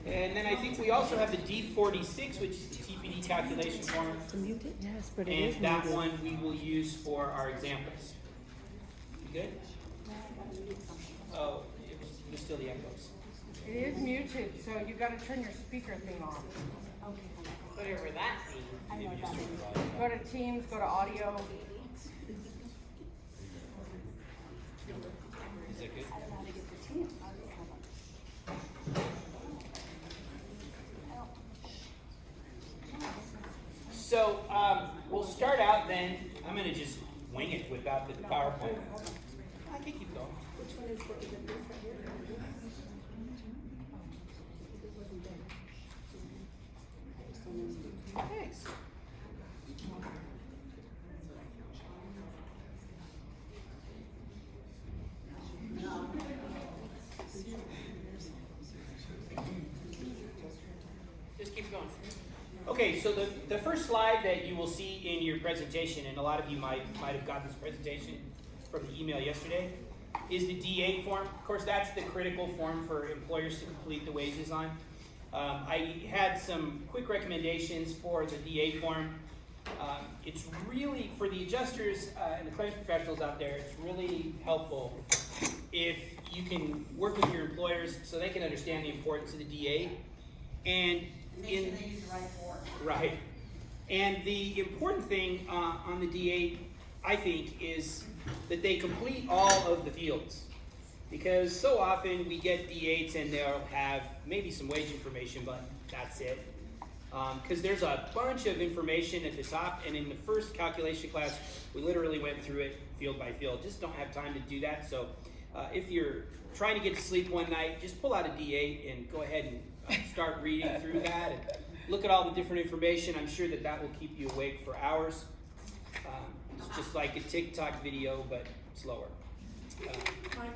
And then I think we also have the D46, which is the TPD calculation form. Yes, but it is And that muted. one we will use for our examples. You good? Oh, it's still the echoes. It is muted, so you gotta turn your speaker thing off. Whatever that means. Maybe just turn the volume Go to Teams, go to audio. up. Is that good? So we'll start out then. I'm going to just wing it without the PowerPoint. I can keep going. Which one is it this right here? Thanks. Just keep going. Okay, so the first slide that you will see in your presentation, and a lot of you might have gotten this presentation from the email yesterday, is the D8 form. Of course, that's the critical form for employers to complete the wages on. I had some quick recommendations for the D8 form. It's really, for the adjusters and the claims professionals out there, it's really helpful if you can work with your employers so they can understand the importance of the D8. And Make sure they use the right form. right. And the important thing on the D8, I think, is that they complete all of the fields. Because so often we get D8s and they'll have maybe some wage information, but that's it. Because there's a bunch of information at the top, and in the first calculation class, we literally went through it field by field. Just don't have time to do that. So if you're trying to get to sleep one night, just pull out a D8 and go ahead and start reading through that and look at all the different information. I'm sure that that will keep you awake for hours. It's just like a TikTok video, but slower. Michael,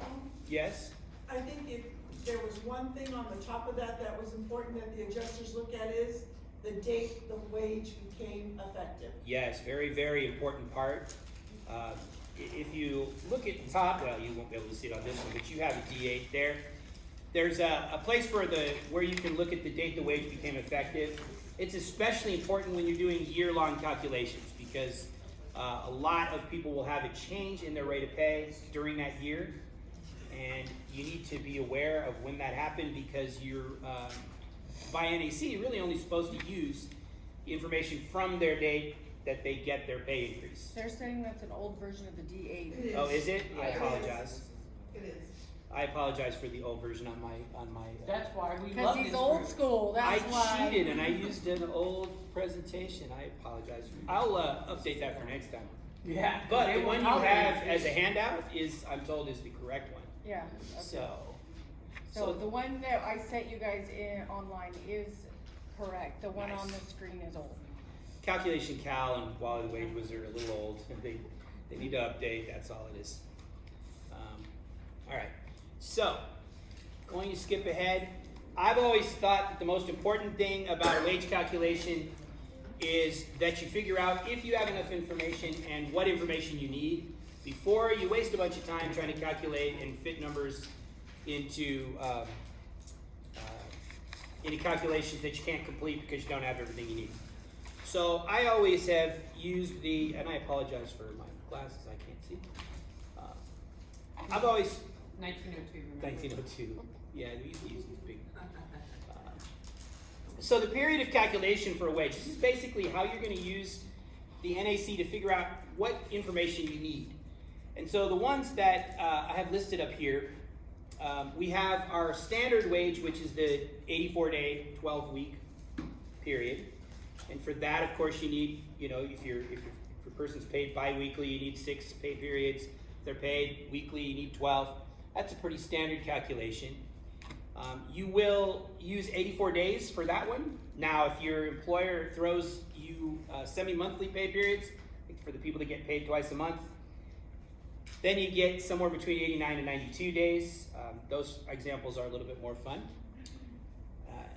Yes? I think if there was one thing on the top of that that was important that the adjusters look at is the date the wage became effective. Yes, very, very important part. If you look at the top, well, you won't be able to see it on this one, but you have a D8 there. There's a place where you can look at the date the wage became effective. It's especially important when you're doing year-long calculations because a lot of people will have a change in their rate of pay during that year, and you need to be aware of when that happened because you're, by NAC, really only supposed to use information from their date that they get their pay increase. They're saying that's an old version of the D8. It is. Oh, is it? I Yeah, it is. apologize. It is. I apologize for the old version on my. That's why we Because love he's this old group. school, that's I why. cheated and I used an old presentation. I apologize. I'll update that for next time. Yeah. But they the will one you tolerate have it. as a handout is, I'm told, is the correct one. Yeah, okay. So So the one that I sent you guys in online is correct. The one on Nice. the screen is old. calculation cal and quality wage was are a little old. They need to update. That's all it is. All right. So going to skip ahead. I've always thought that the most important thing about a wage calculation is that you figure out if you have enough information and what information you need before you waste a bunch of time trying to calculate and fit numbers into calculations that you can't complete because you don't have everything you need. So I always have used and I apologize for my glasses, I can't see. I've always 1902. remember? 1902. Yeah, we used to use these big. So the period of calculation for a wage, this is basically how you're going to use the NAC to figure out what information you need. And so the ones that I have listed up here, we have our standard wage, which is the 84-day, 12-week period. And for that, of course, you need, if your person's paid bi-weekly, you need 6 pay periods. If they're paid weekly, you need 12. That's a pretty standard calculation. You will use 84 days for that one. Now, if your employer throws you semi-monthly pay periods, like for the people that get paid twice a month, then you get somewhere between 89 and 92 days. Those examples are a little bit more fun.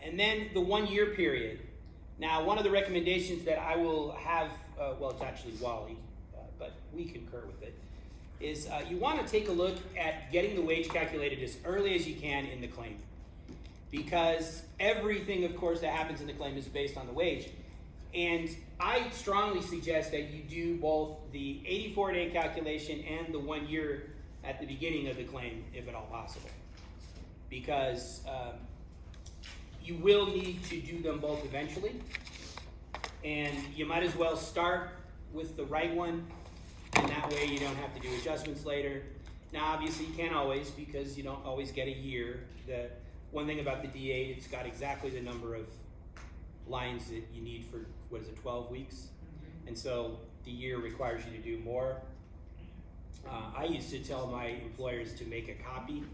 And then the 1 year period. Now, one of the recommendations that I will have, it's actually Wally, but we concur with it, is you want to take a look at getting the wage calculated as early as you can in the claim. because everything, of course, that happens in the claim is based on the wage. And I strongly suggest that you do both the 84-day calculation and the 1 year at the beginning of the claim, if at all possible. Because you will need to do them both eventually. And you might as well start with the right one, and that way you don't have to do adjustments later. Now, obviously, you can't always, because you don't always get a year. The one thing about the D8, it's got exactly the number of lines that you need for, 12 weeks? And so the year requires you to do more. I used to tell my employers to make a copy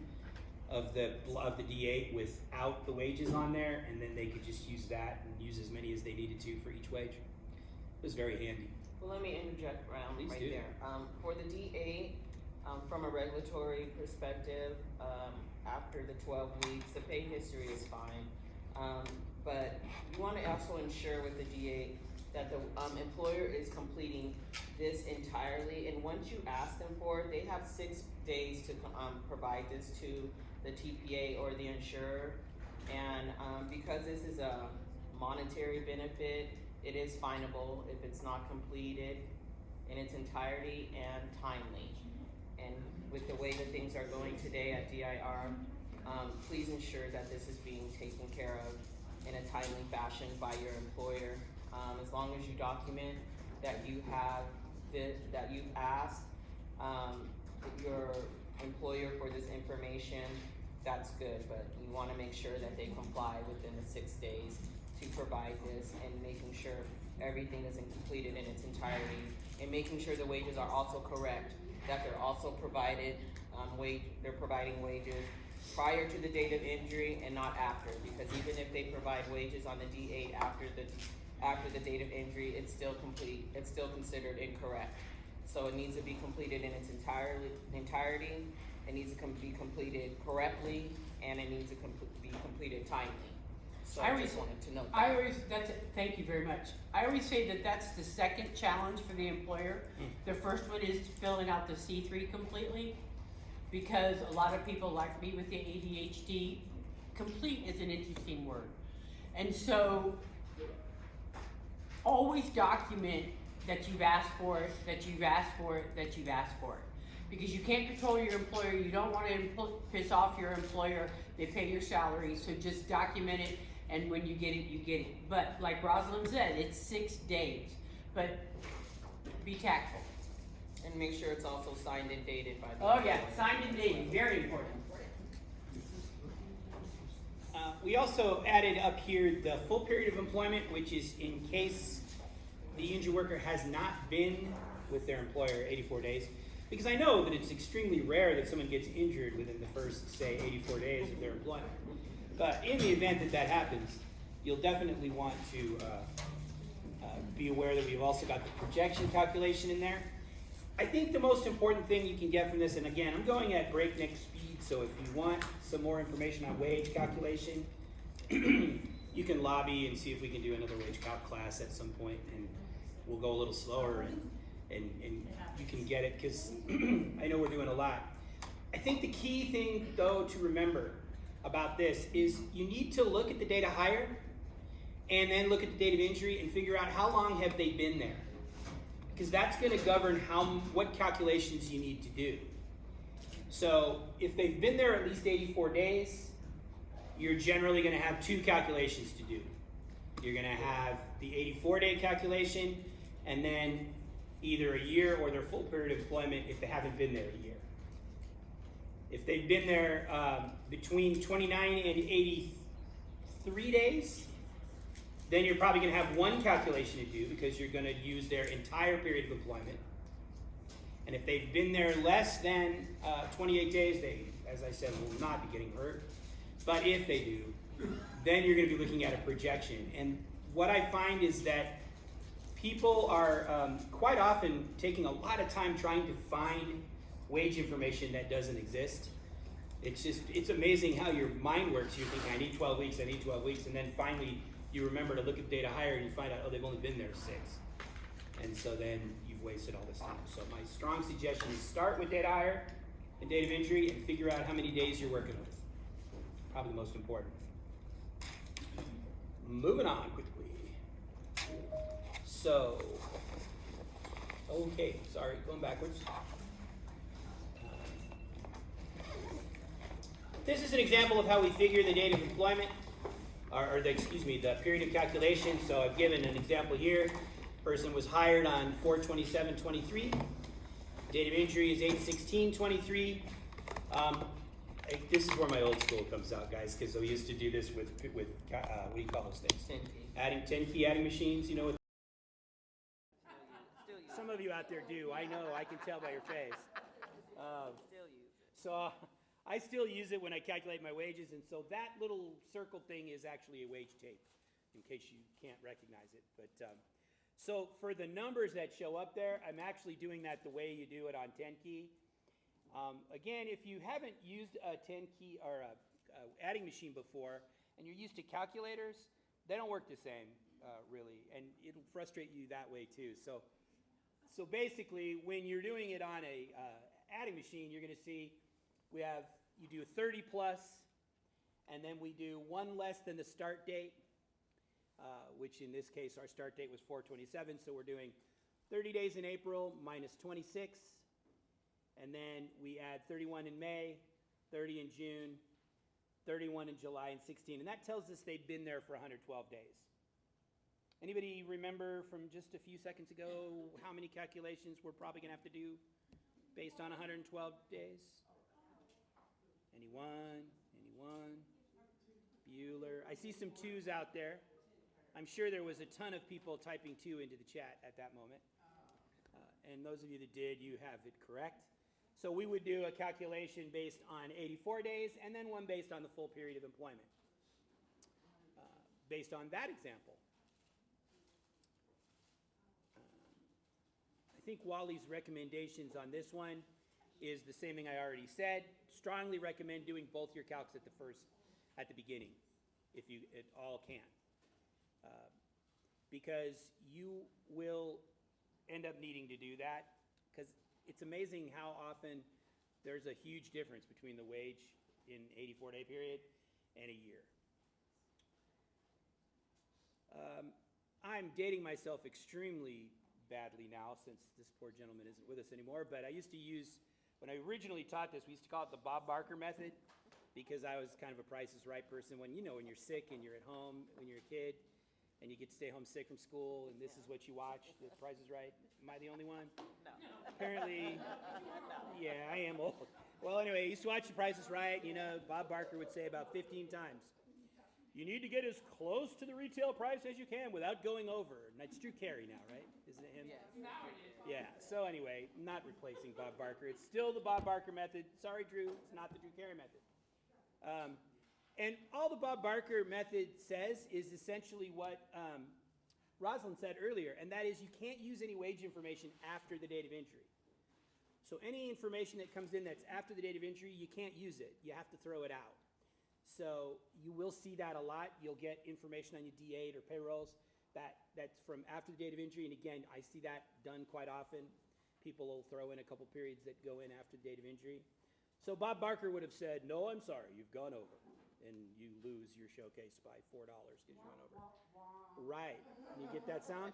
of the D8 without the wages on there, and then they could just use that and use as many as they needed to for each wage. It was very handy. Well, let me interject around Please right do. there. For the D8, from a regulatory perspective, after the 12 weeks, the pay history is fine. But you want to also ensure with the D8 that the employer is completing this entirely. And once you ask them for it, they have 6 days to provide this to the TPA or the insurer. And because this is a monetary benefit, it is finable if it's not completed in its entirety and timely. And with the way that things are going today at DIR, please ensure that this is being taken care of in a timely fashion by your employer. As long as you document that you have that you've asked your employer for this information, that's good. But you want to make sure that they comply within the 6 days to provide this, and making sure everything is completed in its entirety, and making sure the wages are also correct, that they're also provided they're providing wages prior to the date of injury and not after, because even if they provide wages on the D8 after the date of injury, it's still considered incorrect. So it needs to be completed in its entirety. It needs to be completed correctly, and it needs to be completed timely. So I just wanted to note that. Thank you very much. I always say that that's the second challenge for the employer. The first one is filling out the C3 completely, because a lot of people like me with the ADHD, complete is an interesting word. And so always document that you've asked for it, that you've asked for it, that you've asked for it. Because you can't control your employer, you don't want to piss off your employer, they pay your salary, so just document it, and when you get it, you get it. But like Rosalind said, it's 6 days, but be tactful. And make sure it's also signed and dated by the Oh yeah, employer. signed and dated, very important. We also added up here the full period of employment, which is in case the injured worker has not been with their employer 84 days. Because I know that it's extremely rare that someone gets injured within the first, say, 84 days of their employment. But in the event that that happens, you'll definitely want to be aware that we've also got the projection calculation in there. I think the most important thing you can get from this, and again, I'm going at breakneck speed, so if you want some more information on wage calculation, you can lobby and see if we can do another wage calc class at some point, and we'll go a little slower, and you can get it, because I know we're doing a lot. I think the key thing, though, to remember about this is you need to look at the date of hire and then look at the date of injury and figure out how long have they been there, because that's going to govern what calculations you need to do. So if they've been there at least 84 days, you're generally going to have 2 calculations to do. You're going to have the 84-day calculation, and then either a year or their full period of employment if they haven't been there a year. If they've been there between 29 and 83 days, then you're probably going to have 1 calculation to do, because you're going to use their entire period of employment. And if they've been there less than 28 days, they, as I said, will not be getting hurt. But if they do, then you're going to be looking at a projection. And what I find is that people are quite often taking a lot of time trying to find wage information that doesn't exist. It's amazing how your mind works. You're thinking, I need 12 weeks, and then finally you remember to look at data hire and you find out, oh, they've only been there 6. And so then you've wasted all this time. So my strong suggestion is start with data hire and date of injury and figure out how many days you're working with. Probably the most important. moving on quickly. So, okay, sorry, going backwards. This is an example of how we figure the date of employment, or the period of calculation. So I've given an example here. Person was hired on 4/27/23. Date of injury is 8/16/23. This is where my old school comes out, guys, because we used to do this with what do you call those things? 10 key. Adding 10 key adding machines, you know what? Still use Some of you out there do. I know. I can tell by your face. Still use it. So I still use it when I calculate my wages, and so that little circle thing is actually a wage tape, in case you can't recognize it. But so for the numbers that show up there, I'm actually doing that the way you do it on 10 key. Again, if you haven't used a 10 key or a adding machine before, and you're used to calculators, they don't work the same, really, and it'll frustrate you that way too. So basically, when you're doing it on a adding machine, you're going to see you do a 30 plus, and then we do one less than the start date, which in this case our start date was 4/27, so we're doing 30 days in April minus 26, and then we add 31 in May, 30 in June, 31 in July, and 16, and that tells us they've been there for 112 days. Anybody remember from just a few seconds ago how many calculations we're probably going to have to do based on 112 days? Anyone? Bueller. I see some twos out there. I'm sure there was a ton of people typing 2 into the chat at that moment. And those of you that did, you have it correct. So we would do a calculation based on 84 days and then one based on the full period of employment. Based on that example. I think Wally's recommendations on this one is the same thing I already said. Strongly recommend doing both your calcs at the beginning, if you at all can. Because you will end up needing to do that, because it's amazing how often there's a huge difference between the wage in 84-day period and a year. I'm dating myself extremely badly now since this poor gentleman isn't with us anymore, but I used to use, when I originally taught this, we used to call it the Bob Barker method, because I was kind of a Price is Right person. When you're sick and you're at home when you're a kid and you get to stay home sick from school and this is what you watch, the Price is Right. Am I the only one? No. Apparently, yeah, I am old. Well, anyway, I used to watch the Price is Right. Bob Barker would say about 15 times, you need to get as close to the retail price as you can without going over. And that's Drew Carey now, right? Isn't it him? Yes. Yeah, so anyway, not replacing Bob Barker. It's still the Bob Barker method. Sorry, Drew, it's not the Drew Carey method. And all the Bob Barker method says is essentially what Rosalind said earlier, and that is you can't use any wage information after the date of entry. So any information that comes in that's after the date of entry, you can't use it. You have to throw it out. So you will see that a lot. You'll get information on your D8 or payrolls that's from after the date of entry, and again, I see that done quite often. People will throw in a couple periods that go in after the date of entry. So Bob Barker would have said, no, I'm sorry, you've gone over, and you lose your showcase by $4 because you went over. Right, you get that sound?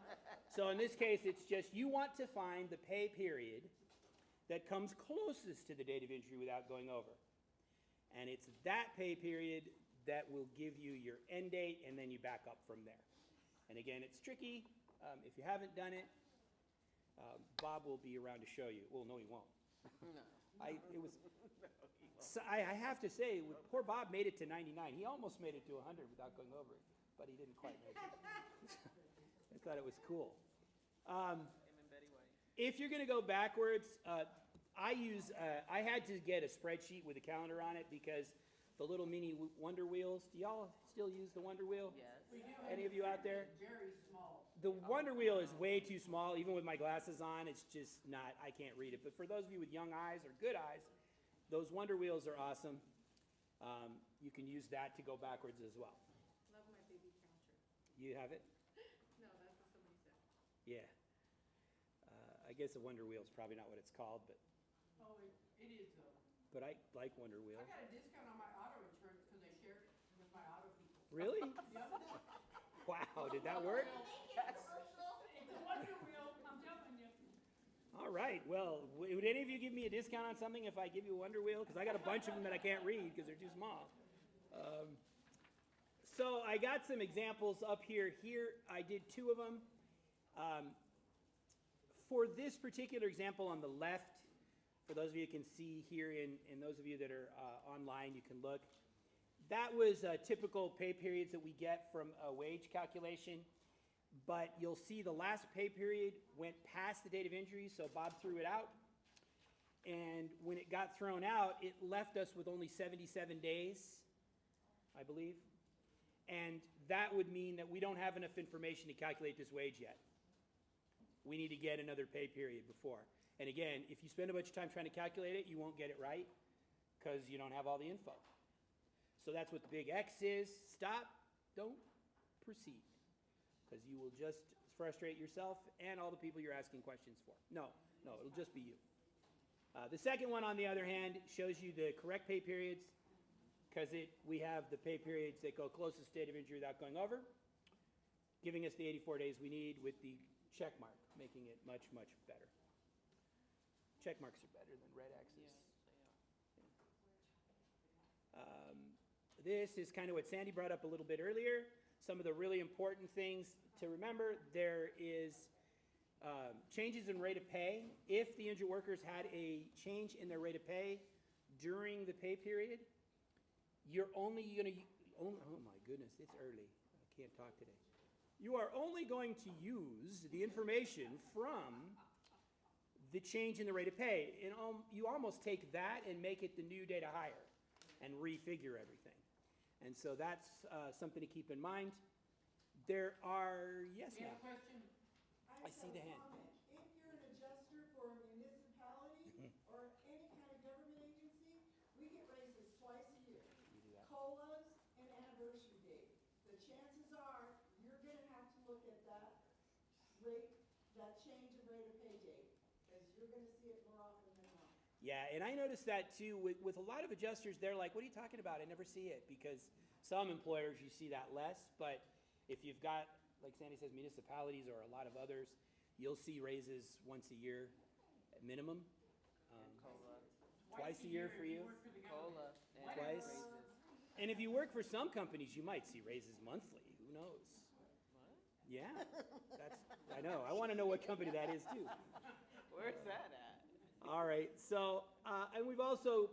So in this case, it's just you want to find the pay period that comes closest to the date of entry without going over. And it's that pay period that will give you your end date, and then you back up from there. And again, it's tricky. If you haven't done it, Bob will be around to show you. Well, no, he won't. No. I have to say, poor Bob made it to 99. He almost made it to 100 without going over it, but he didn't quite make it. I thought it was cool. Him and Betty White. If you're going to go backwards, I had to get a spreadsheet with a calendar on it because the little mini Wonder Wheels. Do y'all still use the Wonder Wheel? Yes. Any of you out there? Very small. The Wonder Wheel is way too small. Even with my glasses on, it's just not, I can't read it. But for those of you with young eyes or good eyes, those Wonder Wheels are awesome. You can use that to go backwards as well. Love my baby counter. You have it? No, that's what somebody said. Yeah. I guess a Wonder Wheel is probably not what it's called, but Oh, it is though. I like Wonder Wheel. I got a discount on my auto insurance because I shared it with my auto people. Really? The other day. Wow, did that work? It's a wonder wheel, I'm telling you. All right, well, would any of you give me a discount on something if I give you a Wonder Wheel? Because I got a bunch of them that I can't read because they're too small. So I got some examples up here. Here, I did 2 of them. For this particular example on the left, for those of you who can see here, and those of you that are online, you can look. That was typical pay periods that we get from a wage calculation. But you'll see the last pay period went past the date of injury, so Bob threw it out. And when it got thrown out, it left us with only 77 days, I believe. And that would mean that we don't have enough information to calculate this wage yet. We need to get another pay period before. And again, if you spend a bunch of time trying to calculate it, you won't get it right because you don't have all the info. So that's what the big X is. Stop, don't proceed. Because you will just frustrate yourself and all the people you're asking questions for. No, it'll just be you. The second one, on the other hand, shows you the correct pay periods, because we have the pay periods that go closest to date of injury without going over, giving us the 84 days we need with the check mark, making it much, much better. Check marks are better than red X's. This is kind of what Sandy brought up a little bit earlier. Some of the really important things to remember: there is changes in rate of pay. If the injured workers had a change in their rate of pay during the pay period, you're only going to, oh my goodness, it's early. I can't talk today. You are only going to use the information from the change in the rate of pay. And you almost take that and make it the new data hire and refigure everything. And so that's something to keep in mind. There are, yes, You ma'am. have a question? I see the hand. If you're an adjuster for a municipality or any kind of government agency, we get raises twice a year. You do that. COLAs and anniversary date. The chances are you're gonna have to look at that rate, that change of rate of pay date, because you're gonna see it more often than not. Yeah, and I noticed that too with a lot of adjusters. They're like, what are you talking about? I never see it, because some employers you see that less, but if you've got, like Sandy says, municipalities or a lot of others, you'll see raises once a year at minimum. COLA, Twice a year for if you? work for the government. COLA, and Twice? raises. And if you work for some companies, you might see raises monthly. Who knows? What? Yeah, I know. I want to know what company that is too. Where's that at? All right, so, and we've also,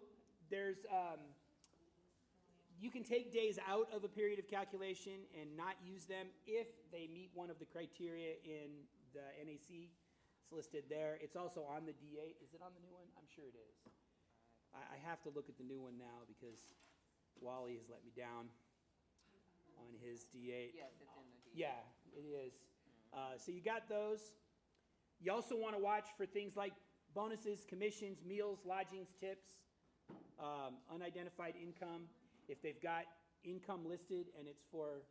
you can take days out of a period of calculation and not use them if they meet one of the criteria in the NAC. It's listed there. It's also on the D8. Is it on the new one? I'm sure it is. I have to look at the new one now because Wally has let me down on his D8. Yes, it's in the D. Yeah, it is. So you got those. You also want to watch for things like bonuses, commissions, meals, lodgings, tips, unidentified income. If they've got income listed and it's for,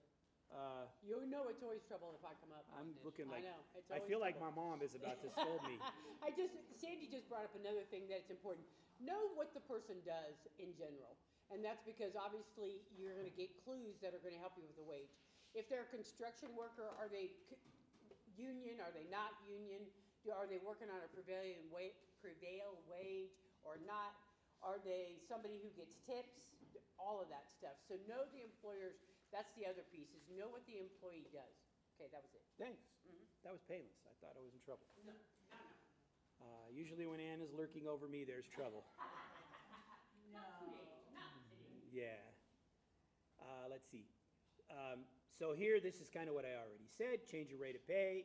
You know it's always trouble if I come up. I'm looking I like, know, it's I always feel like trouble. my mom is about to scold me. Sandy just brought up another thing that's important. Know what the person does in general. And that's because obviously you're gonna get clues that are gonna help you with the wage. If they're a construction worker, are they union, are they not union? Are they working on a prevail wage or not? Are they somebody who gets tips? All of that stuff. So know the employers. That's the other piece, is know what the employee does. Okay, that was it. Thanks. That was painless. I thought I was in trouble. No. Usually when Ann is lurking over me, there's trouble. Not today, not today. Yeah. Let's see. So here, this is kind of what I already said. Change your rate of pay.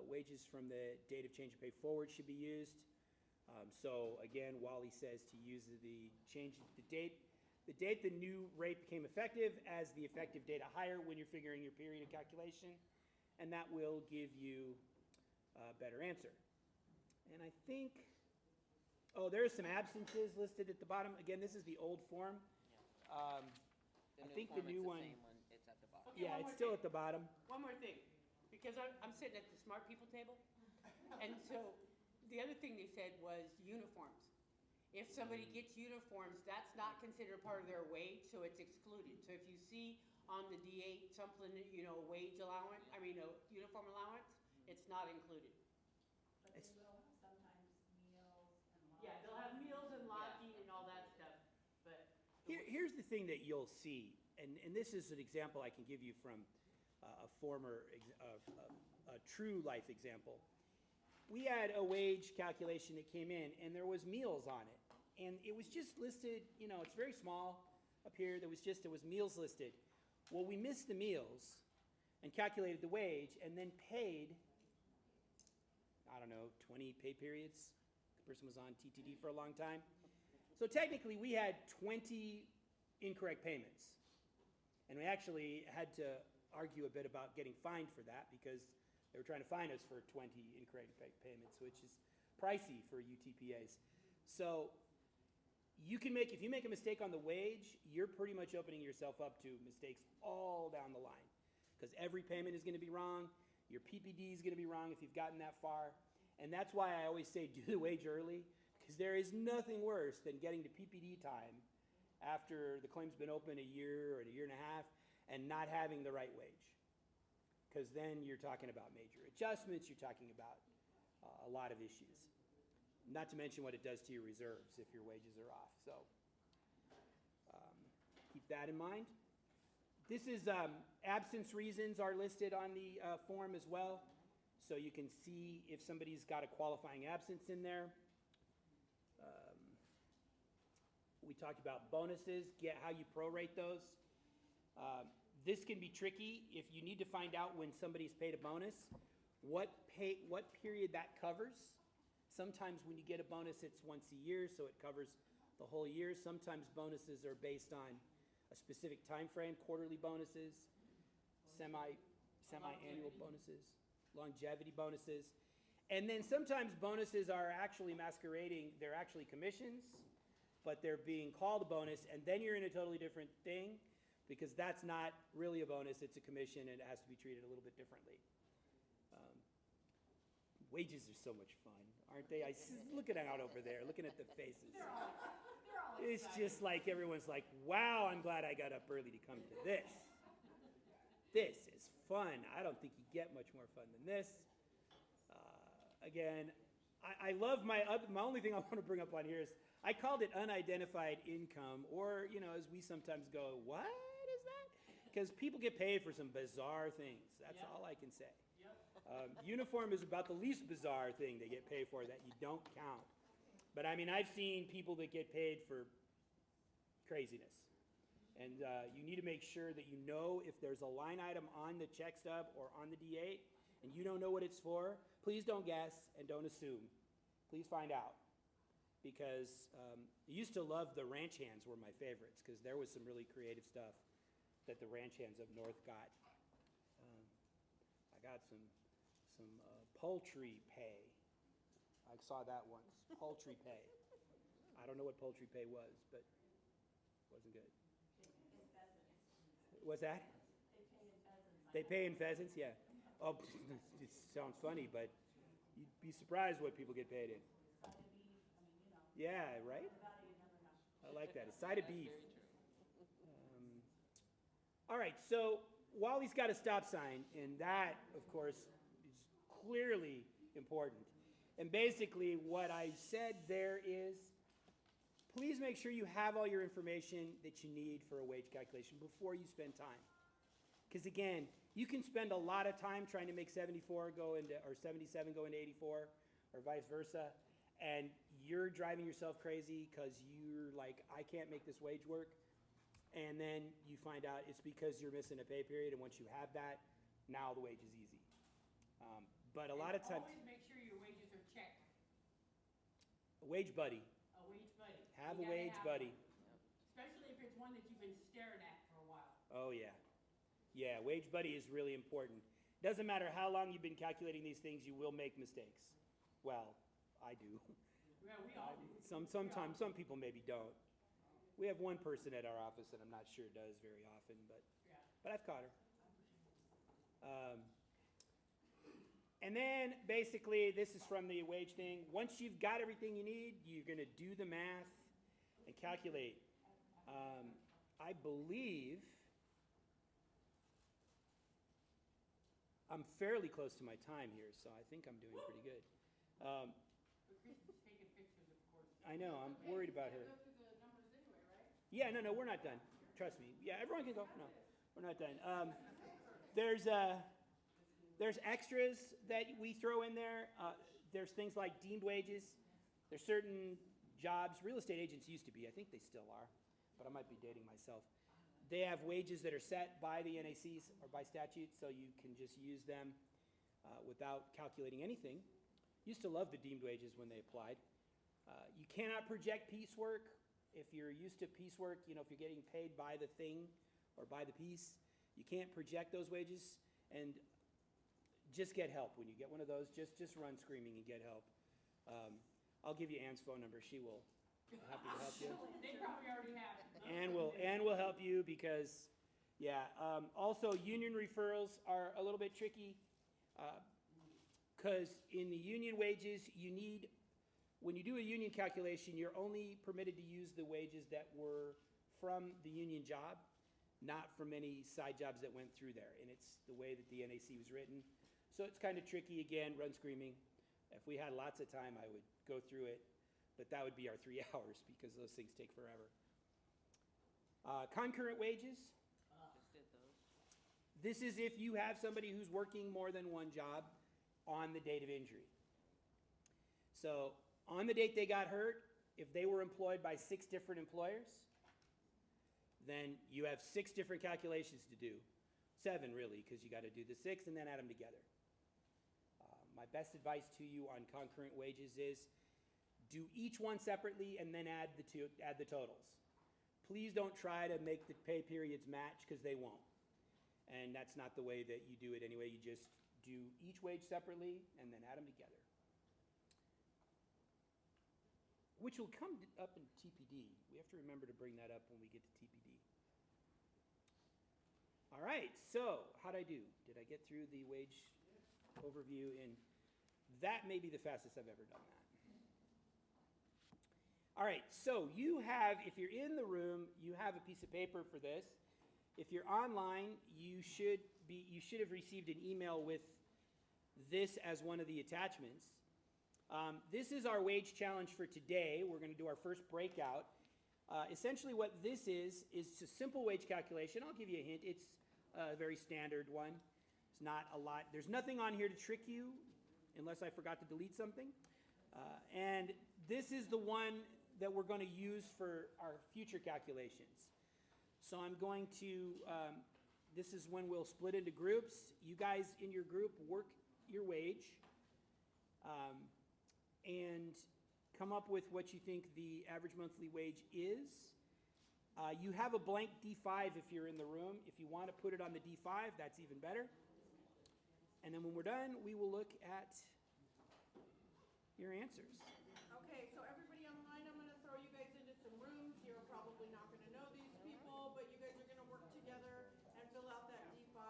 Wages from the date of change of pay forward should be used. So again, Wally says to use the date the new rate became effective as the effective date of hire when you're figuring your period of calculation, and that will give you a better answer. And I think, there are some absences listed at the bottom. Again, this is the old form. I think the new one, It's at the bottom. Okay, yeah, one it's more still thing. at the bottom. One more thing, because I'm sitting at the smart people table, and so the other thing they said was uniforms. If somebody gets uniforms, that's not considered part of their wage, so it's excluded. So if you see on the D8 something, you know, wage allowance, I mean, a uniform allowance, it's not included. But they will have sometimes meals and lodging. Yeah, they'll have meals and lodging and all that stuff, but. Here's the thing that you'll see, and this is an example I can give you from a true life example. We had a wage calculation that came in, and there was meals on it. And it was just listed, you know, it's very small up here. There was meals listed. Well, we missed the meals and calculated the wage and then paid, I don't know, 20 pay periods. The person was on TTD for a long time. So technically, we had 20 incorrect payments. And we actually had to argue a bit about getting fined for that because they were trying to fine us for 20 incorrect payments, which is pricey for UTPAs. So if you make a mistake on the wage, you're pretty much opening yourself up to mistakes all down the line. Because every payment is going to be wrong. Your PPD is going to be wrong if you've gotten that far. And that's why I always say do the wage early, because there is nothing worse than getting to PPD time after the claim's been open a year or a year and a half and not having the right wage. Because then you're talking about major adjustments, you're talking about a lot of issues. Not to mention what it does to your reserves if your wages are off. So keep that in mind. This is absence reasons are listed on the form as well. So you can see if somebody's got a qualifying absence in there. We talked about bonuses, how you prorate those. This can be tricky if you need to find out when somebody's paid a bonus, what period that covers. Sometimes when you get a bonus, it's once a year, so it covers the whole year. Sometimes bonuses are based on a specific time frame, quarterly bonuses, semi-annual bonuses, longevity bonuses. And then sometimes bonuses are actually masquerading, they're actually commissions, but they're being called a bonus, and then you're in a totally different thing, because that's not really a bonus, it's a commission, and it has to be treated a little bit differently. Wages are so much fun, aren't they? Looking out over there, looking at the faces. They're all It's excited. just like everyone's like, wow, I'm glad I got up early to come to this. This is fun. I don't think you get much more fun than this. Again, I love my only thing I want to bring up on here is I called it unidentified income, or, you know, as we sometimes go, what is that? Because people get paid for some bizarre things. That's all I can say. Uniform is about the least bizarre thing they get paid for that you don't count. But I mean, I've seen people that get paid for craziness. And you need to make sure that you know if there's a line item on the check stub or on the D8 and you don't know what it's for, please don't guess and don't assume. Please find out. Because I used to love the ranch hands were my favorites because there was some really creative stuff that the ranch hands up north got. I got some poultry pay. I saw that once, poultry pay. I don't know what poultry pay was, but it wasn't good. What's that? They pay in pheasants. They pay in pheasants, yeah. Oh, it sounds funny, but you'd be surprised what people get paid in. Side of beef, I mean, you know. Yeah, right? About it, you never know. I like that, a side of beef. All right, so Wally's got a stop sign, and that, of course, is clearly important. And basically what I said there is, please make sure you have all your information that you need for a wage calculation before you spend time. Because again, you can spend a lot of time trying to make 74 go into, or 77 go into 84, or vice versa, and you're driving yourself crazy because you're like, I can't make this wage work. And then you find out it's because you're missing a pay period, and once you have that, now the wage is easy. But a lot of times, Always make sure your wages are checked. a wage buddy, A wage buddy. have You a gotta wage have buddy. one. Especially if it's one that you've been staring at for a while. Oh, yeah. Yeah, wage buddy is really important. Doesn't matter how long you've been calculating these things, you will make mistakes. Well, I do. Yeah, we all do. Sometimes, some people maybe don't. We have one person at our office that I'm not sure does very often, but I've caught her. And then basically, this is from the wage thing. Once you've got everything you need, you're going to do the math and calculate. I believe I'm fairly close to my time here, so I think I'm doing pretty good. But Chris is taking pictures, of course. I know, I'm worried about her. Go through the numbers anyway, right? Yeah, no, we're not done. Trust me. Yeah, everyone can go. No, we're not done. There's extras that we throw in there. There's things like deemed wages. There's certain jobs, real estate agents used to be, I think they still are, but I might be dating myself. They have wages that are set by the NACs or by statute, so you can just use them without calculating anything. Used to love the deemed wages when they applied. You cannot project piecework. If you're used to piecework, if you're getting paid by the thing or by the piece, you can't project those wages. And just get help. When you get one of those, just run screaming and get help. I'll give you Ann's phone number. She will be happy to help you. They probably already have it. Ann will help you because, yeah. Also, union referrals are a little bit tricky because in the union wages, when you do a union calculation, you're only permitted to use the wages that were from the union job, not from any side jobs that went through there. And it's the way that the NAC was written. So it's kind of tricky. Again, run screaming. If we had lots of time, I would go through it, but that would be our 3 hours because those things take forever. Concurrent wages. Just did those. This is if you have somebody who's working more than one job on the date of injury. So on the date they got hurt, if they were employed by 6 different employers, then you have 6 different calculations to do. 7 really, because you got to do the 6 and then add them together. My best advice to you on concurrent wages is do each one separately and then add the totals. Please don't try to make the pay periods match because they won't. And that's not the way that you do it anyway. You just do each wage separately and then add them together. Which will come up in TPD. We have to remember to bring that up when we get to TPD. All right, so how'd I do? Did I get through the wage overview? And that may be the fastest I've ever done that. All right, so you have, if you're in the room, you have a piece of paper for this. If you're online, you should have received an email with this as one of the attachments. This is our wage challenge for today. We're going to do our first breakout. Essentially what this is a simple wage calculation. I'll give you a hint. It's a very standard one. It's not a lot. There's nothing on here to trick you unless I forgot to delete something. And this is the one that we're going to use for our future calculations. So I'm going to, this is when we'll split into groups. You guys in your group work your wage and come up with what you think the average monthly wage is. You have a blank D5 if you're in the room. If you want to put it on the D5, that's even better. And then when we're done, we will look at your answers. Okay, so everybody online, I'm gonna throw you guys into some rooms. You're probably not gonna know these people, but you guys are gonna work together and fill out that D5.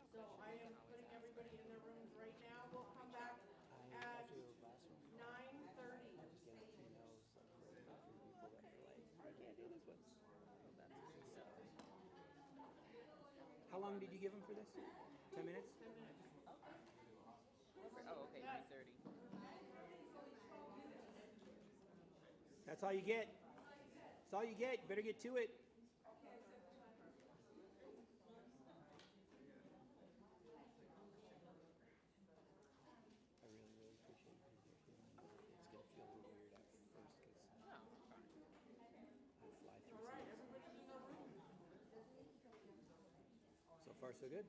So I am putting everybody in their rooms right now. We'll come back at 9:30. How long did you give them for this? 10 minutes? 10 minutes. Oh, okay, 9:30. That's all you get. That's all you get. You better get to it. I really, really appreciate you. It's going to feel a little weird at first because I fly through. All right, everybody's in their room. So far, so good.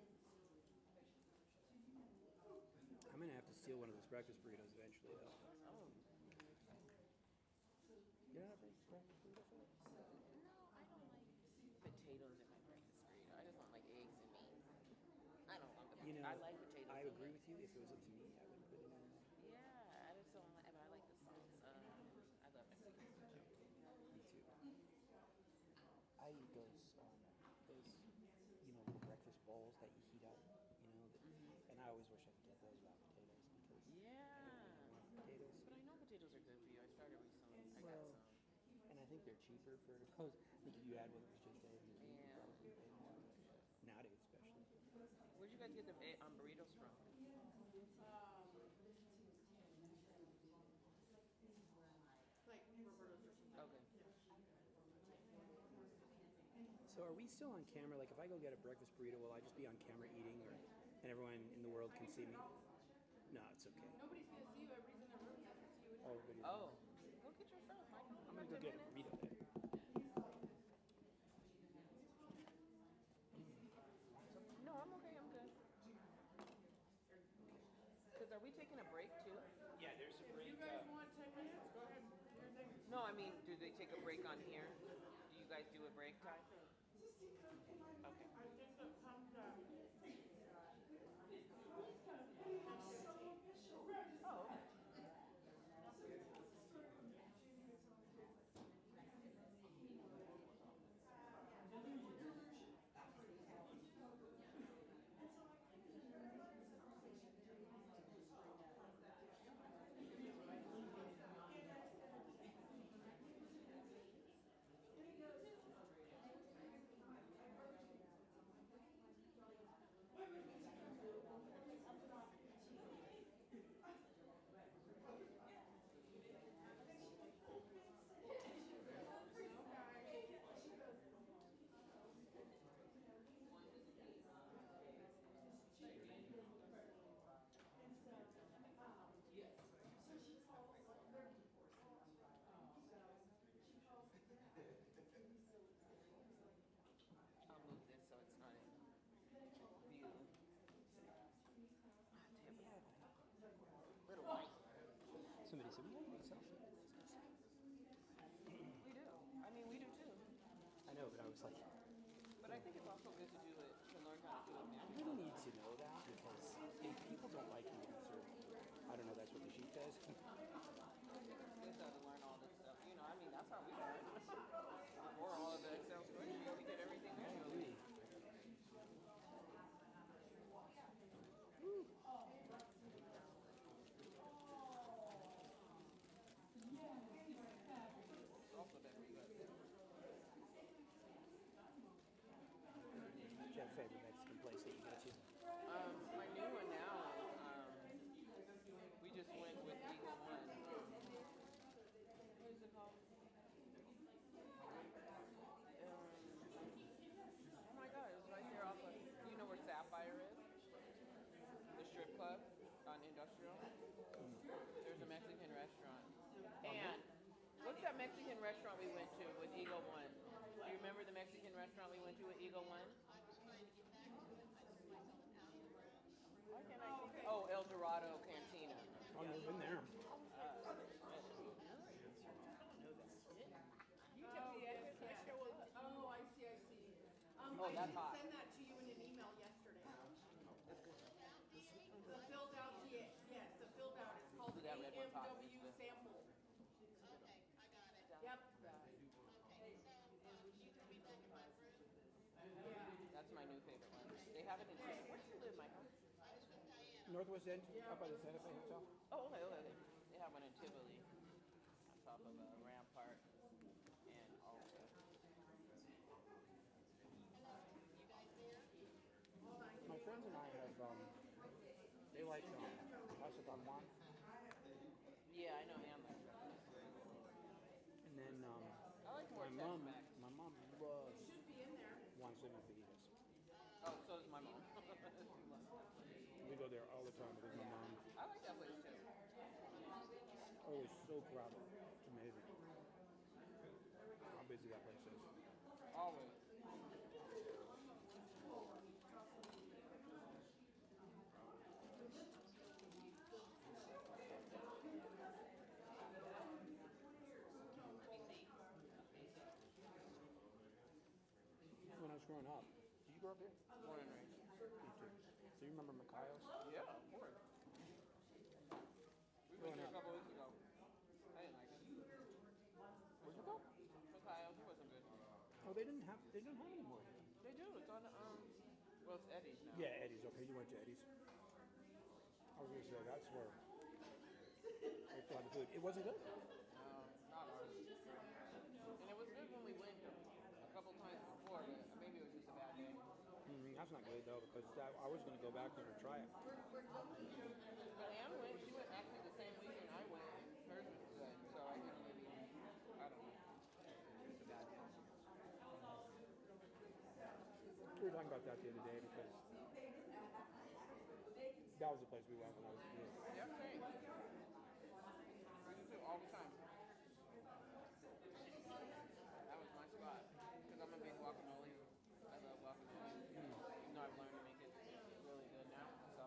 I'm going to have to steal one of those breakfast burritos eventually, though. Oh. You don't have breakfast burritos? No, I don't like potatoes in my breakfast burrito. I just want like eggs and meat. I don't want the You know, I like potatoes. I and agree eggs. with you. If it was up to me, I would put it in. Yeah, I just don't like. But I like the sauce. I love Mexican food. Me too. I eat those, little breakfast bowls that you heat up, and I always wish I could get those without potatoes because I don't really want potatoes. But I know potatoes are good for you. I started with some. I got Well, some. and I think they're cheaper for those. I think if you had one that was just eggs, you'd Yeah. probably pay more. Nowadays, especially. Where'd you guys guys get the burritos from? Like Roberto's or something. Okay. So are we still on camera? Like if I go get a breakfast burrito, will I just be on camera eating, and everyone in the world can see me? No, it's okay. Nobody's gonna see you, everybody's in their rooms, I can see you. Oh, video. Oh, go get your stuff, Michael. I'm gonna go get a burrito then. No, I'm okay. I'm good. Because are we taking a break too? Yeah, there's a break. You guys want 10 minutes? Go ahead. Your thing. No, I mean, do they take a break on here? Do you guys do a break time? Okay. I think that some that. Oh. I'll move this so it's not in view. Ah, damn it. Little white. Somebody said we have a selfie. We do. I mean, we do too. I know, but I was like, But I think it's also good to do it, to learn how to do it you manually. really need to know that because if people don't like you, I don't know. That's what the sheet says. It's good though to learn all this stuff. You know, I mean, that's how we learn. Before all of the Excel spreadsheets, we did everything manually. It's also better you guys. Do you have a favorite Mexican place that you go to? My new one now is, we just went with Eagle One. What is it called? Oh my god, it was right there off of, you know where Sapphire is? The strip club on Industrial. There's a Mexican restaurant. And what's that Mexican restaurant we went to with Eagle One? Do you remember the Mexican restaurant we went to with Eagle One? Why can't I think? Oh, El Dorado Cantina. I've never been there. You took the address, I show it. Oh, I see. Oh, I that's did hot. send that to you in an email yesterday. The filled out, yes, the filled out, it's called Do that red one top. AMW sample. Okay, I got it. Yep. Okay, so, you can be back in my room. That's my new favorite one. They have it in Tivoli. Where do you live, Michael? I was with Diane. Northwest End, up by the Santa Fe Hotel. Oh, okay. They have one in Tivoli, on top of Rampart, and also. You guys there? My friends and I have, they like Casa Don Juan. Yeah, I know Hamlet. And then I like more my mom Tex-Mex. loves Should be in there. Juan Cena fajitas. Oh, so does my mom. We go there all the time because my mom I like that place too. always so proud of it. It's amazing how busy that place is. Always. When I was growing up, did you grow up here? Born and raised. Me too. So you remember Mikhail's? Yeah, of course. We went there a couple weeks ago. I didn't like it. Where'd you go? Mikhail's, it wasn't good. Oh, they didn't have anymore. They do. It's on well, it's Eddie's now. Yeah, Eddie's. Okay, you went to Eddie's. I was gonna say that's where they tried the food. It wasn't good. No, not ours. And it was good when we went a couple times before, but maybe it was just a bad day. That's not good though because I was going to go back there and try it. Diane went, she went actually the same weekend I went, and hers was good, so I think maybe, I don't know. It's a bad deal. We were talking about that the other day because that was the place we went when I was a kid. Yep, same. I used to all the time. That was my spot. Because I'm a big guacamole. I love guacamole. Even though I've learned to make it really good now. So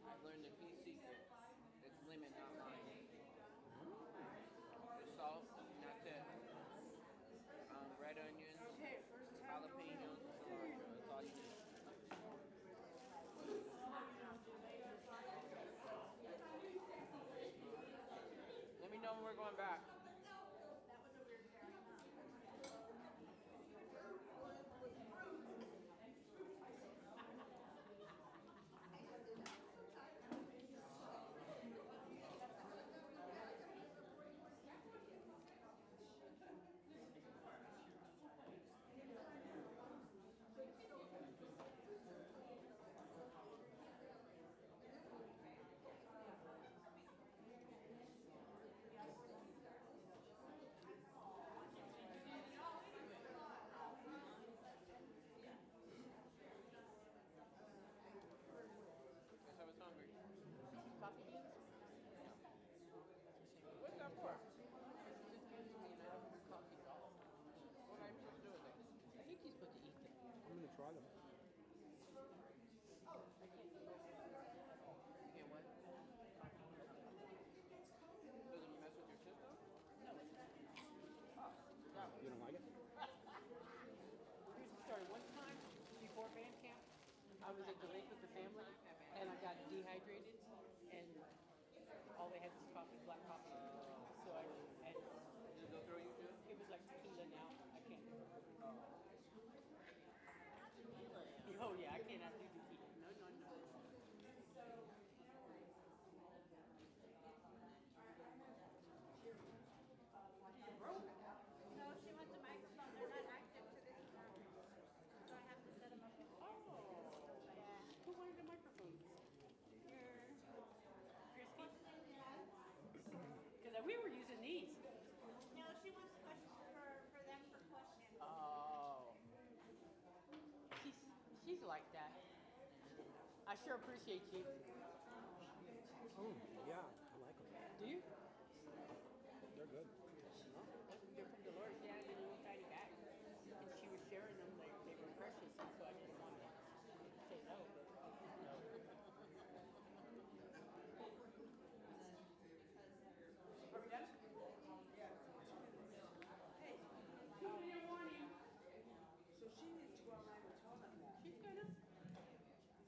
I've learned the key secret. It's lemon, not lime. Just salt, and that's it. Red onions, jalapenos, and cilantro. That's all you need. Let me know when we're going back. Guess I was hungry. Coffee beans? What's that for? Just gives me an edible coffee at all. What am I supposed to do with it? I think you're supposed to eat them. I'm going to try them. You get what? Does it mess with your system? You don't like it? Here's the story. One time before band camp, I was at the lake with the family, and I got dehydrated, and all they had was coffee, black coffee. So I and Did they throw you too? it was like tequila now. I can't. Oh yeah, I cannot do tequila. No. No, she wants a microphone. They're not active to this time. So I have to set them up. Oh, who wanted the microphone? Christy? Because we were using these. No, she wants questions for them for questions. Oh. She's like that. I sure appreciate you. Yeah, I like them. Do you? They're good. They're from Dolores. Yeah, in a little tiny bag. And she was sharing them. They were precious, and so I didn't want to say no. Are we done? Hey, good morning. So she needs to go online and tell them that. She's gonna.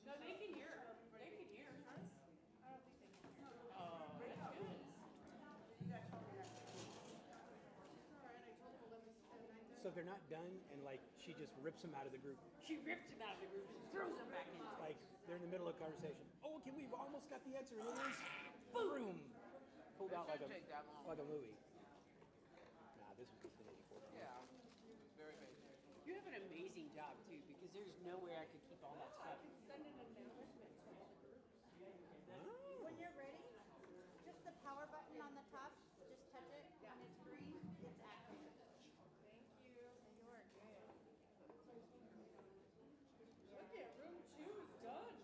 No, they can hear her. They can hear her. I don't think they can hear. Oh, that's good. You guys told me that. So they're not done and like she just rips them out of the group. She rips him out of the group and throws him back in. Like they're in the middle of a conversation. Oh, okay, we've almost got the answer. And it is boom. Pulled out like shouldn't take that long. a movie. Nah, this was just an 84. Yeah. Very basic. You have an amazing job too, because there's no way I could keep all that stuff. Send an announcement to all the groups. When you're ready, just the power button on the top, just touch it. When it's green, it's active. Thank you. You are good. Look at room 2 is done.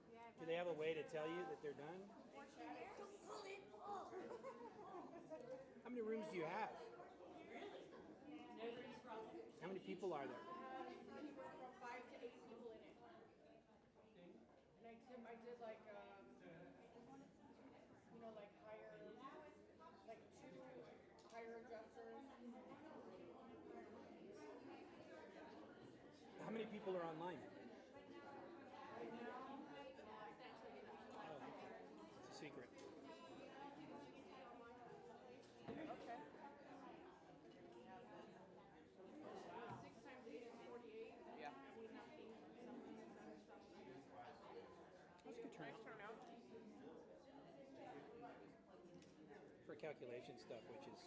Yeah, Do they have a way to tell you that they're done? How many rooms do you have? Nobody's problem. How many people are there? Anywhere from 5 to 8 people in it. And I did like, like hire, like 2 hire adjusters. How many people are online? Right now, Oh, it's a secret. Okay. 6 times 8 is 48. Yeah. And we have 8 something. That's a good turnout. Nice turnout. For calculation stuff, which is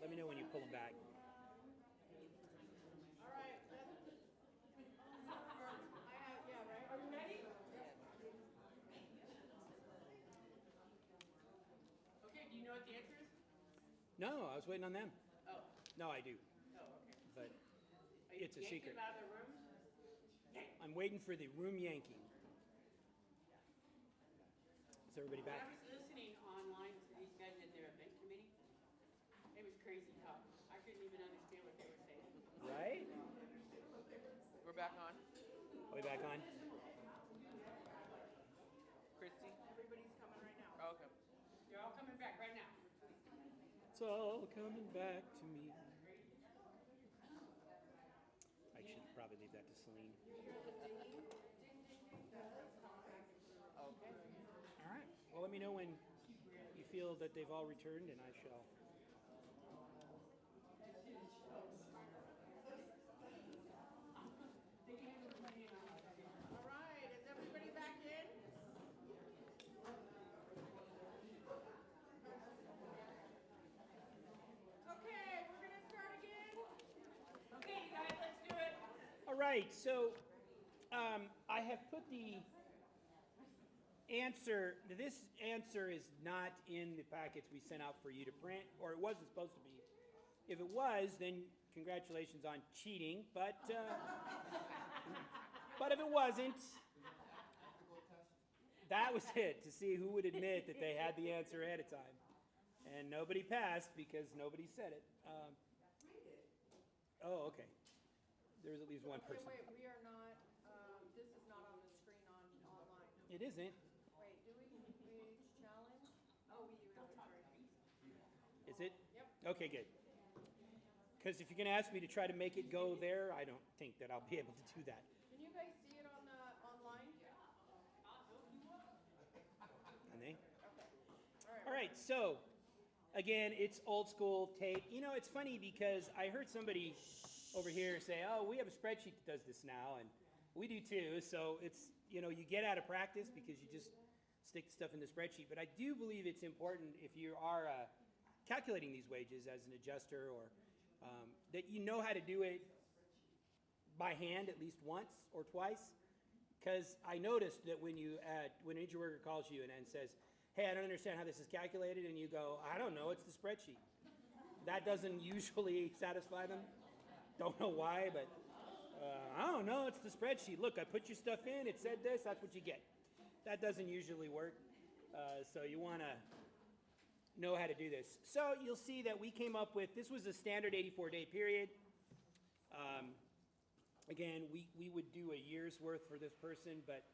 let me know when you pull them back. All right, I have, yeah, right? Are you ready? Okay, do you know what the answer is? No, I was waiting on them. Oh, No, I do, oh, okay. but Are you it's a yanking secret. them out of the room? I'm waiting for the room yanking. Is everybody When I back? was listening online to these guys at their event committee, it was crazy talk. I couldn't even understand what they were saying. Right? We're back on. Are we back on? Christy? Everybody's coming right now. Oh, okay. They're all coming back right now. It's all coming back to me. I should probably leave that to Celine. Okay. All right. Well, let me know when you feel that they've all returned, and I shall. All right, is everybody back in? Okay, we're gonna start again. Okay, you guys, let's do it. All right. So I have put the answer. This answer is not in the packets we sent out for you to print, or it wasn't supposed to be. If it was, then congratulations on cheating. But if it wasn't, that was it, to see who would admit that they had the answer ahead of time. And nobody passed because nobody said it. Oh, okay. There was at least one Okay, person. wait, we are not, this is not on the screen online. It isn't. Wait, do we wage challenge? Oh, we do have it, sorry. Is it? Yep. Okay, good. Because if you're going to ask me to try to make it go there, I don't think that I'll be able to do that. Can you guys see it on the, online? And they? Okay. All right, so again, it's old school tape. You know, it's funny because I heard somebody over here say, oh, we have a spreadsheet that does this now, and we do too. So it's, you know, you get out of practice because you just stick stuff in the spreadsheet. But I do believe it's important if you are calculating these wages as an adjuster, or that you know how to do it by hand at least once or twice. Because I noticed that when an injury worker calls you and says, hey, I don't understand how this is calculated, and you go, I don't know, it's the spreadsheet. That doesn't usually satisfy them. Don't know why, but I don't know, it's the spreadsheet. Look, I put your stuff in, it said this, that's what you get. That doesn't usually work, so you want to know how to do this. So you'll see that we came up with, this was a standard 84-day period. Again, we would do a year's worth for this person, but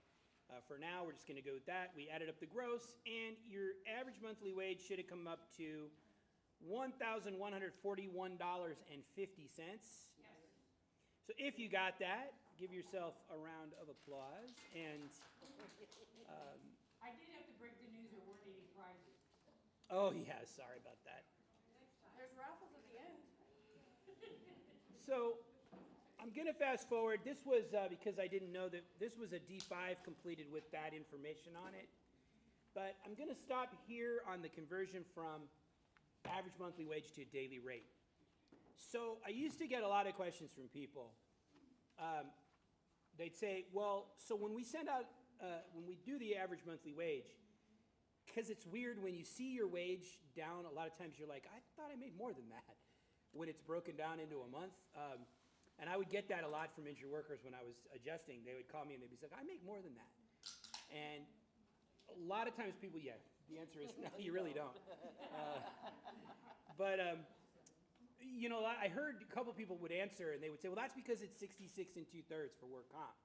for now, we're just going to go with that. We added up the gross, and your average monthly wage should have come up to $1,141.50. Yes. So if you got that, give yourself a round of applause. And I did have to break the news there weren't any prizes. oh yeah, sorry about that. There's raffles at the end. So I'm going to fast forward. This was because I didn't know that this was a D5 completed with that information on it. But I'm going to stop here on the conversion from average monthly wage to daily rate. So I used to get a lot of questions from people. They'd say, well, so when we send out, when we do the average monthly wage, because it's weird when you see your wage down, a lot of times you're like, I thought I made more than that when it's broken down into a month. And I would get that a lot from injured workers when I was adjusting. They would call me and they'd be like, I make more than that. And a lot of times people, yeah, the answer is no, you really don't. You know, I heard a couple people would answer and they would say, well, that's because it's 66 2/3 for work comp.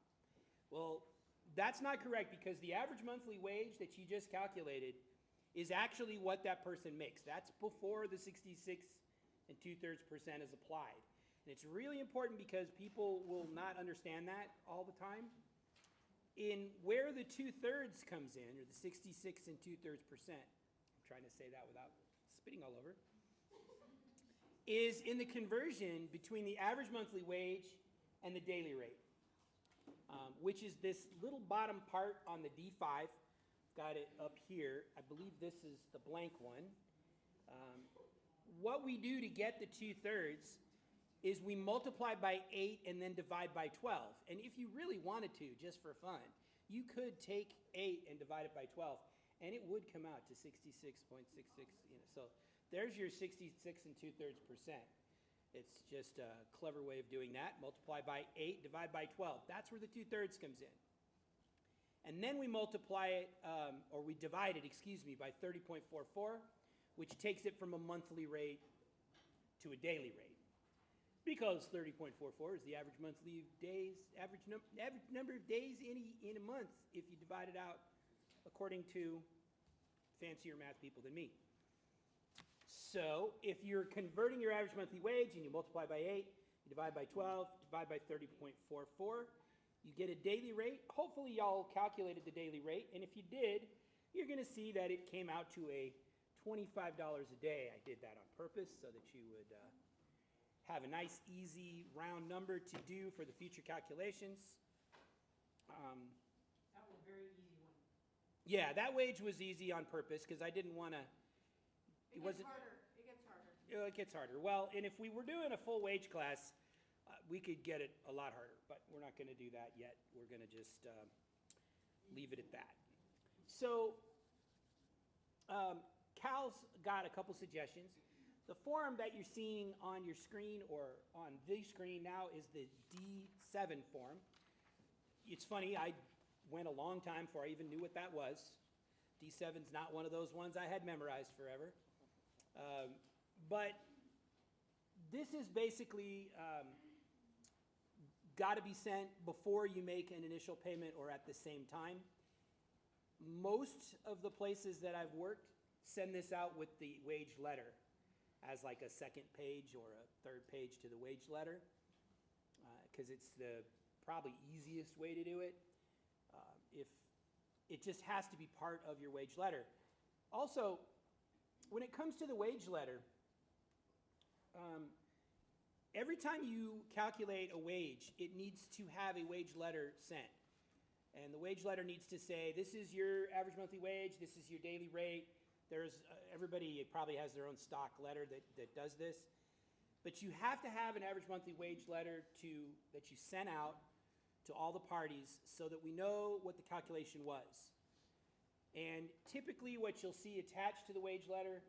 Well, that's not correct, because the average monthly wage that you just calculated is actually what that person makes. That's before the 66 2/3% is applied. And it's really important because people will not understand that all the time. In where the 2/3 comes in, or the 66 2/3%, I'm trying to say that without spitting all over, is in the conversion between the average monthly wage and the daily rate, which is this little bottom part on the D5. Got it up here. I believe this is the blank one. what we do to get the 2/3 is we multiply by 8 and then divide by 12. And if you really wanted to, just for fun, you could take 8 and divide it by 12, and it would come out to 66.66, so there's your 66 2/3%. It's just a clever way of doing that. Multiply by 8, divide by 12. That's where the 2/3 comes in. And then we multiply it, or we divide it, excuse me, by 30.44, which takes it from a monthly rate to a daily rate. Because 30.44 is the average monthly days, average number of days in a month if you divide it out according to fancier math people than me. So if you're converting your average monthly wage and you multiply by 8, you divide by 12, divide by 30.44, you get a daily rate. Hopefully y'all calculated the daily rate, and if you did, you're going to see that it came out to a $25 a day. I did that on purpose so that you would have a nice, easy, round number to do for the future calculations. That was a very easy one. Yeah, that wage was easy on purpose because I didn't want to. It gets harder. It gets harder. It gets harder. Well, and if we were doing a full wage class, we could get it a lot harder, but we're not going to do that yet. We're going to just leave it at that. So Cal's got a couple suggestions. The form that you're seeing on your screen or on the screen now is the D7 form. It's funny, I went a long time before I even knew what that was. D7's not one of those ones I had memorized forever. But this is basically got to be sent before you make an initial payment or at the same time. Most of the places that I've worked send this out with the wage letter as like a second page or a third page to the wage letter because it's the probably easiest way to do it. If it just has to be part of your wage letter. Also, when it comes to the wage letter, every time you calculate a wage, it needs to have a wage letter sent. And the wage letter needs to say, this is your average monthly wage, this is your daily rate. There's, everybody probably has their own stock letter that does this. But you have to have an average monthly wage letter that you sent out to all the parties so that we know what the calculation was. And typically what you'll see attached to the wage letter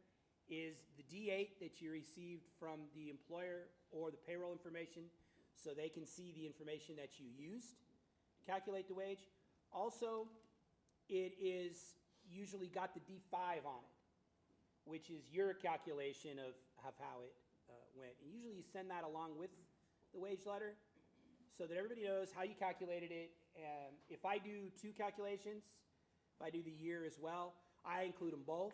is the D8 that you received from the employer or the payroll information so they can see the information that you used to calculate the wage. Also, it is usually got the D5 on it, which is your calculation of how it went. And usually you send that along with the wage letter so that everybody knows how you calculated it. And if I do two calculations, if I do the year as well, I include them both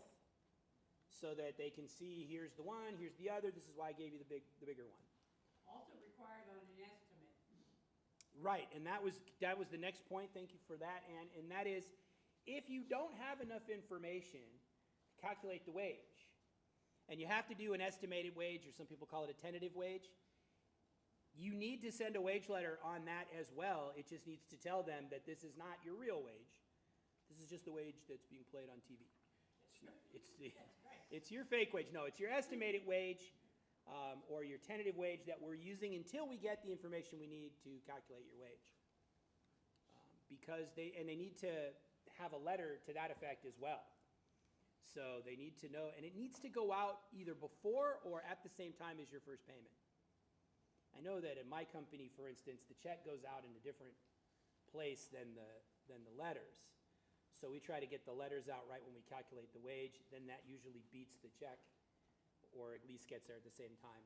so that they can see here's the one, here's the other, this is why I gave you the bigger one. Also required on an estimate. Right, and that was the next point, thank you for that, and that is, if you don't have enough information to calculate the wage, and you have to do an estimated wage, or some people call it a tentative wage, you need to send a wage letter on that as well. It just needs to tell them that this is not your real wage. This is just the wage that's being played on TV. It's your fake wage. No, it's your estimated wage or your tentative wage that we're using until we get the information we need to calculate your wage. Because they need to have a letter to that effect as well. So they need to know, and it needs to go out either before or at the same time as your first payment. I know that in my company, for instance, the check goes out in a different place than the letters. So we try to get the letters out right when we calculate the wage, then that usually beats the check, or at least gets there at the same time.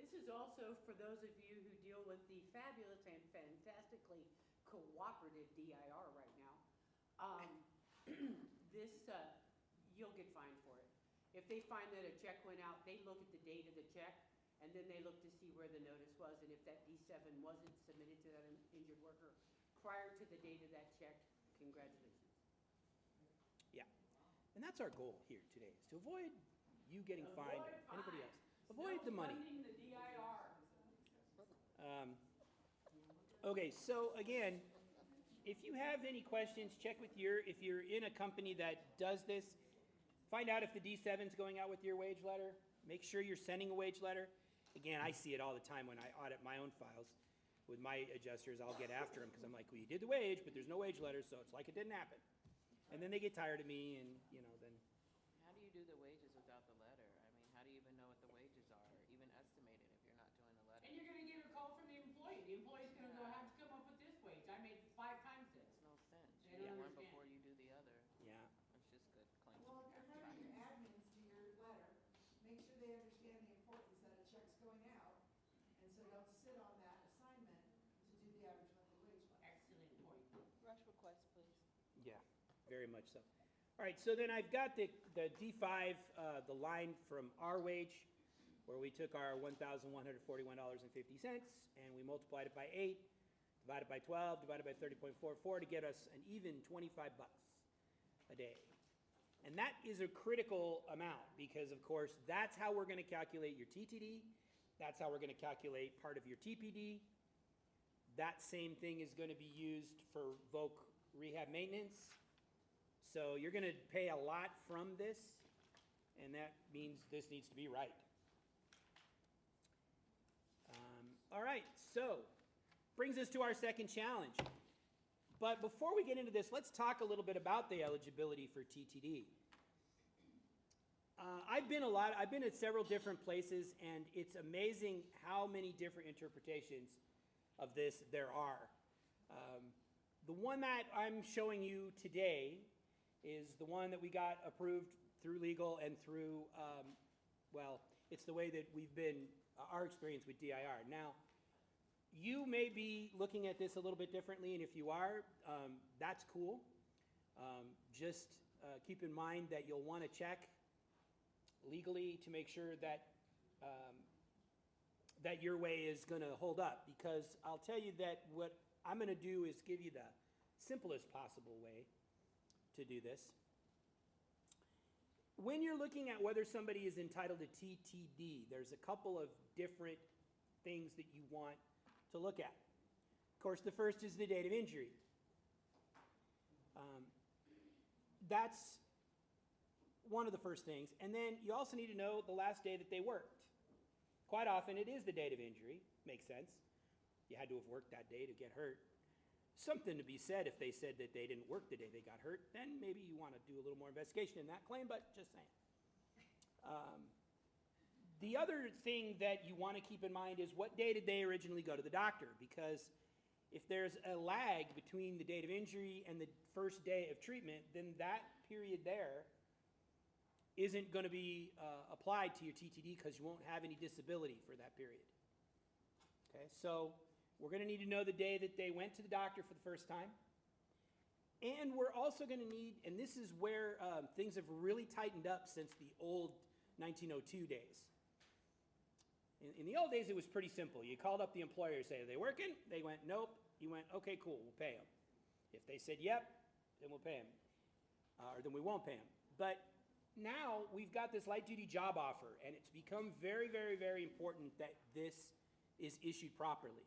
This is also for those of you who deal with the fabulous and fantastically cooperative DIR right now. You'll get fined for it. If they find that a check went out, they look at the date of the check, and then they look to see where the notice was, and if that D7 wasn't submitted to that injured worker prior to the date of that check, congratulations. Yeah, and that's our goal here today, is to avoid you getting fined or anybody else. Avoid the money. Funding the DIR. Okay, so again, if you have any questions, check with if you're in a company that does this, find out if the D7's going out with your wage letter. Make sure you're sending a wage letter. Again, I see it all the time when I audit my own files with my adjusters. I'll get after them because I'm like, well, you did the wage, but there's no wage letter, so it's like it didn't happen. And then they get tired of me, and then. How do you do the wages without the letter? I mean, how do you even know what the wages are, or even estimate it if you're not doing the letter? And you're gonna get a call from the employee. The employee's gonna go, have to come up with this wage. I made 5 times this. Makes no sense. They You do don't one understand. before you do the other. Yeah. It's just good claims. Well, if you're having your admins do your letter, make sure they understand the importance that a check's going out, and so don't sit on that assignment to do the average monthly wage letter. Excellent point. Rush request, please. Yeah, very much so. All right, so then I've got the D5, the line from our wage, where we took our $1,141.50 and we multiplied it by 8, divided by 12, divided by 30.44 to get us an even 25 bucks a day. And that is a critical amount because, of course, that's how we're going to calculate your TTD. That's how we're going to calculate part of your TPD. That same thing is going to be used for voc rehab maintenance. So you're going to pay a lot from this, and that means this needs to be right. All right, so brings us to our second challenge. But before we get into this, let's talk a little bit about the eligibility for TTD. I've been at several different places, and it's amazing how many different interpretations of this there are. The one that I'm showing you today is the one that we got approved through legal and through, well, it's the way that we've been, our experience with DIR. Now, you may be looking at this a little bit differently, and if you are, that's cool. Just keep in mind that you'll want to check legally to make sure that that your way is going to hold up, because I'll tell you that what I'm going to do is give you the simplest possible way to do this. When you're looking at whether somebody is entitled to TTD, there's a couple of different things that you want to look at. Of course, the first is the date of injury. That's one of the first things. And then you also need to know the last day that they worked. Quite often it is the date of injury. Makes sense. You had to have worked that day to get hurt. Something to be said if they said that they didn't work the day they got hurt, then maybe you want to do a little more investigation in that claim, but just saying. The other thing that you want to keep in mind is what day did they originally go to the doctor? Because if there's a lag between the date of injury and the first day of treatment, then that period there isn't going to be applied to your TTD because you won't have any disability for that period. Okay, so we're going to need to know the day that they went to the doctor for the first time. And we're also going to need, and this is where things have really tightened up since the old 1902 days. In the old days, it was pretty simple. You called up the employer, say, are they working? They went, nope. You went, okay, cool, we'll pay them. If they said, yep, then we'll pay them. Or then we won't pay them. But now we've got this light duty job offer, and it's become very, very, very important that this is issued properly.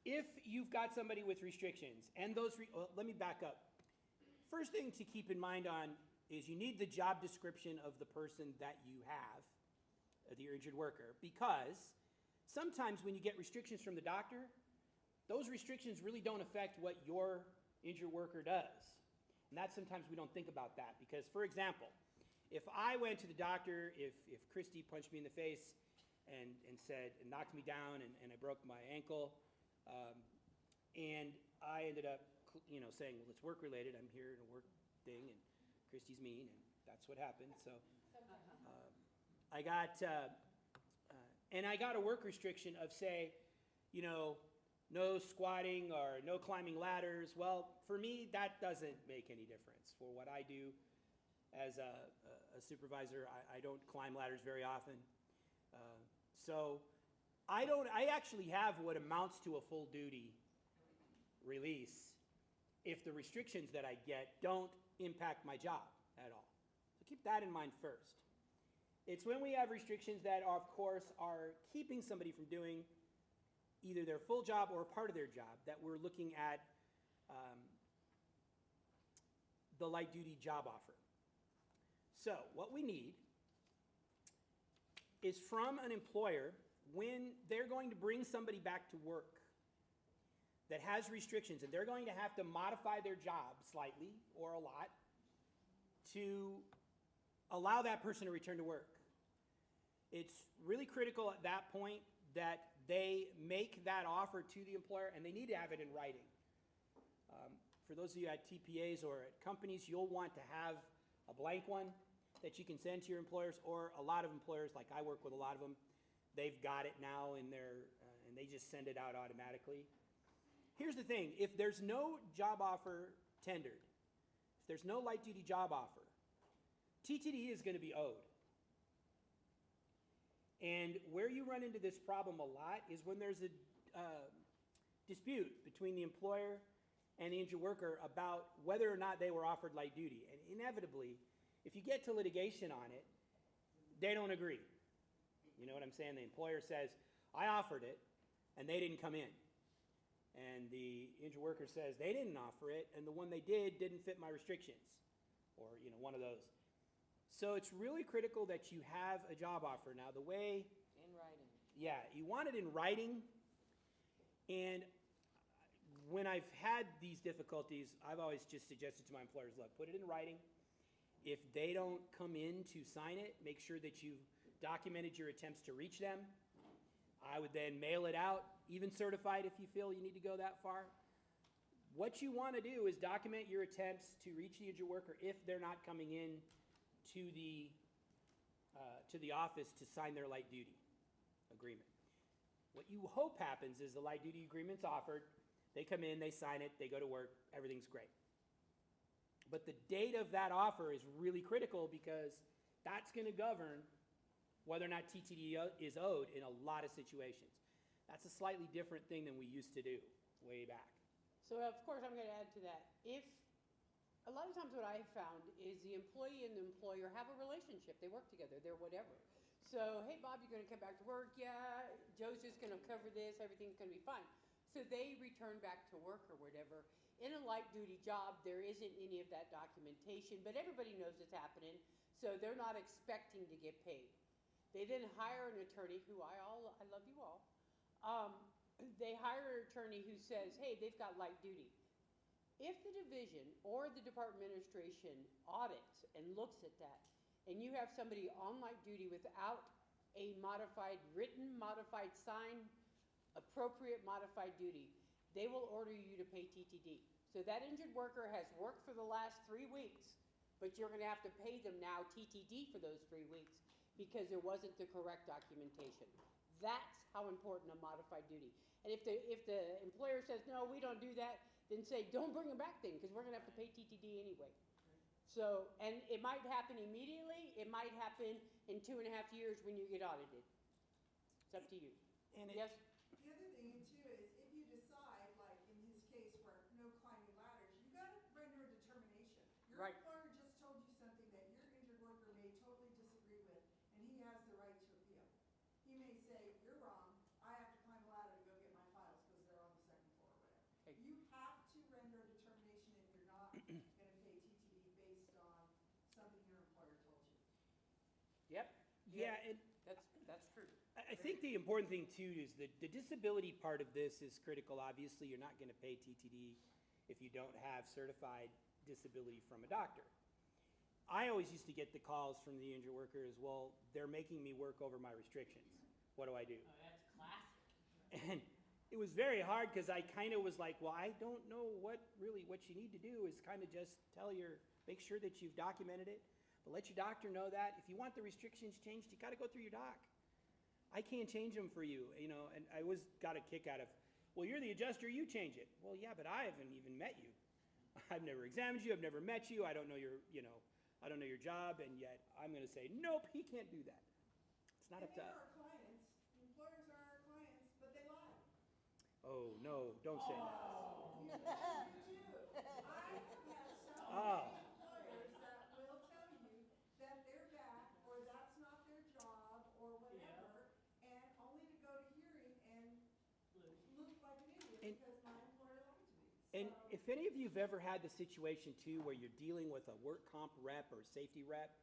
If you've got somebody with restrictions, and those, well, let me back up. First thing to keep in mind on is you need the job description of the person that you have, the injured worker, because sometimes when you get restrictions from the doctor, those restrictions really don't affect what your injured worker does. And that's sometimes we don't think about that, because, for example, if I went to the doctor, if Christy punched me in the face and knocked me down and I broke my ankle, and I ended up, saying, well, it's work related, I'm here in a work thing, and Christy's mean, and that's what happened. So I got a work restriction of, say, no squatting or no climbing ladders. Well, for me, that doesn't make any difference. For what I do as a supervisor, I don't climb ladders very often. So I actually have what amounts to a full duty release if the restrictions that I get don't impact my job at all. So keep that in mind first. It's when we have restrictions that, of course, are keeping somebody from doing either their full job or a part of their job that we're looking at the light duty job offer. So what we need is from an employer when they're going to bring somebody back to work that has restrictions, and they're going to have to modify their job slightly or a lot to allow that person to return to work. It's really critical at that point that they make that offer to the employer, and they need to have it in writing. For those of you at TPAs or at companies, you'll want to have a blank one that you can send to your employers, or a lot of employers, like I work with a lot of them, they've got it now in their, and they just send it out automatically. Here's the thing, if there's no job offer tendered, if there's no light duty job offer, TTD is going to be owed. And where you run into this problem a lot is when there's a dispute between the employer and the injured worker about whether or not they were offered light duty. And inevitably, if you get to litigation on it, they don't agree. You know what I'm saying? The employer says, I offered it, and they didn't come in. And the injured worker says, they didn't offer it, and the one they didn't fit my restrictions. Or, you know, one of those. So it's really critical that you have a job offer. Now, the way... In writing. Yeah, you want it in writing. And when I've had these difficulties, I've always just suggested to my employers, look, put it in writing. If they don't come in to sign it, make sure that you've documented your attempts to reach them. I would then mail it out, even certified if you feel you need to go that far. What you want to do is document your attempts to reach the injured worker if they're not coming in to the office to sign their light duty agreement. What you hope happens is the light duty agreement's offered, they come in, they sign it, they go to work, everything's great. But the date of that offer is really critical because that's going to govern whether or not TTD is owed in a lot of situations. That's a slightly different thing than we used to do way back. So of course, I'm going to add to that. If a lot of times what I have found is the employee and the employer have a relationship. They work together. They're whatever. So, hey, Bob, you're going to come back to work? Yeah. Joe's just going to cover this. Everything's going to be fine. So they return back to work or whatever. In a light duty job, there isn't any of that documentation, but everybody knows it's happening. So they're not expecting to get paid. They then hire an attorney who I love you all. They hire an attorney who says, hey, they've got light duty. If the division or the department administration audits and looks at that, and you have somebody on light duty without a modified, written, modified, signed, appropriate modified duty, they will order you to pay TTD. So that injured worker has worked for the last 3 weeks, but you're going to have to pay them now TTD for those 3 weeks because there wasn't the correct documentation. That's how important a modified duty. And if the employer says, no, we don't do that, then say, don't bring them back then, because we're going to have to pay TTD anyway. So, and it might happen immediately. It might happen in 2.5 years when you get audited. It's up to you. And yes? The other thing too is if you decide, like in his case where no climbing ladders, you gotta render a determination. Your Right. employer just told you something that your injured worker may totally disagree with, and he has the right to appeal. He may say, you're wrong, I have to climb a ladder to go get my files because they're on the second floor or whatever. Okay. You have to render a determination if you're not gonna pay TTD based on something your employer told you. Yep. Yeah, and That's true. I think the important thing too is the disability part of this is critical. Obviously, you're not going to pay TTD if you don't have certified disability from a doctor. I always used to get the calls from the injured workers, well, they're making me work over my restrictions. What do I do? Oh, that's classic. And it was very hard because I kind of was like, well, I don't know what you need to do is kind of just make sure that you've documented it, but let your doctor know that. If you want the restrictions changed, you got to go through your doc. I can't change them for you, and I always got a kick out of, well, you're the adjuster, you change it. Well, yeah, but I haven't even met you. I've never examined you, I've never met you, I don't know I don't know your job, and yet I'm going to say, nope, he can't do that. It's not And up they to are our clients, employers are our clients, but they lie. Oh, no, don't say that. You do. I have had so Oh. many employers that will tell you that they're back, or that's not their job, or whatever, and only to go to hearing and look like an idiot And- because my employer lied to me. And So- if any of you have ever had the situation too where you're dealing with a work comp rep or safety rep,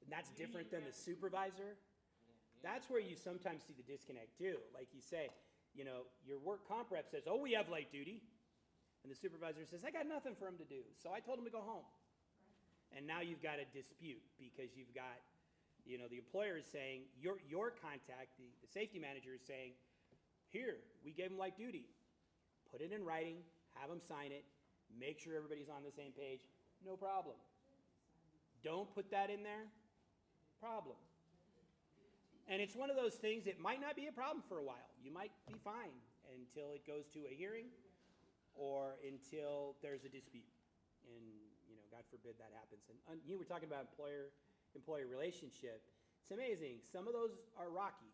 and that's different than the supervisor, That's where you sometimes see the disconnect too. Like you say, your work comp rep says, oh, we have light duty. And the supervisor says, I got nothing for him to do. So I told him to go home. And now you've got a dispute because you've got, the employer is saying, your contact, the safety manager is saying, here, we gave him light duty. Put it in writing, have him sign it, make sure everybody's on the same page, no problem. Don't put that in there, problem. And it's one of those things, it might not be a problem for a while. You might be fine until it goes to a hearing or until there's a dispute. And, God forbid that happens. And you were talking about employer relationship. It's amazing. Some of those are rocky.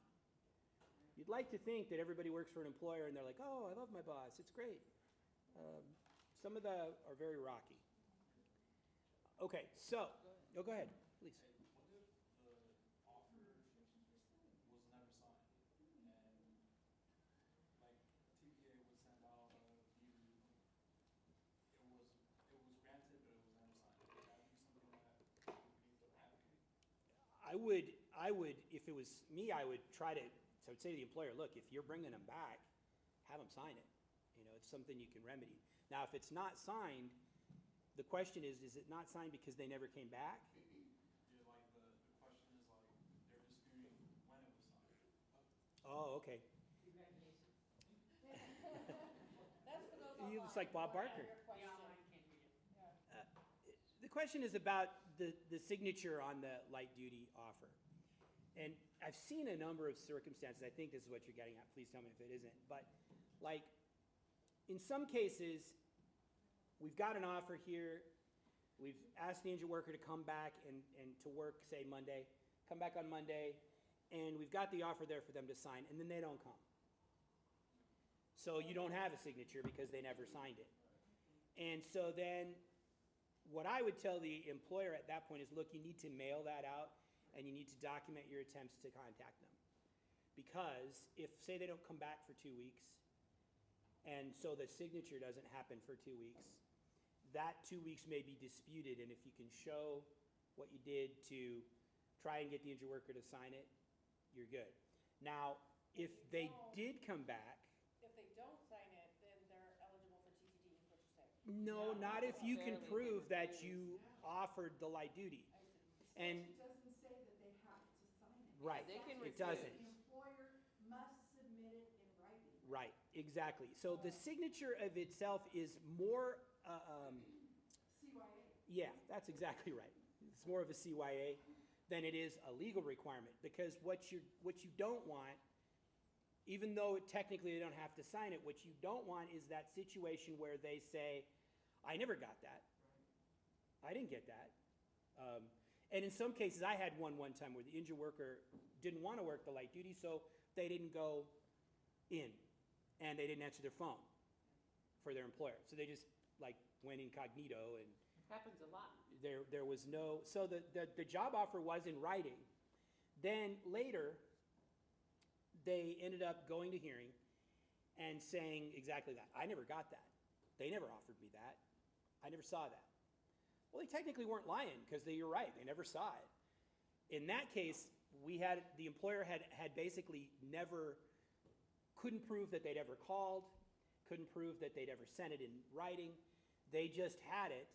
You'd like to think that everybody works for an employer and they're like, oh, I love my boss, it's great. Some of them are very rocky. Okay, so, go ahead, please. Hey, what if the offer was never signed and like TPA would send out it was granted but it was never signed? Would that be something that would be the happy? I would, if it was me, I would try to, so I would say to the employer, look, if you're bringing them back, have them sign it. It's something you can remedy. Now, if it's not signed, the question is it not signed because they never came back? Yeah, like the question is like they're disputing when it was signed. Oh, okay. That's for those online. It's like Bob Go ahead, Barker. your question. The online can't read it. The question is about the signature on the light duty offer. And I've seen a number of circumstances, I think this is what you're getting at, please tell me if it isn't, but like, in some cases, we've got an offer here, we've asked the injured worker to come back and to work, say Monday, come back on Monday, and we've got the offer there for them to sign, and then they don't come. So you don't have a signature because they never signed it. And so then, what I would tell the employer at that point is, look, you need to mail that out, and you need to document your attempts to contact them. Because if, say they don't come back for 2 weeks, and so the signature doesn't happen for 2 weeks, that 2 weeks may be disputed, and if you can show what you did to try and get the injured worker to sign it, you're good. Now, if they did come back, If they don't sign it, then they're eligible for TTD, is what you're saying. no, not if you can necessarily. prove that you offered the light duty. I see. And, It doesn't say that they have to sign it. right, They can it refuse. doesn't. The employer must submit it in writing. Right, exactly. So the signature of itself is more, CYA. yeah, that's exactly right. It's more of a CYA than it is a legal requirement, because what you don't want, even though technically they don't have to sign it, what you don't want is that situation where they say, I never got that. I didn't get that. And in some cases, I had one time where the injured worker didn't want to work the light duty, so they didn't go in, and they didn't answer their phone for their employer. So they just like went incognito, and Happens a lot. there was no, so the job offer was in writing. Then later, they ended up going to hearing and saying exactly that. I never got that. They never offered me that. I never saw that. Well, they technically weren't lying, because you're right, they never saw it. In that case, the employer had basically couldn't prove that they'd ever called, couldn't prove that they'd ever sent it in writing. They just had it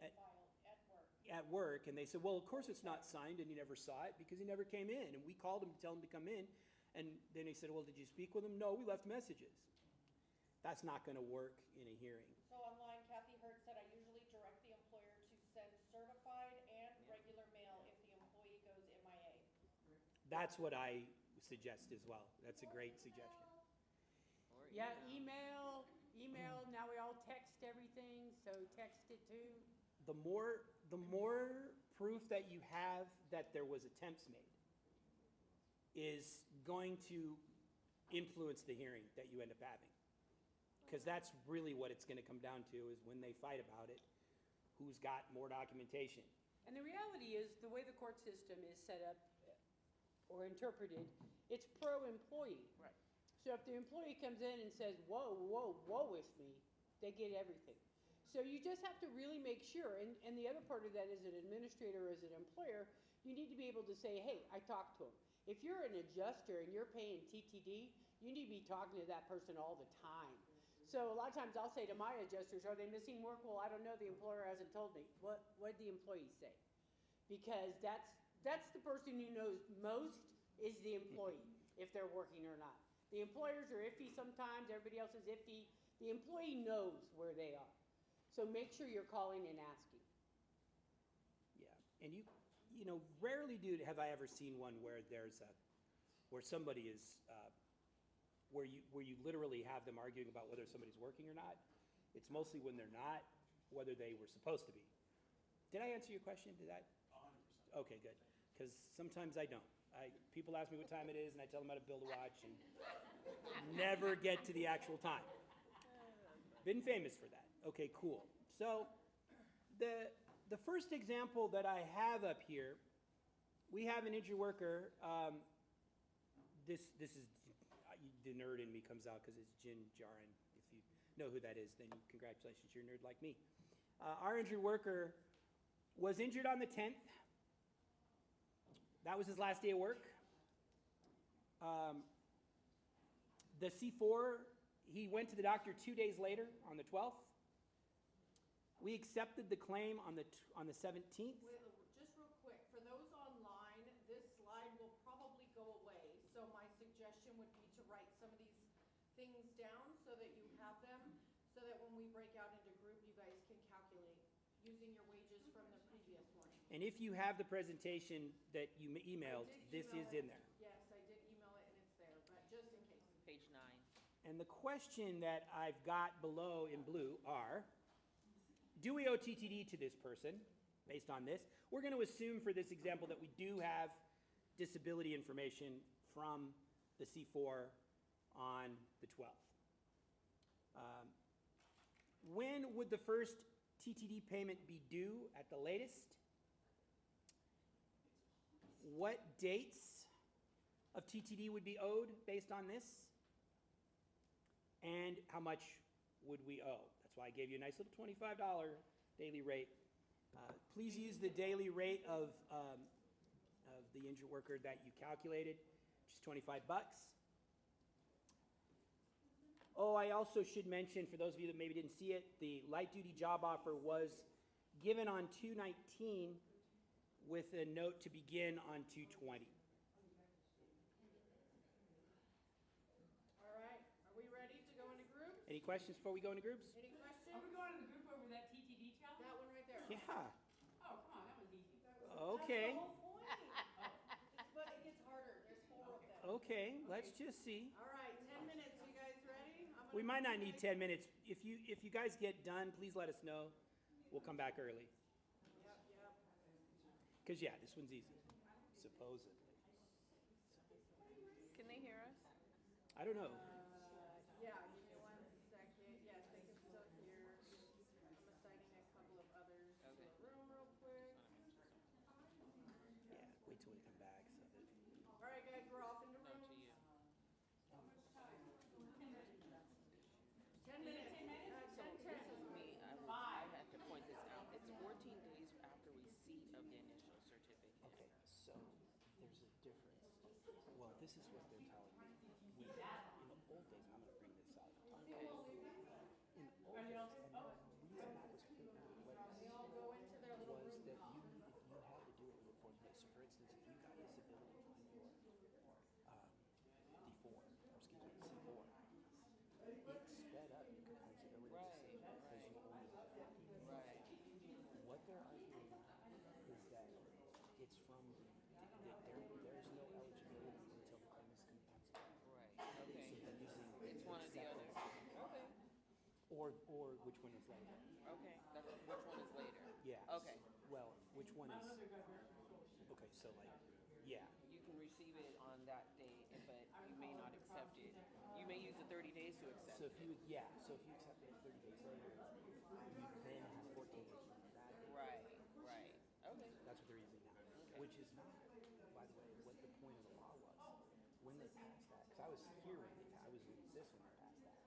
In file, at work. at work, and they said, well, of course it's not signed, and he never saw it because he never came in. And we called him to tell him to come in, and then he said, well, did you speak with him? No, we left messages. That's not going to work in a hearing. So online, Kathy Hurt said, I usually direct the employer to send certified and regular mail if the employee goes MIA. That's what I suggest as well. That's a great suggestion. Or Yeah, email, now we all text everything, so text it too. The more proof that you have that there was attempts made is going to influence the hearing that you end up having. Because that's really what it's going to come down to, is when they fight about it, who's got more documentation. And the reality is, the way the court system is set up or interpreted, it's pro-employee. Right. So if the employee comes in and says, woe is me, they get everything. So you just have to really make sure, and the other part of that, as an administrator, as an employer, you need to be able to say, hey, I talked to him. If you're an adjuster and you're paying TTD, you need to be talking to that person all the time. So a lot of times I'll say to my adjusters, are they missing work? Well, I don't know, the employer hasn't told me. What did the employee say? Because that's the person who knows most is the employee, if they're working or not. The employers are iffy sometimes, everybody else is iffy. The employee knows where they are. So make sure you're calling and asking. Yeah, and you know, rarely have I ever seen one where where somebody is, where you literally have them arguing about whether somebody's working or not. It's mostly when they're not, whether they were supposed to be. Did I answer your question? Did that? 100%. Okay, good. Because sometimes I don't. People ask me what time it is, and I tell them how to build a watch, and never get to the actual time. Been famous for that. Okay, cool. So the first example that I have up here, we have an injured worker. This is the nerd in me comes out because it's Jin Jarin. If you know who that is, then congratulations, you're a nerd like me. Our injured worker was injured on the 10th. That was his last day of work. The C4, he went to the doctor 2 days later on the 12th. We accepted the claim on the 17th. Wait, just real quick, for those online, this slide will probably go away. So my suggestion would be to write some of these things down so that you have them, so that when we break out into group, you guys can calculate using your wages from the previous one. And if you have the presentation that you emailed, this is in there. Yes, I did email it and it's there, but just in case. Page 9. And the question that I've got below in blue are, do we owe TTD to this person based on this? We're going to assume for this example that we do have disability information from the C4 on the 12th. When would the first TTD payment be due at the latest? What dates of TTD would be owed based on this? And how much would we owe? That's why I gave you a nice little $25 daily rate. Please use the daily rate of the injured worker that you calculated, which is 25 bucks. Oh, I also should mention, for those of you that maybe didn't see it, the light duty job offer was given on 2/19 with a note to begin on 2/20. All right, are we ready to go into groups? Any questions before we go into groups? Any questions? Are we going to the group over that TTD challenge? That one right there. Yeah. Oh, come on, that was easy. Okay. That's the whole point. But it gets harder, there's 4 of them. Okay, let's just see. All right, 10 minutes, you guys ready? We might not need 10 minutes. If you guys get done, please let us know. We'll come back early. Yep. Because, yeah, this one's easy. Supposedly. Can they hear us? I don't know. Yeah, give me 1 second. Yes, they can still hear. I'm assigning a couple of others to the room real quick. Yeah, wait till we come back. So that... All right, guys, we're off into No, rooms. to you. 10 minutes. So 10. this is me. I have to point this out. It's 14 days after receipt of the initial certificate. Okay, so there's a difference. Well, this is what they're telling me. In the old days, I'm going to bring this up. Okay. In the old days, and the reason that was put into place They all go into their little was room. that if you had to do it before you so for instance, if you got disability on your D4, or excuse me, C4, it sped up your compensability Right, because you only had 15 days. Right. What they're arguing is that it's from there's no eligibility until the claim is compensable. Right. So Okay. they're using It's one or the other. Okay. or which one is later? Okay. That's which one is later? Yeah. Okay. Well, which one is? Okay, so like, yeah. You can receive it on that date, but you may not accept it. You may use the 30 days to accept So it. if you accept it 30 days later, you then have 14 days from that. Right. Right. Okay. That's what they're using now, which is not, by the way, what the point of the law was. When they passed that, because I was here when I was in this when they passed that.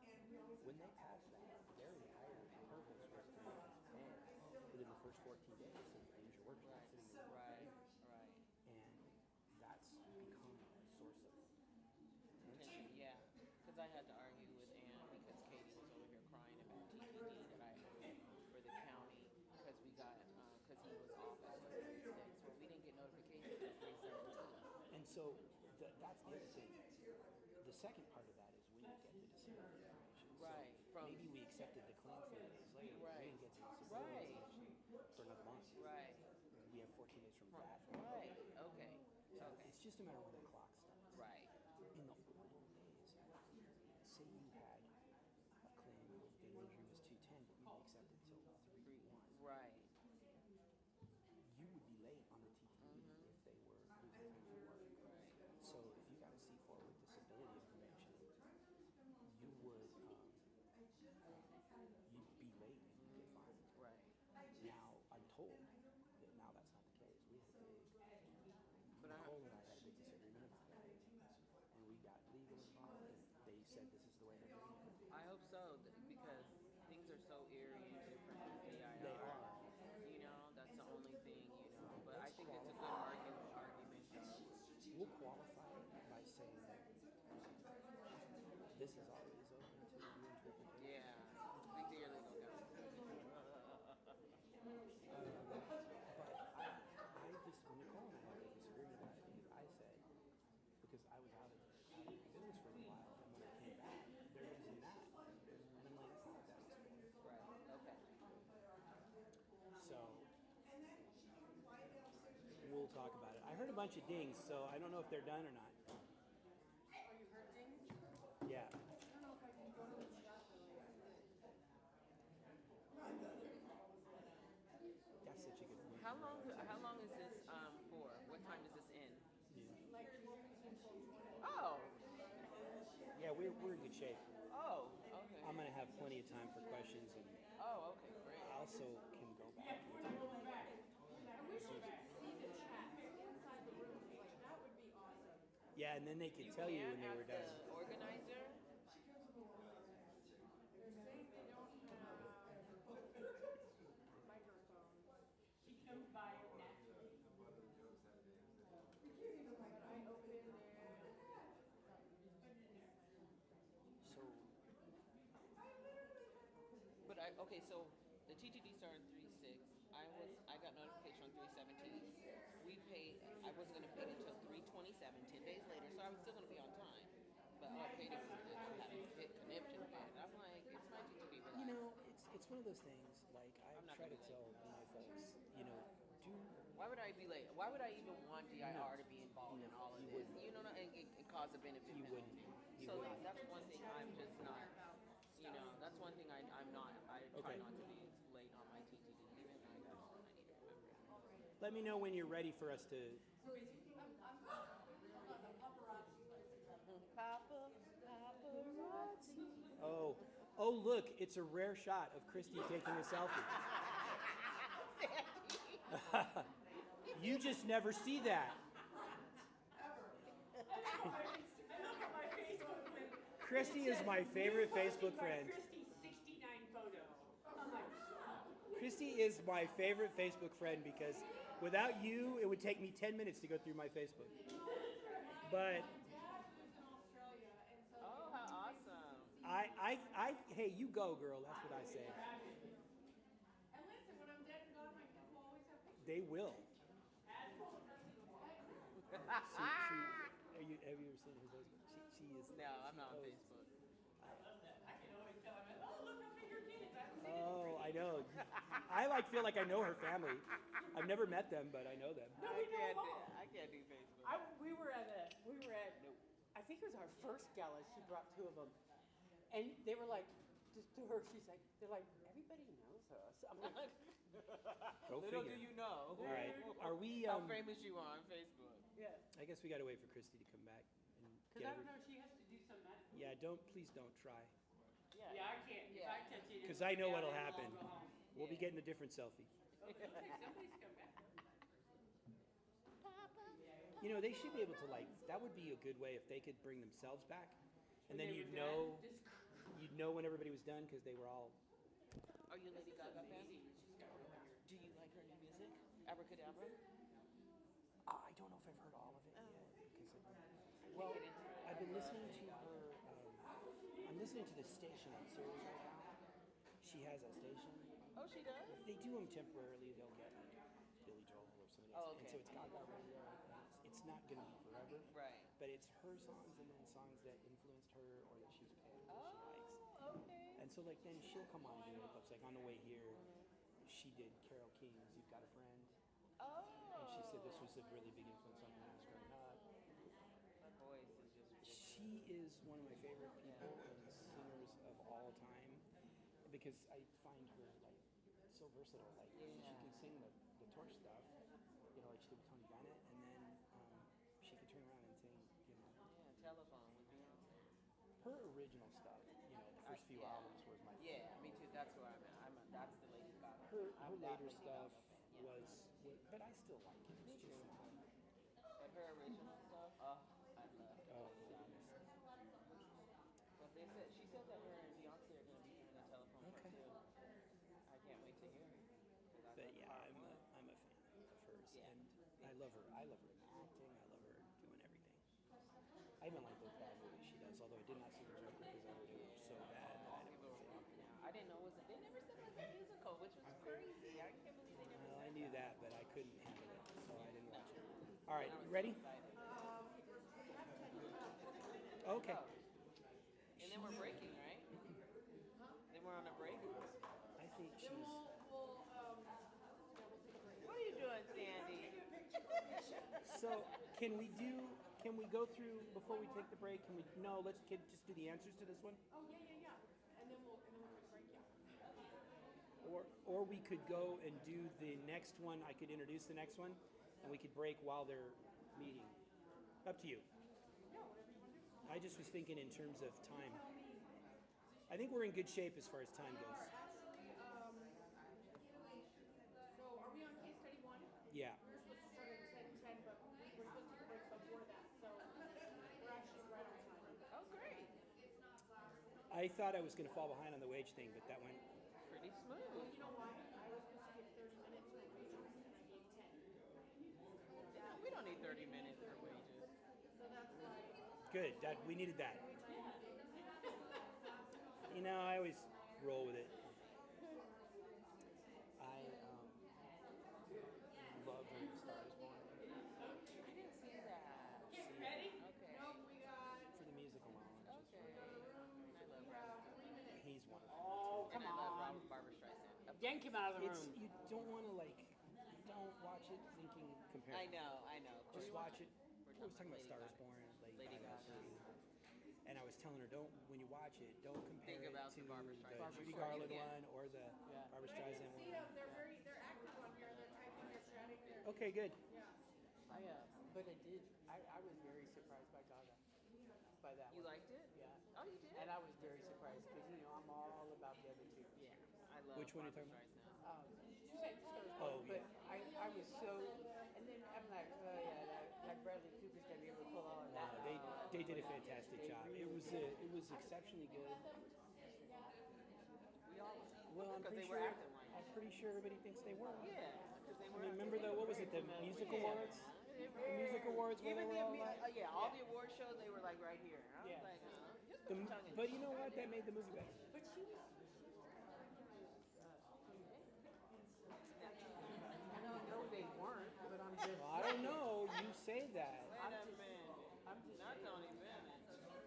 When they passed that, their entire purpose was to make us pay within the first 14 days so the injured workers not sitting there. Right. Right. And that's become Because I had to argue with Ann because Katie was over here crying about TTD that I owed for the county because we got, because he was off as of 36. Well, we didn't get notification until 317. And so that's the other thing. The second part of that is when you get the disability information. Right. So maybe we accepted the claim 30 days later, but we didn't get the disability Right. information for another month. Right. We have 14 days from that. Right. Okay. So Okay. it's just a matter of when the clock starts. Right. In the olden days, say you had a claim the injury was 210, but you didn't accept it until 3-1. Right. You would be late on the TTD if they were losing time from work. Right. So if you got a C4 with disability information, you would you'd be late and you'd get fined. Right. Now I'm told that now that's not the case. We had a big Nicole and I had a big disagreement about it, and we got legal involved. And they said this is the way they're doing it. I hope so because things are so eerie and different with AIR. They are. You know, that's the only thing. You know, but I think it's a good argument. We'll qualify it by saying that this is always open to review interpretation. Yeah. Speak to your legal counsel. But I just, when Nicole and I had a disagreement about it, because I said, because I was out of business for a while, and when I came back, they're using that. And I'm like, that's not what that was for. Right. Okay. So, we'll talk about it. I heard a bunch of dings, so I don't know if they're done or not. Oh, you heard things? Yeah. I don't know if I can go to the shop really. That's such a good point. How long is this for? What time does this end? Like 12:15. Oh. Yeah, we're in good shape. Oh. Okay. I'm gonna have plenty of time for questions, and Oh. Okay. Great. I also can go back. I wish you could see the chat inside the room. Like that would be awesome. Yeah, and then they could tell you when they were done. The organizer. They're saying they don't have microphones. She comes by naturally. But I open in there. So, But so the TTD started 3/6. I got notification on 3/17. We paid. I wasn't gonna pay until 3/27. 10 days later, so I was still gonna be on time. But all I paid was having a hit conniption bid. I'm like, it's my TTD. you know, it's one of those things. Like I I'm not try to gonna be tell my folks, do. Why would I be late? Why would I even want DIR to be involved in all of you this? wouldn't. You know, and cause a benefit. You penalty. wouldn't. You So wouldn't. that's one thing I'm just not. You know, that's one thing I'm not. I try Okay. not to be late on my TTD. Even I know I need to remember. Let me know when you're ready for us to. Oh, look! It's a rare shot of Christy taking a selfie. You just never see that. Christy is my favorite Facebook friend. Christy's 69 photo. I'm like, Christy is my favorite Facebook friend because without you, it would take me 10 minutes to go through my Facebook. But My dad was in Australia, and so Oh, how awesome! hey, you go, girl. That's what I say. and listen, when I'm dead and gone, my kids will always have pictures. They will. Have you ever seen her Facebook? She is. No, I'm not on Facebook. I can always tell her, oh, look how big your kid is. I haven't seen Oh, I know. I feel like I know her family. I've never met them, but I know them. No, we know them all. I can't do Facebook. We were at, I think it was our first gala. She brought two of them, and they were like, just to her, she's like, they're like, everybody knows us. I'm like, Go Little figure. do you know. All right. Are we? How famous you are on Facebook. yeah, I guess we got to wait for Christy to come back and because get I don't her. know, she has to do some magic. Yeah, please don't try, Yeah, I can't. If I touch it, because I know what'll it'll all happen. go home. We'll be getting a different selfie. Okay, somebody's come back. You know, they should be able to that would be a good way if they could bring themselves back, and then When they you'd were know done, just when everybody was done because they were all. Are you a Lady Gaga fan? Do you like her new music? Abracadabra? I don't know if I've heard all of it yet because I've been listening to her listening to this station on Sirius right now. She has that station. Oh, she does? They do them temporarily. They'll get like Billy Joel or somebody else. Oh, okay. And so it's got that radio. And it's not going to be forever. Right. But it's her songs and then songs that influenced her or that she's picked or she likes. Oh, okay. And so like then she'll come on and do makeups. Like on the way here, she did Carole King's "You've Got a Friend," Oh. and she said this was a really big influence on me when I was growing up. Her voice is just ridiculous. She is one of my favorite people and singers of all time because I find her like so versatile. Like she can sing the torch stuff, you know, like she did with Tony Bennett, and then she could turn around and sing, you know. Yeah, Telephone with Beyonce. Her original stuff, you know, the first few albums was my favorite. Yeah, me too. That's where I'm at. That's the Lady Gaga. Her I'm that later Lady stuff Gaga. Yeah. was, but I still like it. It's just not. But her original stuff, I love. Oh, goodness. But she said that her and Beyonce are going to be doing a telephone part Okay. too. I can't wait to hear it. 'Cause I But love yeah, her. I'm a fan of hers, Yeah. and I love her. I love her in acting. I love her doing everything. I even like those bad movies she does. Although I did not see the Joker because I heard it was so bad that I didn't People want to were see it. walking out. I didn't know it was. They never said it was a musical, which was crazy. I can't believe they never Well, said I knew that. that, but I couldn't handle it, so I didn't watch it. All right, you ready? Okay. Oh. And then we're breaking, right? Then we're on a break. I think she's. What are you doing, Sandy? So can we go through before we take the break? Can we? No, let's just do the answers to this one. Oh, yeah. And then we'll take a break, yeah. Or we could go and do the next one. I could introduce the next one, and we could break while they're meeting. Up to you. I just was thinking in terms of time. I think we're in good shape as far as time goes. Actually, so are we on case study 1? Yeah. We were supposed to start at 10:10, but we were supposed to take a break before that, so we're actually right on time. Oh, great. I thought I was going to fall behind on the wage thing, but that went. Pretty Well, smooth. you know why? I was supposed to give 30 minutes for wages, and I gave 10. We don't need 30 minutes for wages. So that's why. Good. That we needed that. You know, I always roll with it. I love when Star is Born I didn't see that. Ready? Okay. Nope, we got. for the musical mom. Okay. I love Robert. He's wonderful. Oh, And come I love on. Barbara Streisand. Yank him out of the It's room. you don't want to don't watch it thinking compare. I know. Just watch it. We're I was talking about Lady Star is Gaga. Born, Lady Gaga. and I was telling her, when you watch it, don't compare Think about it to the Barbra Streisand. Judy Streisand, Garland yeah. one or the Barbra Streisand See, one. they're active on here. They're typing, they're chatting, they're. Okay, good. Yeah. But I was very surprised by Gaga, by that You one. liked it? Yeah. Oh, you did? And I was very surprised because, I'm all about the other two. Yeah. I love Which one are you Barbra talking about? Streisand. You said Star is Oh, Born, but yeah. I was so, and then I'm like, oh yeah, that Bradley Cooper's gonna be able to pull all of that. They did a fantastic They job. really It was exceptionally good. We all Well, I'm because pretty they were sure acting like I'm pretty sure everybody thinks they were. Yeah, because they were. I mean, remember what was it? The music awards. The music awards where they Even were all like, yeah, all the award shows they were like right here. I was Yeah. like, just put your tongue in. but you know what? That made the movie better. But she was. No, they weren't, but I'm just. Well, I don't know. You say that. Wait a minute. I'm just. Not Tony Bennett.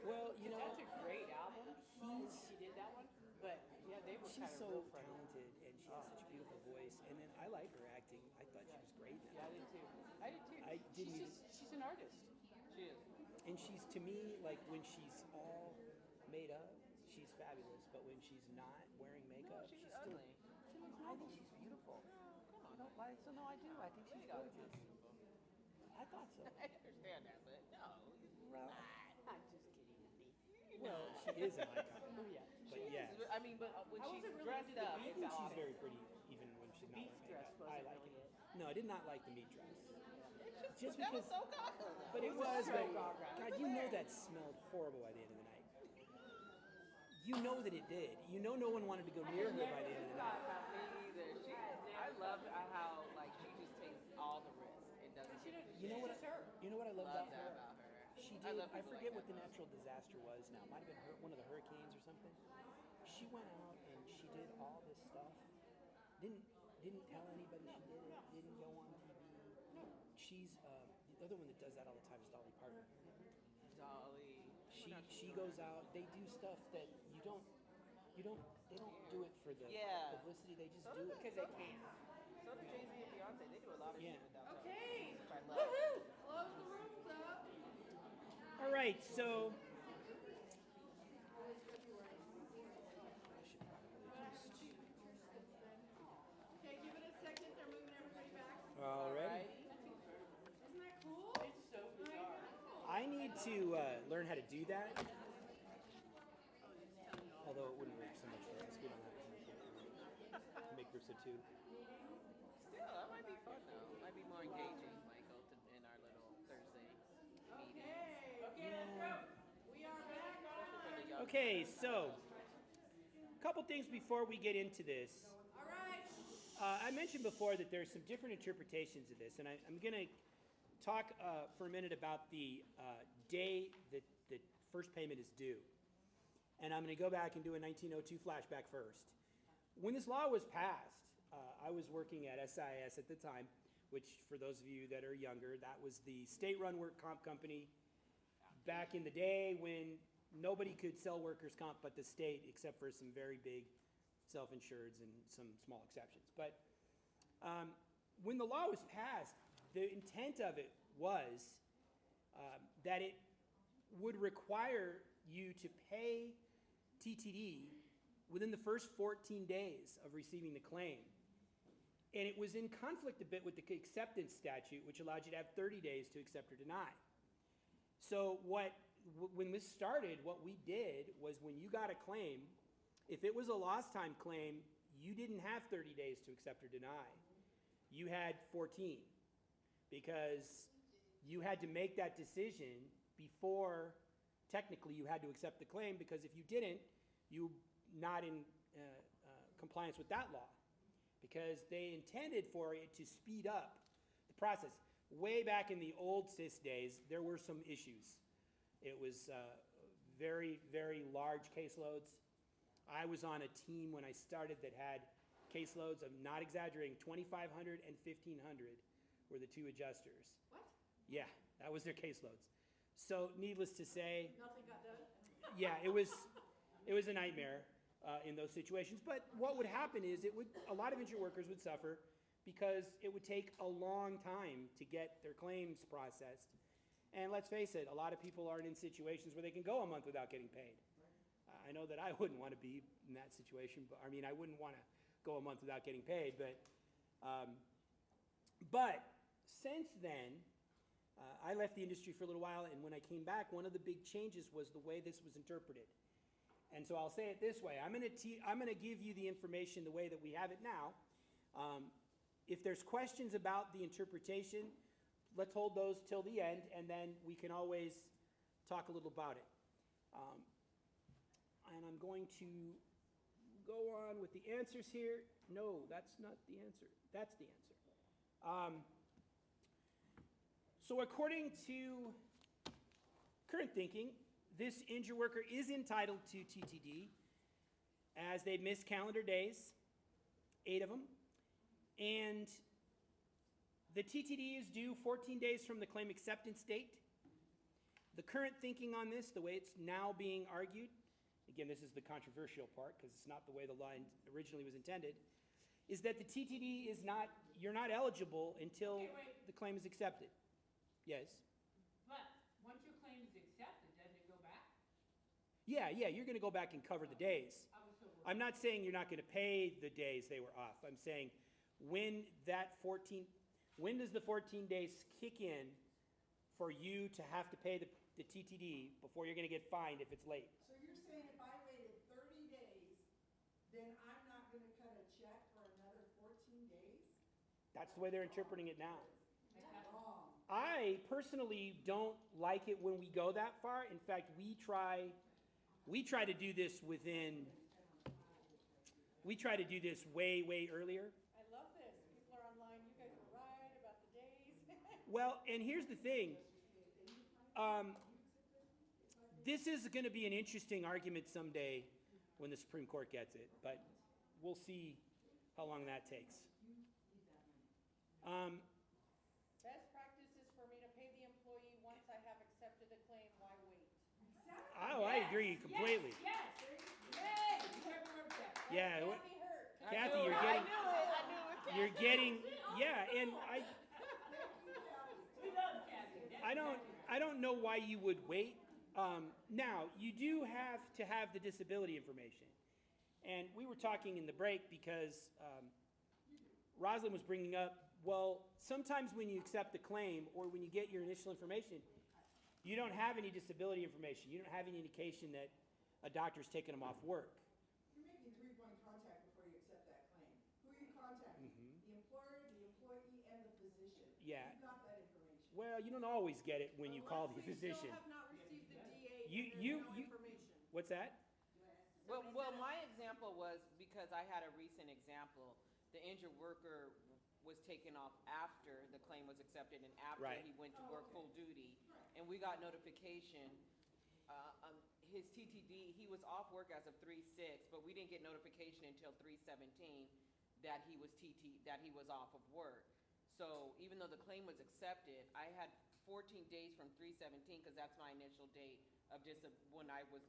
Well, That's a great album. he's She did that one, but yeah, they were kind she's of so real friendly. talented and she has such a beautiful voice. And then I like her acting. I thought she was great in Yeah, I that. did too. I did too. I didn't She's an artist. She is. And she's to me like when she's all made up, she's fabulous. But when she's not wearing makeup, She she's was still. ugly. I think she's beautiful. Come on. No, so no, I do. I think she's You gotta gorgeous. be beautiful. I thought so. I understand that, but no. Well, I'm just kidding, Andy. well, she is an icon. Oh yeah. But yeah, I mean, but when I she's wasn't really dressed into the up, I it's think she's awesome. very pretty even when she's not Beach wearing dress makeup. I wasn't like really it. it. No, I did not like the meat dress. Just That was because, so cocky. but it was. so But gaga. God, you know that smelled horrible by the end of the night. You know that it did. You know no one wanted to go near her by the end of the night. Not me either. I love how like she just takes all the risk and doesn't. She did. You know what? It's her. You know what I love Love about that her? about her. She I did. love I people forget like what the that, natural disaster was now. Might have been one of the hurricanes or something. She went out and she did all this stuff. Didn't tell anybody she did it. Didn't go on TV. She's the other one that does that all the time is Dolly Parton. Dolly. She goes out. They do stuff that they don't do it for the Yeah. publicity. They just So do do it the- because so they do- can. So do Jay-Z and Beyonce. They do a lot of Yeah. shit in downtown. Okay, Which I love. woohoo, close the rooms up. All right, so I should probably just. Okay, give it a second, they're moving everybody back. Alrighty. Isn't that cool? It's so bizarre. I need to learn how to do that. Although it wouldn't work so much for us. We don't have to make groups of two. Still, that might be fun though. Might be more engaging, Michael, in our little Thursday meeting. Okay, let's go. We are back on. okay, so a couple things before we get into this. All right. I mentioned before that there's some different interpretations of this, and I'm going to talk for a minute about the day that the first payment is due. And I'm going to go back and do a 1902 flashback first. When this law was passed, I was working at SIS at the time, which for those of you that are younger, that was the state-run work comp company back in the day when nobody could sell workers' comp but the state, except for some very big self-insureds and some small exceptions. But when the law was passed, the intent of it was that it would require you to pay TTD within the first 14 days of receiving the claim. And it was in conflict a bit with the acceptance statute, which allowed you to have 30 days to accept or deny. So when this started, what we did was when you got a claim, if it was a lost time claim, you didn't have 30 days to accept or deny. You had 14 because you had to make that decision before technically you had to accept the claim, because if you didn't, you were not in compliance with that law, because they intended for it to speed up the process. Way back in the old SIS days, there were some issues. It was very, very large caseloads. I was on a team when I started that had caseloads of, not exaggerating, 2,500 and 1,500 were the two adjusters. What? Yeah, that was their caseloads. So needless to say, Nothing got done? yeah, it was a nightmare in those situations. But what would happen is a lot of injured workers would suffer because it would take a long time to get their claims processed. And let's face it, a lot of people aren't in situations where they can go a month without getting paid. I know that I wouldn't want to be in that situation, but I mean, I wouldn't want to go a month without getting paid. But since then, I left the industry for a little while, and when I came back, one of the big changes was the way this was interpreted. And so I'll say it this way: I'm going to give you the information the way that we have it now. If there's questions about the interpretation, let's hold those till the end, and then we can always talk a little about it. And I'm going to go on with the answers here. No, that's not the answer. That's the answer. So according to current thinking, this injured worker is entitled to TTD as they missed calendar days, 8 of them, and the TTD is due 14 days from the claim acceptance date. The current thinking on this, the way it's now being argued, again, this is the controversial part because it's not the way the law originally was intended, is that the TTD is not, you're not eligible until the claim is accepted. Yes? But once your claim is accepted, doesn't it go back? Yeah, you're going to go back and cover the days. I was so worried. I'm not saying you're not going to pay the days they were off. I'm saying when does the 14 days kick in for you to have to pay the TTD before you're going to get fined if it's late? So you're saying if I waited 30 days, then I'm not gonna cut a check for another 14 days? That's the way they're interpreting it now. Wrong. I personally don't like it when we go that far. In fact, we try to do this way earlier. I love this. People are online. You guys are right about the days. Well, and here's the thing. This is going to be an interesting argument someday when the Supreme Court gets it, but we'll see how long that takes. Best practice is for me to pay the employee once I have accepted the claim, why wait? Oh, I agree completely. Yes, yes, you never heard that. Yeah, Kathy hurt. Kathy, I you're knew getting, it, I knew it was Kathy. you're getting, yeah, and We love Kathy. I don't know why you would wait. Now, you do have to have the disability information. And we were talking in the break because Rosalind was bringing up, well, sometimes when you accept the claim or when you get your initial information, you don't have any disability information. You don't have any indication that a doctor's taken them off work. You're making three-point contact before you accept that claim. Who are you contacting? The employer, the employee, and the physician. Yeah. You got that information. Well, you don't always get it when you call the Unless we physician. still have not received the DA You- and there's you- no you- information. What's that? Well, my example was because I had a recent example. The injured worker was taken off after the claim was accepted and after Right. he went to work full duty. And we got notification, his TTD, he was off work as of 3/6, but we didn't get notification until 3/17 that he was off of work. So even though the claim was accepted, I had 14 days from 3/17, because that's my initial date of when I was,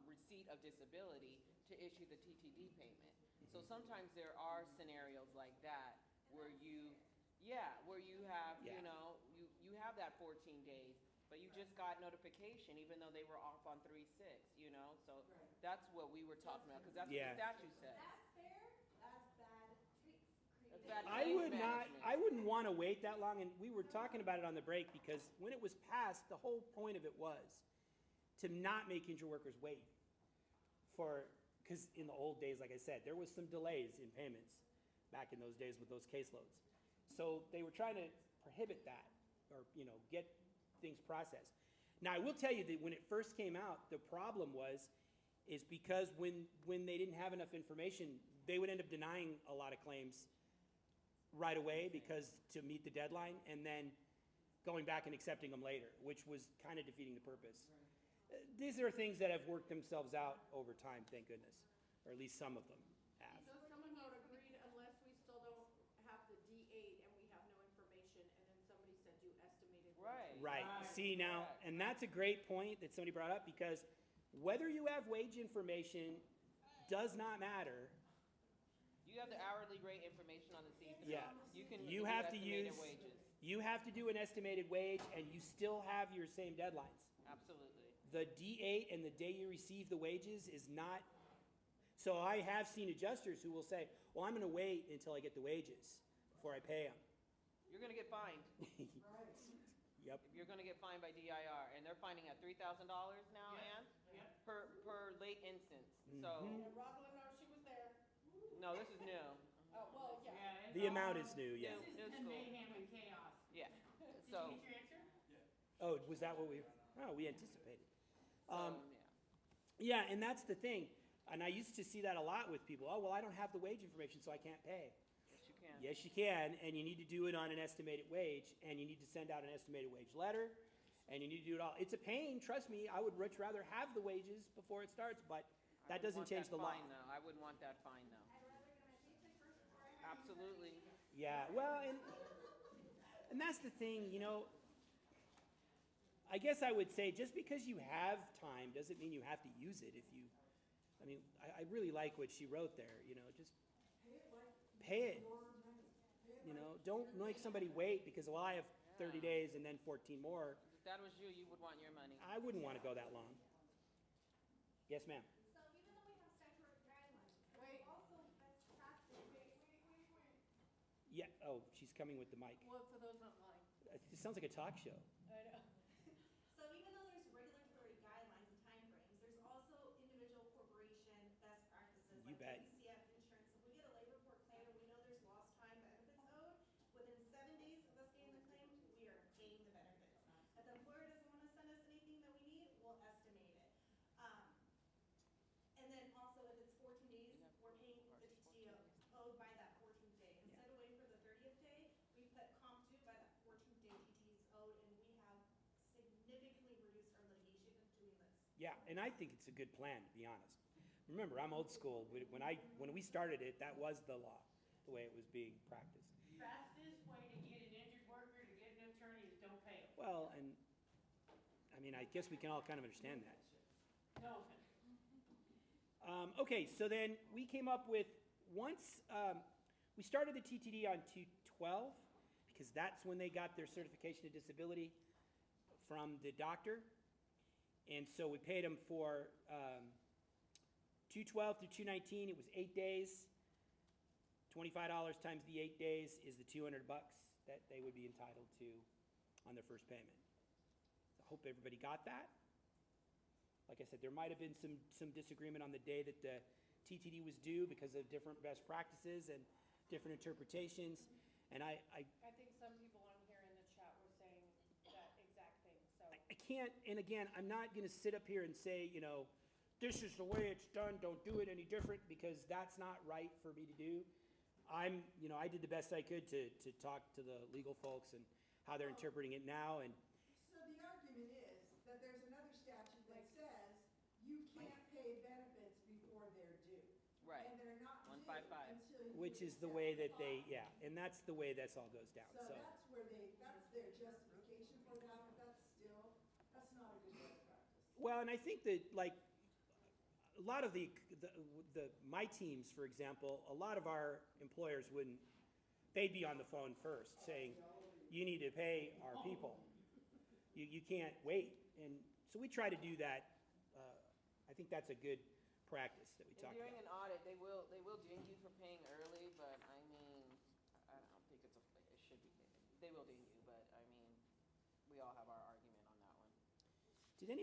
receipt of disability, to issue the TTD payment. So sometimes there are scenarios like that where you have, Yeah. you know, you have that 14 days, but you just got notification even though they were off on 3/6, you know? So that's what we were talking about, because that's what Yeah. the statute says. That's fair, that's bad treats. That's bad I case would not, management. I wouldn't want to wait that long, and we were talking about it on the break, because when it was passed, the whole point of it was to not make injured workers wait because in the old days, like I said, there was some delays in payments back in those days with those caseloads. So they were trying to prohibit that, or, get things processed. Now, I will tell you that when it first came out, the problem is because when they didn't have enough information, they would end up denying a lot of claims right away because to meet the deadline, and then going back and accepting them later, which was kind of defeating the purpose. These are things that have worked themselves out over time, thank goodness, or at least some of them have. So someone would agreed unless we still don't have the D8 and we have no information, and then somebody said you estimated. Right. Right, see now, and that's a great point that somebody brought up, because whether you have wage information does not matter. You have the hourly rate information on the C3. Yeah. You can You do have to estimated use, wages. you have to do an estimated wage, and you still have your same deadlines. Absolutely. The D8 and the day you receive the wages is not, so I have seen adjusters who will say, well, I'm gonna wait until I get the wages before I pay them. You're gonna get fined. Yep, You're gonna get fined by DIR, and they're finding at $3,000 now, Ann? Per late instance. So, And Rosalind knows she was there. no, this is new. Oh, well, yeah. the amount is new, yeah. This New is the school. mayhem and chaos. Yeah. Did you So, get your answer? Oh, was that what we anticipated. yeah. Yeah, and that's the thing. And I used to see that a lot with people. Oh, well, I don't have the wage information, so I can't pay. Yes, you can. Yes, you can, and you need to do it on an estimated wage, and you need to send out an estimated wage letter, and you need to do it all. It's a pain, trust me. I would much rather have the wages before it starts, but I that would doesn't want change that the law. fine, though. I wouldn't want that fine, though. I'd rather get my paycheck first before I have. Absolutely. Yeah, well, and that's the thing, I guess I would say just because you have time doesn't mean you have to use it I really like what she wrote there, just pay it. Don't make somebody wait because, well, I have 30 days and then 14 more. If that was you, you would want your money. I wouldn't want to go that long. Yes, ma'am. So even though we have statutory guidelines, Wait. there's also best practice. Yeah, oh, she's coming with the mic. Well, for those online. It sounds like a talk show. I know. So even though there's regulatory guidelines and timeframes, there's also individual corporation best practices. You like bet. WCF insurance. If we get a labor court claim and we know there's lost time benefits owed, within 7 days of us getting the claim, we are paying the benefits. If the employer doesn't want to send us anything that we need, we'll estimate it. And then also if it's 14 days, we're paying the TTO owed by that 14th day. Instead of waiting for the 30th day, we put comp due by that 14th day TT is owed, and we have Yeah, and I think it's a good plan, to be honest. Remember, I'm old school. When we started it, that was the law, the way it was being practiced. Fastest way to get an injured worker to get an attorney is don't pay them. Well, and I mean, I guess we can all kind of understand that. No offense. Okay, so then we came up with, once we started the TTD on 2/12, because that's when they got their certification of disability from the doctor. And so we paid them for 2/12 through 2/19. It was 8 days. $25 times the 8 days is the $200 that they would be entitled to on their first payment. So I hope everybody got that. Like I said, there might have been some disagreement on the day that the TTD was due because of different best practices and different interpretations. And I think some people on here in the chat were saying that exact thing, so. I can't, and again, I'm not gonna sit up here and say, you know, this is the way it's done, don't do it any different, because that's not right for me to do. I did the best I could to talk to the legal folks and how they're interpreting it now, and So the argument is that there's another statute that says you can't pay benefits before they're due. Right. And they're not due 155. until you. which is the way that they, yeah, and that's the way this all goes down, So so. that's where that's their justification for that, but that's not a good best practice. Well, and I think that, like, a lot of my teams, for example, a lot of our employers wouldn't, they'd be on the phone first saying, you need to pay our people. You can't wait. And so we try to do that. I think that's a good practice that we And talked during about. an audit, they will ding you for paying early, but I mean, I don't think it should be, they will ding you, but I mean, we all have our argument on that one. Did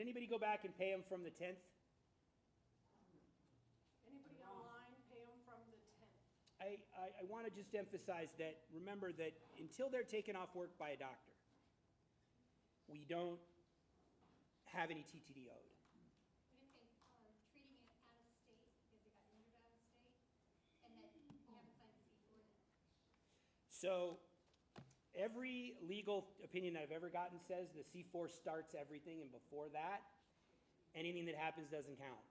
anybody go back and pay them from the 10th? Anybody online, pay them from the 10th. I want to just emphasize that, remember that until they're taken off work by a doctor, we don't have any TTD owed. What if they are treating it out of state because they got injured out of state and that you haven't signed a C4 yet? So every legal opinion I've ever gotten says the C4 starts everything, and before that, anything that happens doesn't count.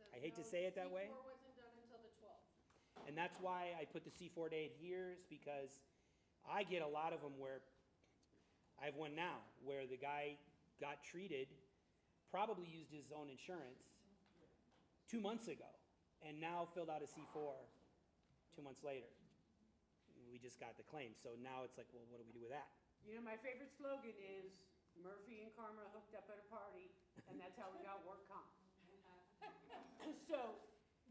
So I hate to no, say it that way. C4 wasn't done until the 12th. And that's why I put the C4 date here, is because I get a lot of them where, I have one now, where the guy got treated, probably used his own insurance 2 months ago, and now filled out a C4 2 months later. We just got the claim, so now it's like, well, what do we do with that? You know, my favorite slogan is Murphy and Karma hooked up at a party, and that's how we got work comp. So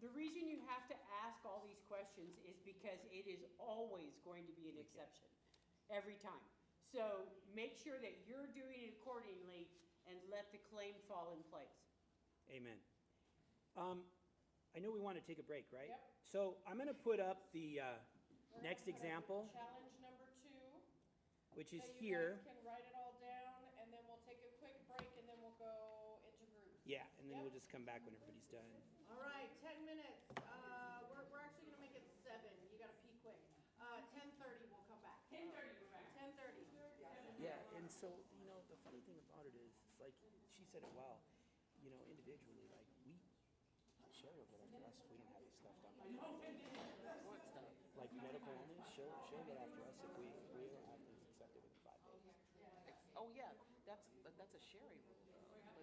the reason you have to ask all these questions is because it is always going to be an exception, every time. So make sure that you're doing it accordingly and let the claim fall in place. Amen. I know we want to take a break, right? Yep. So I'm going to put up the We're next gonna put up example, Challenge number 2. which is So you here. guys can write it all down, and then we'll take a quick break, and then we'll go into groups. Yeah, and then Yep. we'll just come back when everybody's done. All right, 10 minutes. We're actually gonna make it 7. You gotta pee quick. 10:30 we'll come back. 10:30 we're back. 10:30. Yeah, and so, you know, the funny thing about it is, it's like, she said it well, you know, individually, like, Sherry will get after us if we don't have this stuff done. What stuff? Like medical only, she'll get after us if we don't have things accepted within 5 days. Oh, yeah, that's a Sherry rule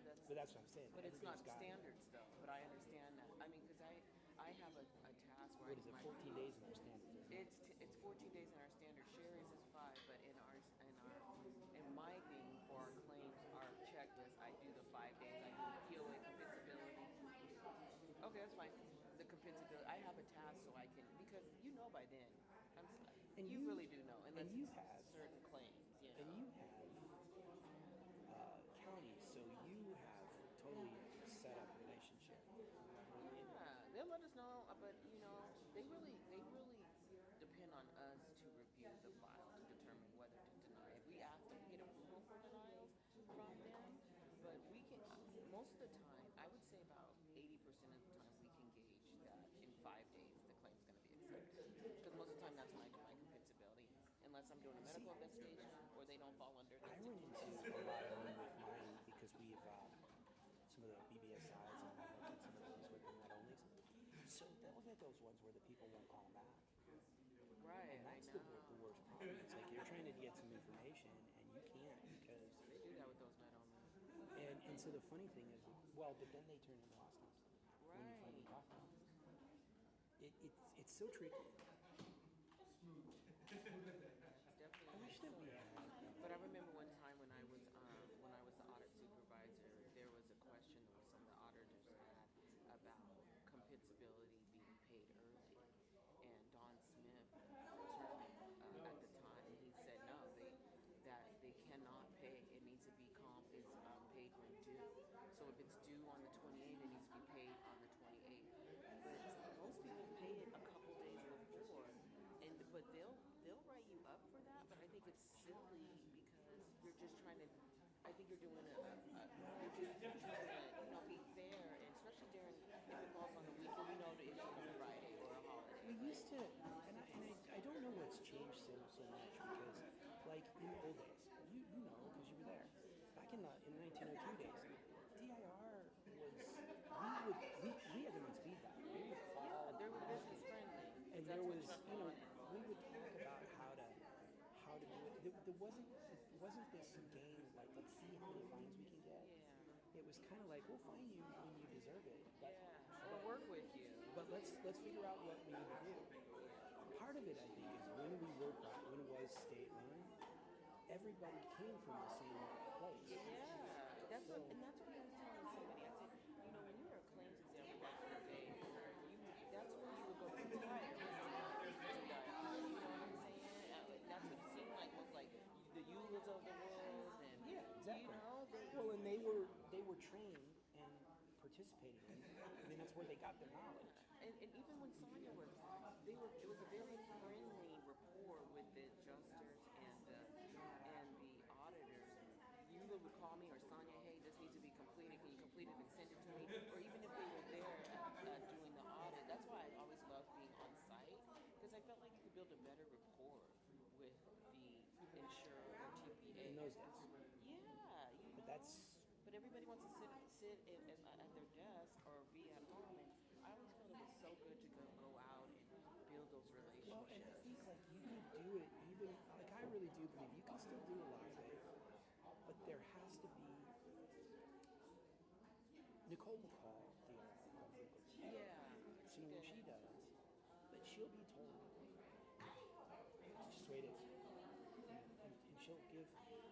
though, But that's what I'm saying. but it's not everybody's got- standards though, but I understand that. I mean, cause I have a task where What is it, 14 days in our standards? isn't it? It's 14 days in our standard. Sherry's is 5, but in my thing for our claims, our checklist, I do the 5 days. I do the POA compensability. Okay, that's fine. The compensability. I have a task so I can, because you know by then. And you you- really do know, unless and you it's have- certain claims. You know. And you have counties, so you have totally set up relationship. Yeah, they'll let us know, but you know, they really depend on us to review the file to determine whether to deny. If we ask them to get approval for denials from them, but we can, most of the time, I would say about 80% of the time, we can gauge that in 5 days the claim's going to be accepted. Because most of the time, that's when I do my compensability, unless I'm doing a medical investigation or they don't fall under. I run into a lot of them with Right, And I that's know. the worst problem. It's like you're trying to get some information and you can't because, They do that with those middlemen. and so the funny thing is, well, but then they turn into hostiles when you finally Right. talk to them. It's so tricky. It's definitely. I wish that we had. But I remember one time when I was the audit supervisor, there was a question that some of the auditors had about compensability being paid early, and Don Smith, attorney at the time, he said no, they cannot pay. It needs to be paid when due. So if it's due on the 28th, it needs to be paid on the 28th. But most people pay it a couple days before, but they'll write you up for that. But I think it's silly because you're just trying to. I think you're doing you're just trying to be fair, and especially during if it falls on the weekend, we know that it's on a Friday or a holiday. We used to, and I don't know what's changed so much because, like in the old days, you know because you were there. Back in the 1902 days, DIR was we had them on speed dial. We would call, Yeah, they were business friendly. and there was we would talk about how to do it. There wasn't this game like let's see how many fines we can get. Yeah. It was kind of like we'll fine you when you deserve it. But, Yeah, or work with you. But let's figure out what we need to do. Part of it, I think, is when it was state run, everybody came from the same place. Yeah, that's what I was telling somebody. I said, when you were a claims examiner back in the day, that's when you would go retire. You know what I'm saying? That's what it seemed like was like the Eulers of the world, and Exactly. Well, and they were trained and participating in. I mean, that's where they got their knowledge. And even when Sonia was, it was a very friendly rapport with the adjusters and the auditors. Eula would call me or Sonia, hey, this needs to be completed. Can you complete it and send it to me? Or even if they were there doing the audit. That's why I always loved being on site because I felt like you could build a better rapport with the insurer or TPA. In those days. Yeah. But everybody wants to sit at their desk or be at home, and I always felt it was so good to go out and build those relationships. Well, and I think like you can do it even like I really do believe you can still do a lot of it, but there has to be. Nicole will call the frequency. Yeah. You know what she does, but she'll be told just wait it, and she'll give.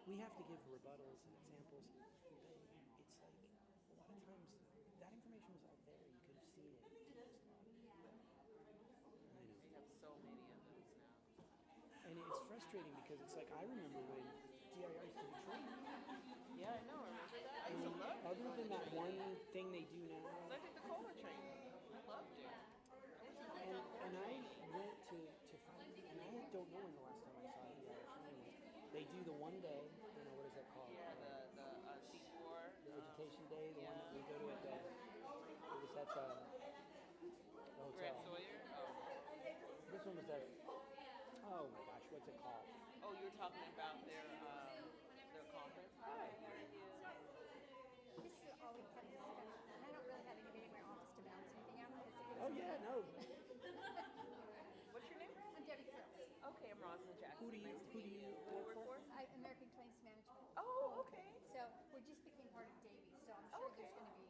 We have to give rebuttals and examples. It's like a lot of times that information was out there. You could have seen it. I know. We have so many of those now. And it's frustrating because it's like I remember when DIR used to be trained. Yeah, I know. Remember that? I used to love it. Other than that one thing they do now. So I did the cola training. I loved it. And I went to find, and I don't know when the last time I saw DIR training. They do the one day, what is that called? Yeah, the C4. The education day, the one that we go to at the, it was at the hotel. Grant Sawyer? Oh. This one was at, oh my gosh, what's it called? Oh, you were talking about their conference? Hi. This is always kind of stuff, and I don't really have anybody in my office to bounce anything out. Oh yeah, no. What's your name? I'm Debbie Frills. Okay, I'm Rosalind Jackson. Who do you work for? American Claims Management. Oh, okay. So we just became part of Davies, so I'm sure Okay. there's going to be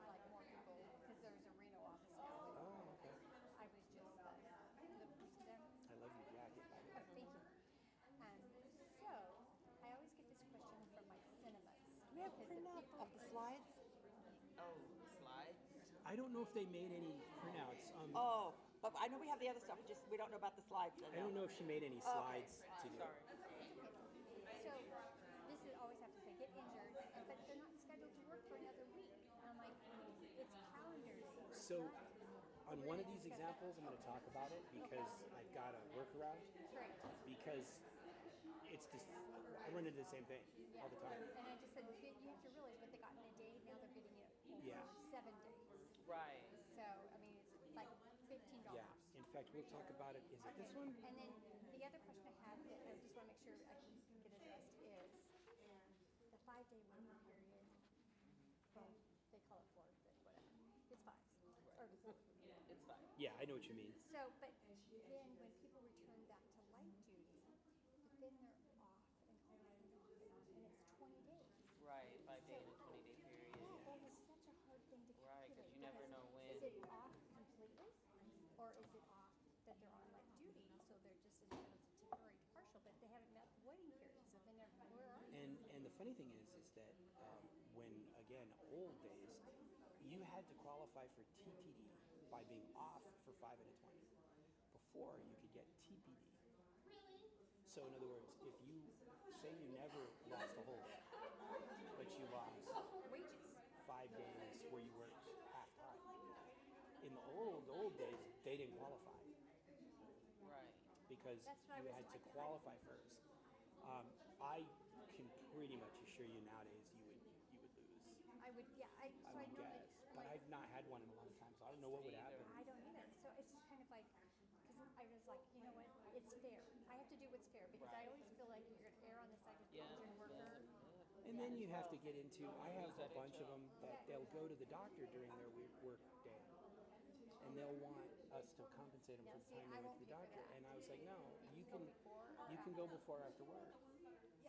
like more people because there's a Reno office now. Oh, okay. I was just looking to them. I love your jacket. Oh, thank you. So I always get this question from my cinemas. Do we have printout of the slides? Oh, slides? I don't know if they made any printouts. Oh, but I know we have the other stuff, we don't know about the slides. I don't know if she made any slides to do. Sorry. So this is always have to say get injured, but they're not scheduled to work for another week. And I'm like, it's calendars. So on one of these examples, I'm going to talk about it because I've got a workaround. Great. Because it's just, I run into the same thing all the time. And I just said, you have to realize what they got in a day, now they're getting it over Yeah. 7 days. Right. So, I mean, it's like $15. Yeah. In fact, we'll talk about it. Is it this one? And then the other question I have, that I just want to make sure I can get addressed, is the 5-day waiting period. Well, they call it 4, but whatever. It's 5. Or 4. It's fine. Yeah, I know what you mean. So, but then when people return then they're off, and all of a sudden they've been off, and it's 20 days. Right, 5 day and a 20-day period. That is such a hard thing to Right, 'cause calculate. you never because know when. Is it off completely, or is it off that they're on like duty, so they're just entitled to temporary partial, but they haven't met the waiting period, so then they're, where are you? And the funny thing is that when, again, old days, you had to qualify for TTD by being off for 5 and a 20. Before, you could get TPD. Really? So in other words, if you say you never lost a whole day, but you lost Wages. 5 days where you worked half time. In the old days, they didn't qualify Right. because That's what I you was had to like, qualify first. I can pretty much assure you nowadays you would lose. I would, yeah, I so I would normally, guess, but like, I've not had one in a long time, so I don't know what would happen. I don't either, so it's just kind of like, because I was like, you know what, it's fair, I have to do what's fair, because I always feel like you're gonna err on the side of the Yeah. injured worker. And then you have to get into, I have a bunch of them that they'll go to the doctor during their work day. And they'll want us to compensate them Now, for the see, time I they went won't to the pay for doctor. that. And I was like, no, you can Before, go before or after work.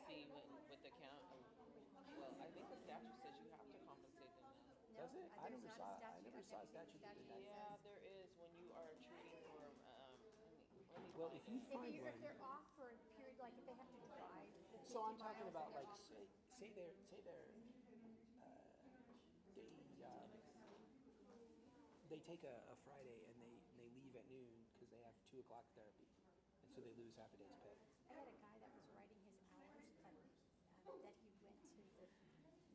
See, with the count, well, I think the statute says you have to compensate them now. no, Does it? I there's never not saw a statute. I never I've saw a never seen statute that did that. Yeah, there is when you are treating for, let me Well, find if you it. find If one, they're off for a period, like if they have to drive. the so I'm 50 talking miles about and they're like off. say they're they take a Friday and they leave at noon because they have 2 o'clock therapy, and so they lose half a day's pay. I had a guy that was writing his hours, that he went to the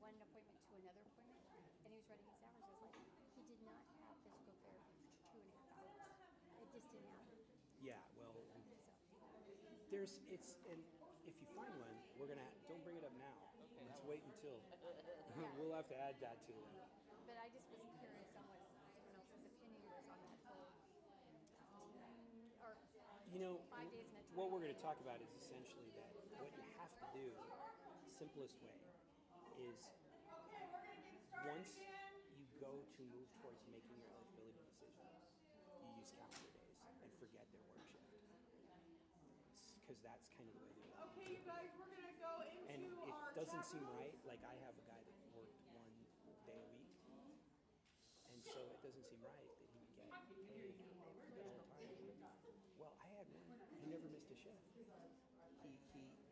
one appointment to another appointment, and he was writing his hours. I was like, he did not have physical therapy for 2.5 hours. It just didn't happen. Yeah, well, So, and if you find one, we're gonna don't bring it up now. Okay, Let's I wait until Yeah. we'll have to add that to it. but I just was curious on what someone else's opinion was on that whole 15 or You know, 5 days and a what 20. we're going to talk about is essentially that what you have to do, the simplest way, is Okay, we're gonna get started once again. you go to move towards making your eligibility decision, you use calendar days and forget their work shift. Because that's kind of the way they work. Okay, you guys, we're gonna go And into our it doesn't chat seem rooms. right. Like I have a guy that worked 1 day a week, and so it doesn't seem right that he would get paid the whole time. Well, I had one. He never missed a shift. He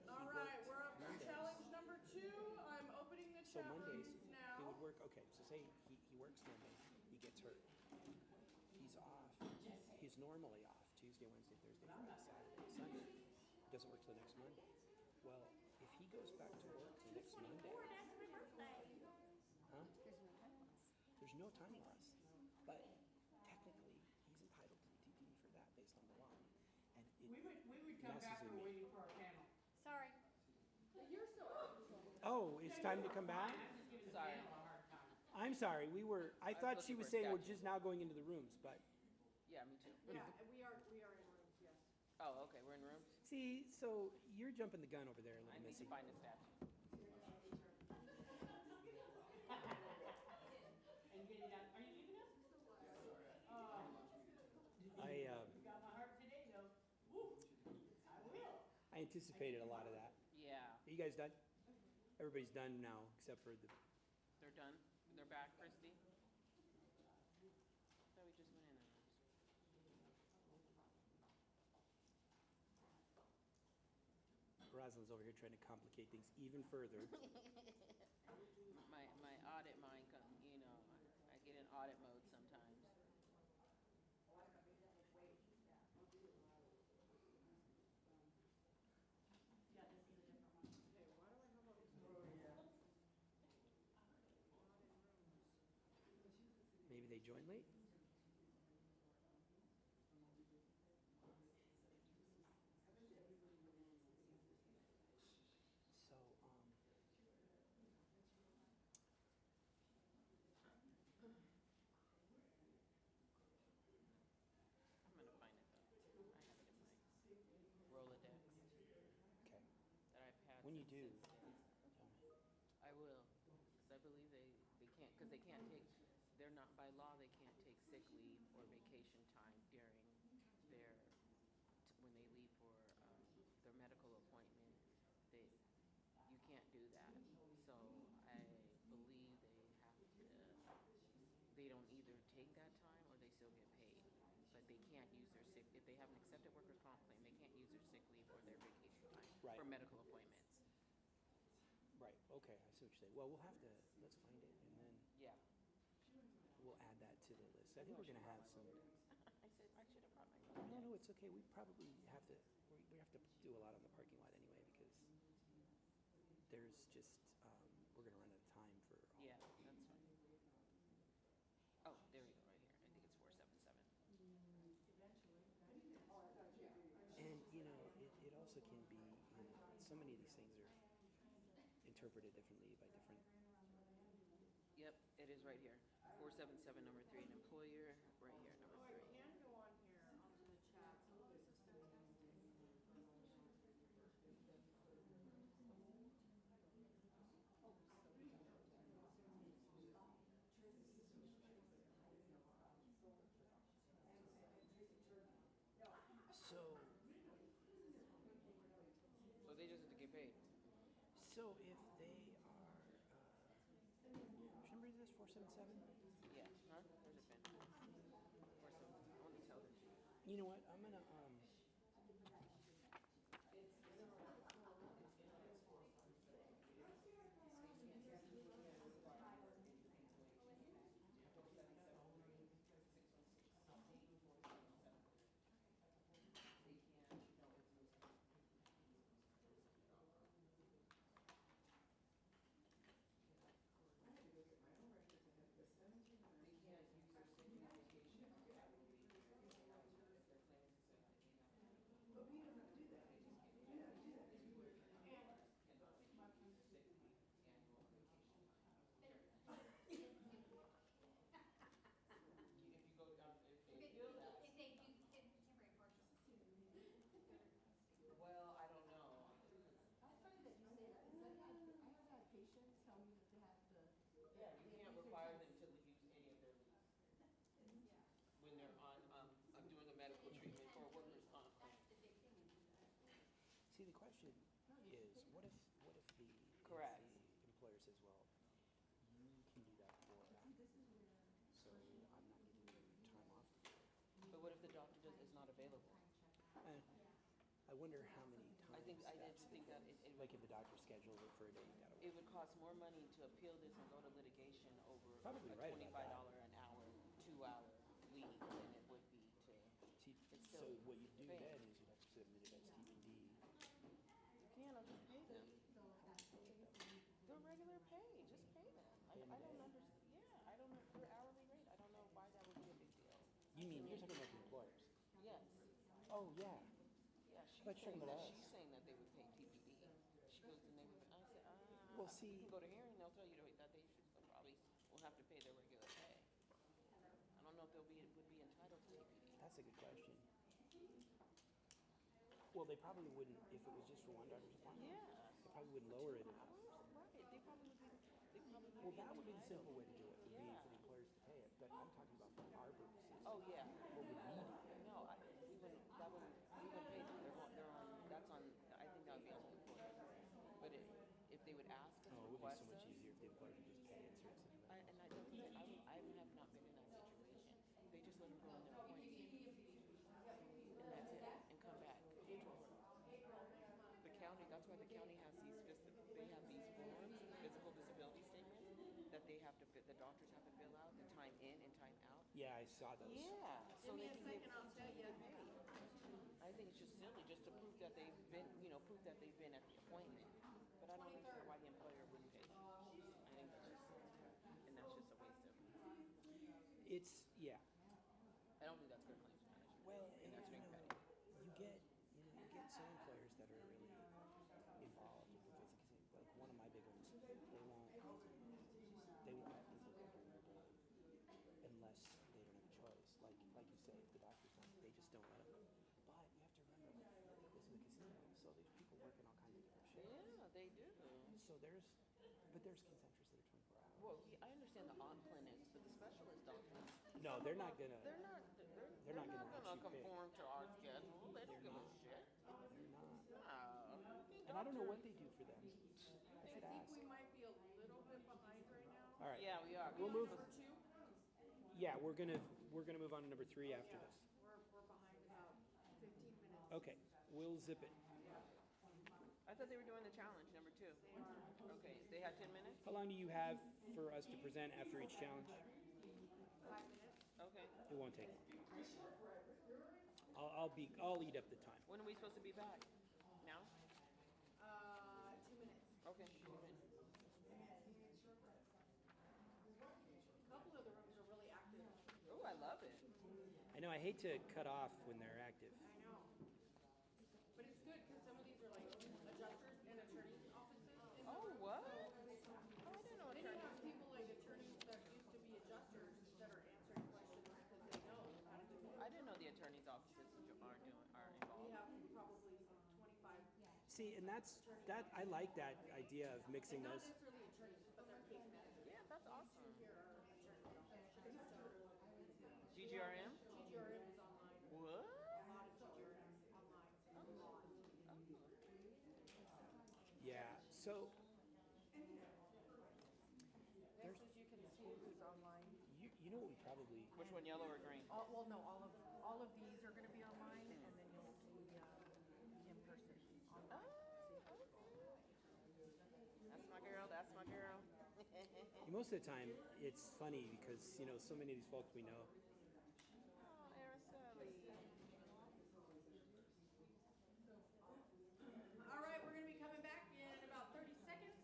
All right, worked we're up to Mondays. challenge number 2. I'm opening the So chat Mondays, rooms he now. would work. Okay, so say he works Monday, he gets hurt. He's off. He's normally off Tuesday, Wednesday, Thursday, Friday, Saturday, Sunday. He doesn't work till the next Monday. Well, if he goes back to work the next Monday, huh? There's no time loss. There's no time loss, but technically he's entitled to the TTD for that based on the law. And it We would come messes back, with we're me. waiting for our panel. Sorry. Oh, it's time to come back? I'm just giving the Sorry. panel a hard time. I'm sorry, I thought she looking was for saying we're statute. just now going into the rooms, but Yeah, me too. Yeah, we are in rooms, yes. Oh, okay, we're in rooms. see, so you're jumping the gun over there, I little need to missy. find a statute. And get it out. Are you leaving us? You got my heart today, though. Woo. I will. I anticipated a lot of that. Yeah, Are you guys done? Everybody's done now, except for the, they're done. They're back, Christy. Thought we just went in there. Rosalind's over here trying to complicate things even further. My audit mind, you know, I get in audit mode sometimes. Yeah, this is a different one. Okay, why do I have all these? Maybe they joined late? So, I'm gonna find it though. I have it in my Rolodex okay. that I've had. When you since- do, since- tell me. I will, because I believe they can't, because they can't take, they're not, by law, they can't take sick leave or vacation time during their, when they leave for their medical appointment they don't either take that time or they still get paid. But they can't use their sick, if they have an accepted workers' comp claim, they can't use their sick leave or their vacation time Right. for medical appointments. Right, okay, I see what you're saying. Well, we'll have to, let's find it, and then Yeah. we'll add that to the list. I think we're gonna have some, I said, I should have brought my no, it's okay, we probably have to, we have to do a lot on the parking lot anyway, because there's just, we're gonna run out of time for all. Yeah, that's fine. Oh, there we go, right here. I think it's 477. And, you know, it also can be, you know, so many of these things are interpreted differently by different, Yep, it is right here. 477, number 3, an employer, right here, number Oh, 3. I can go on here onto the chat, so this is fantastic. so, So they just have to get paid. so if they are, which number is this, 477? Yeah, huh? Where's it been? 477. I want to tell this. You know what, I'm gonna, If you go down, if they If feel that. they do temporary partials. Well, I don't know. That's funny that you say that, because I have had patients tell me that they have to. Yeah, you can't require them to use any of their leave when they're on, doing a medical treatment or a workers' comp. That's the big thing. see, the question is, what if the, Correct. if the employer says, well, you can do that for that, so I'm not giving you time off. But what if the doctor is not available? I wonder how many times. I did that's think the that case. it Like if the doctor scheduled it for a day, you gotta It would cost more money to appeal this and go to litigation over Probably a right about $25 an hour, 2-hour leave than it would be to. see, It's so still what you do pay. then is you have to submit it as TPD. You can't, I'll just pay them. Their regular pay, just pay them. I don't understand, yeah, I don't know, their hourly rate, I don't know why that would be a big deal. You mean, you're talking about the employers? Yes, Oh, yeah. yeah, But you're talking about us. she's saying that they would pay TPD. She goes, and they would, I said, Well, you see- can go to hearing, they'll tell you that they should probably will have to pay their regular pay. I don't know if would be entitled to TPD. That's a good question. Well, they probably wouldn't, if it was just for one doctor's appointment. Yeah. They probably wouldn't lower it. Right, they probably would be, Well, that would be the simple way to do it, would be Yeah. for the employers to pay it. But I'm talking about for our purposes. Oh, yeah. What would we do? No, we wouldn't pay them, they're on, that's on, I think that would be on the employer. But if they would ask us, Oh, it would be request so much us, easier if the employer could just pay it certain situations. and I don't think, I have not been in that situation. They just let them go on their appointment. And that's it, and come back. The county, that's why the county has they have these forms, physical disability statements, that they have to, the doctors have to fill out, the time in and time out. Yeah, I saw those. Yeah, so Give me they a can second, get I'll tell you. paid. I think it's just silly, just to prove that they've been, prove that they've been at the appointment. But I don't understand why the employer wouldn't pay. I think that's just, and that's just a waste of, It's, yeah. I don't think that's good claims management. Well, And that's being petty. you get some employers that are really involved with the physical, like one of my big ones, they won't let people go during their day unless they don't have a choice. Like you say, if the doctor's not, they just don't let them. But you have to remember, like, this is a casino, so there's people working all kinds of different shifts. Yeah, they do. So there's concentrics that are 24 hours. Well, I understand the on clinics, but the specialist doctors. No, they're not gonna. They're not gonna gonna let you pick. conform to our schedule. They don't give a shit. They're not. No. And I don't know what they do for them. I I should think ask. we might be a little bit behind right now. All right. Yeah, we are. We'll move. For two? Yeah, we're gonna move on to number 3 after Yeah, this. we're behind about 15 minutes. Okay, we'll zip it. I thought they were doing the challenge, number 2. Okay, they have 10 minutes? How long do you have for us to present after each challenge? 5 minutes. Okay. It won't take long. I'll eat up the time. When are we supposed to be back? Now? 2 minutes. Okay. A couple of the rooms are really active. Oh, I love it. I know, I hate to cut off when they're active. I know. But it's good because some of these are like adjusters and attorneys' offices. In the Oh, room. what? So Oh, I didn't know then you attorney. have people like attorneys that used to be adjusters that are answering questions because they know how to do it. I didn't know the attorney's offices are We involved. have probably 25. See, and I like that idea of mixing Not those. necessarily attorneys, but they're case managers. Yeah, that's awesome. Here are attorneys. GGRM? TGRM is online. What? A lot of TGRM online. A lot. Yeah, so Next is you can see who's online. you know what we probably, Which one, yellow or green? Well, no, all of these are gonna be online, and then you'll see, in person online. That's my girl, that's my girl. most of the time, it's funny because, so many of these folks we know. Oh, Araceli. All right, we're gonna be coming back in about 30 seconds.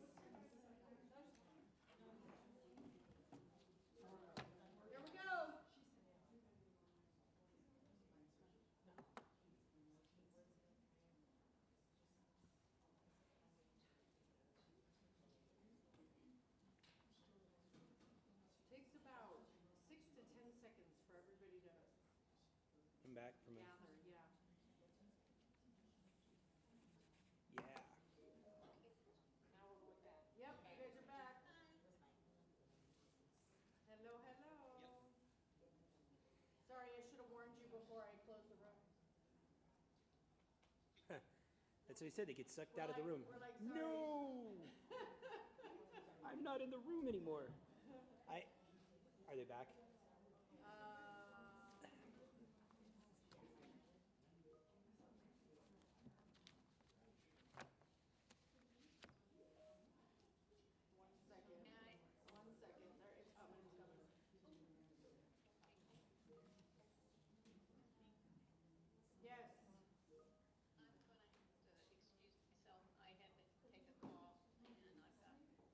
Here we go. Takes about 6 to 10 seconds for everybody to Come back from a, gather, yeah. yeah. Now we're going back. Yep, you guys are back. Hello, hello. Sorry, I should have warned you before I closed the room. That's what he said, they get sucked out of the room. We're like, sorry. No! I'm not in the room anymore. Are they back? One second. There, it's coming, it's coming. Yes. I'm gonna have to excuse myself. I had to take a call and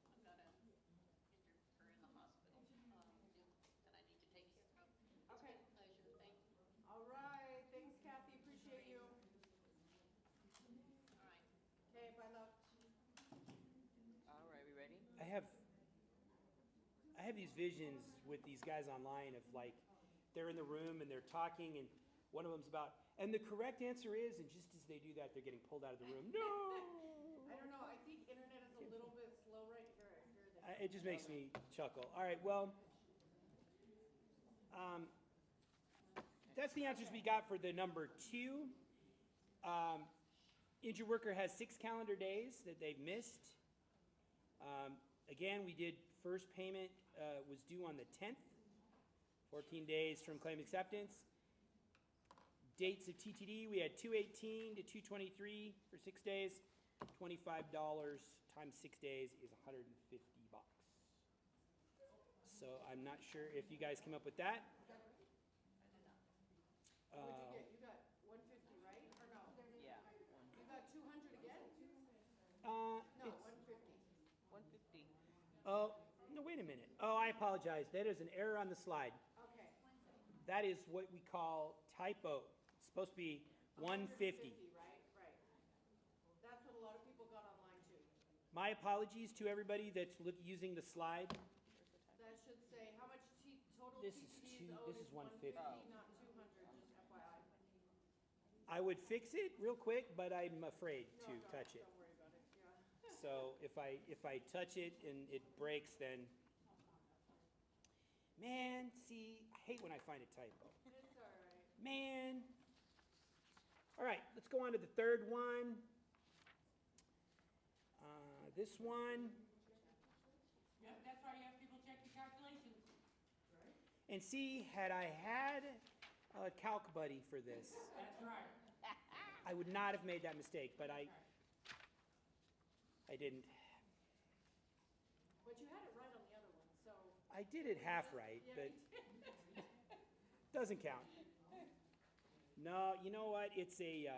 I've got a injured her in the hospital, that I need to take care of. It's Okay. been a pleasure. Thank you. All right, thanks Kathy, appreciate you. All right. Okay, bye love. All right, we ready? I have these visions with these guys online of like, they're in the room and they're talking and one of them's about, and the correct answer is, and just as they do that, they're getting pulled out of the room. No! I don't know, I think internet is a little bit slow right here, I hear that. It just makes me chuckle. All right, well, that's the answers we got for the number 2. Injured worker has 6 calendar days that they've missed. Again, we did first payment was due on the 10th, 14 days from claim acceptance. Dates of TTD, we had 2/18 to 2/23 for 6 days. $25 times 6 days is $150. So I'm not sure if you guys came up with that. What'd you get? You got 150, right? Or no? Yeah. You got 200 again? No, No, 150. 150. Oh, no, wait a minute. Oh, I apologize. That is an error on the slide. Okay. That is what we call typo. It's supposed to be 150. Right, right. That's what a lot of people got online too. My apologies to everybody that's using the slide. That should say, how much total This is TTD two- owed this is 150. 150, not 200, just FYI. I would fix it real quick, but I'm afraid to No, touch it. Don't worry about it, yeah. So if I touch it and it breaks, then, man, see, I hate when I find a typo. It's all right. Man. All right, let's go on to the third one. This one, Yep, that's why you have people check your calculations. And see, had I had a calc buddy for this, That's right. I would not have made that mistake, but I didn't. But you had it right on the other one, so. I did it half right, Yeah, but you did. doesn't count. No, you know what? It's a,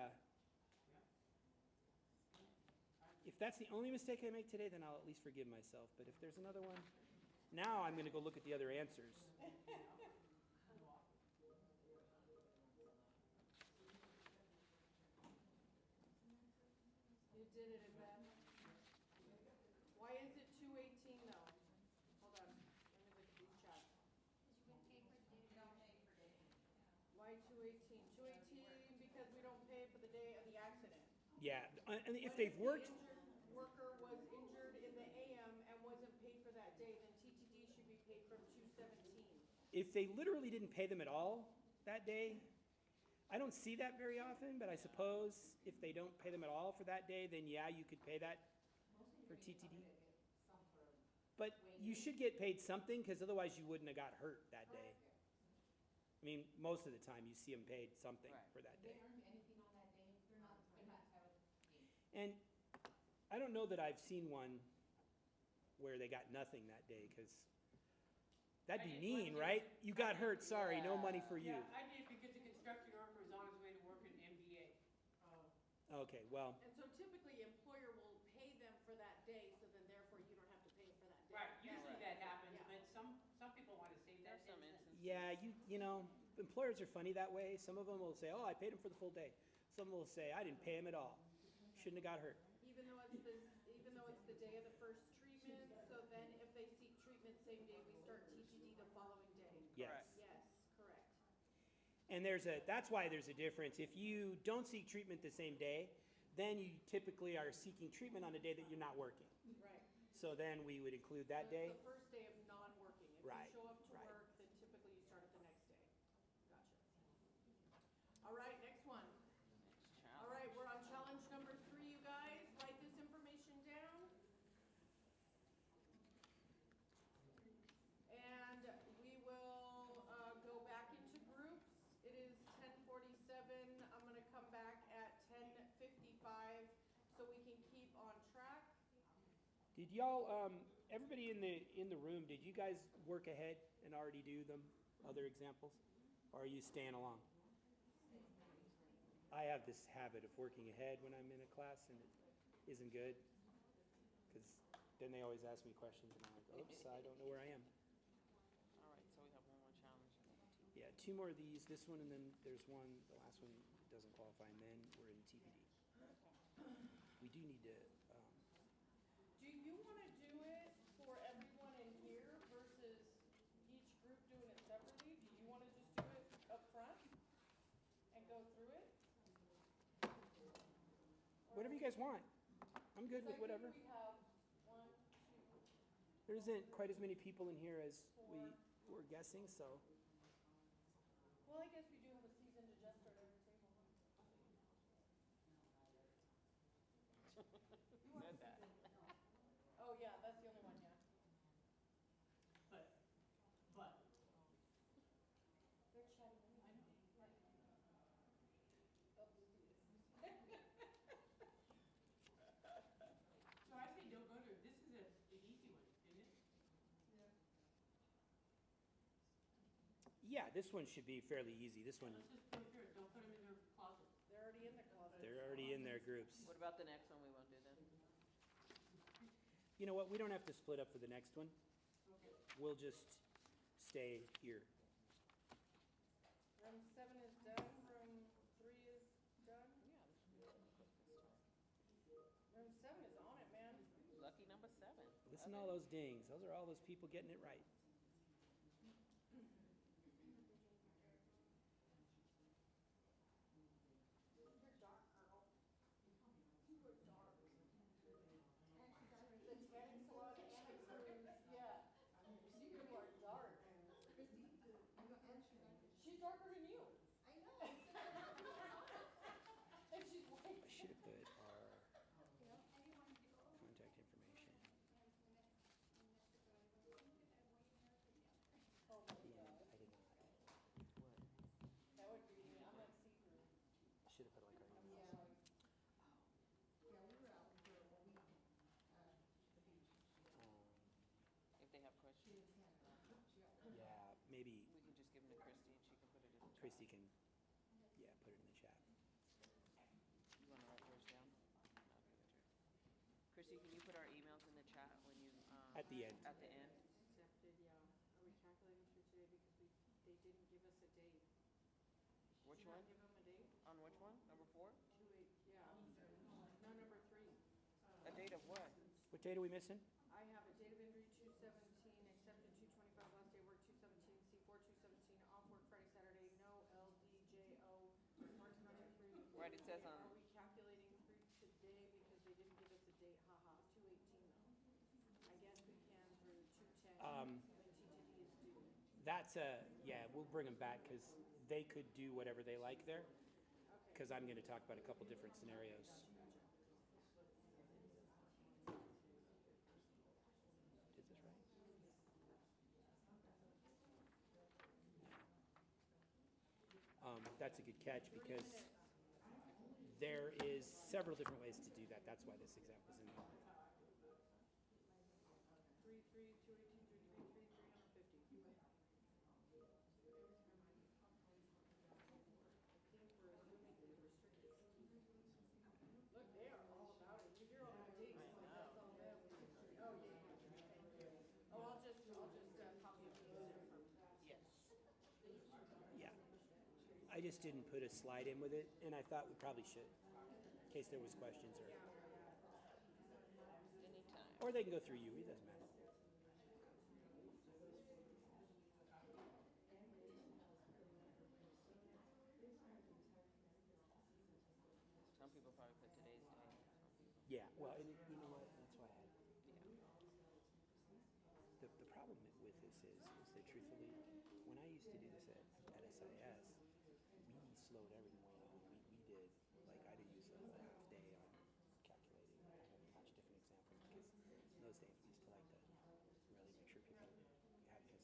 if that's the only mistake I make today, then I'll at least forgive myself. But if there's another one, now I'm going to go look at the other answers. You did it, Yvette. Why is it 218 though? Hold on, let me look at these chats. Why 218? 218 because we don't pay for the day of the accident. Yeah, and if But they've the worked, injured worker was injured in the AM and wasn't paid for that day, then TTD should be paid from 217. if they literally didn't pay them at all that day, I don't see that very often, but I suppose if they don't pay them at all for that day, then yeah, you could pay that for TTD. But you should get paid something, because otherwise you wouldn't have got hurt that day. I mean, most of the time you see them paid something Right. for that day. earned anything on that day, they're not entitled to gain. And I don't know that I've seen one where they got nothing that day, because that'd be I did mean, one right? You got hurt, sorry, no Yeah. money for you. Yeah, I did because the construction worker was on his way to work in MBA. Okay, well, And so typically employer will pay them for that day, so then therefore you don't have to pay for that day. Right, usually that happens, Yeah. but some people want to save that. There's some 10 cents. instances. yeah, you know, employers are funny that way. Some of them will say, oh, I paid him for the full day. Some will say, I didn't pay him at all. Shouldn't have got hurt. Even though it's the day of the first treatment, so then if they seek treatment same day, we start TTD the following day. Yes. Yes, correct. And that's why there's a difference. If you don't seek treatment the same day, then you typically are seeking treatment on a day that you're not working. Right. So then we would include that So day. it's the first day of non-working. If Right, you show up to right. work, then typically you start it the next day. Gotcha. All right, next one. Next All challenge. right, we're on challenge number 3, you guys. Write this information down. And we will go back into groups. It is 10:47. I'm gonna come back at 10:55 so we can keep on track. Did y'all, everybody in the room, did you guys work ahead and already do them, other examples? Or are you staying along? I have this habit of working ahead when I'm in a class, and it isn't good. Because then they always ask me questions, and I'm like, oops, I don't know where I am. All right, so we have one more challenge. Yeah, 2 more of these, this one, and then there's one, the last one doesn't qualify, and then we're in TPD. We do need to, Do you wanna do it for everyone in here versus each group doing it separately? Do you wanna just do it up front and go through it? whatever you guys want. I'm good with whatever. We have 1, 2, There isn't quite as many people in here as we were guessing, so. well, I guess we do have a seasoned adjuster at every table. Said that. Oh, yeah, that's the only one, yeah. But, They're chatting. I know. Right. Oh, so I say don't go to, this is an easy one, isn't it? Yeah, this one should be fairly easy. This one, Let's just go through it, don't put them in their closet. They're already in the closet. they're already in their groups. What about the next one we won't do then? You know what, we don't have to split up for the next one. Okay. We'll just stay here. Room 7 is done, room 3 is done. Yeah, this should be a quick start. Room 7 is on it, man. Lucky number 7. Listen to all those dings. Those are all those people getting it right. You're dark, girl. You are dark. The tanning salon and the cruise, yeah. You are dark. She's darker than you. I know. And she's white. I should have put our You know, everyone to go. contact information. And so that's the goal. But look at that way. Christy can, yeah, put it in the chat. You wanna write yours down? Chrissy, can you put our emails in the chat when you, At the end. At the end? Accepted, yeah. Are we calculating through today because they didn't give us a date? Which Did you one? not give them a date? On which one? Number 4? 2/8, yeah. No, number 3. A date of what? What date are we missing? I have a date of injury 2/17, accepted 2/25, last day work 2/17, C4 2/17, off work Friday, Saturday, no LDJO, March 93. Right, it says on- Are we calculating through today because they didn't give us a date? Haha, 2/18 though. I guess we can through 2/10. The TTD is due. That's yeah, we'll bring them back because they could do whatever they like there. Okay. Because I'm going to talk about a couple different scenarios. Is this right? That's a good catch because there is several different ways to do that. That's why this example's in there. 3/3, 2/18, 3/3, 350. Look, they are all about it. You hear all the dates, like that's all them. Oh, yeah. Oh, I'll just copy and paste it from. Yes. Yeah. I just didn't put a slide in with it, and I thought we probably should, in case there was questions or Anytime. they can go through you. It doesn't matter. Some people probably put today's date. Some people. Yeah. Well, and you know what? That's why I had. Yeah. The problem with this is that truthfully, when I used to do this at SIS, we slowed everything way down. We did, like, I did use a whole half day on calculating. I have a bunch of different examples because in those days we used to like to really make sure people had a chance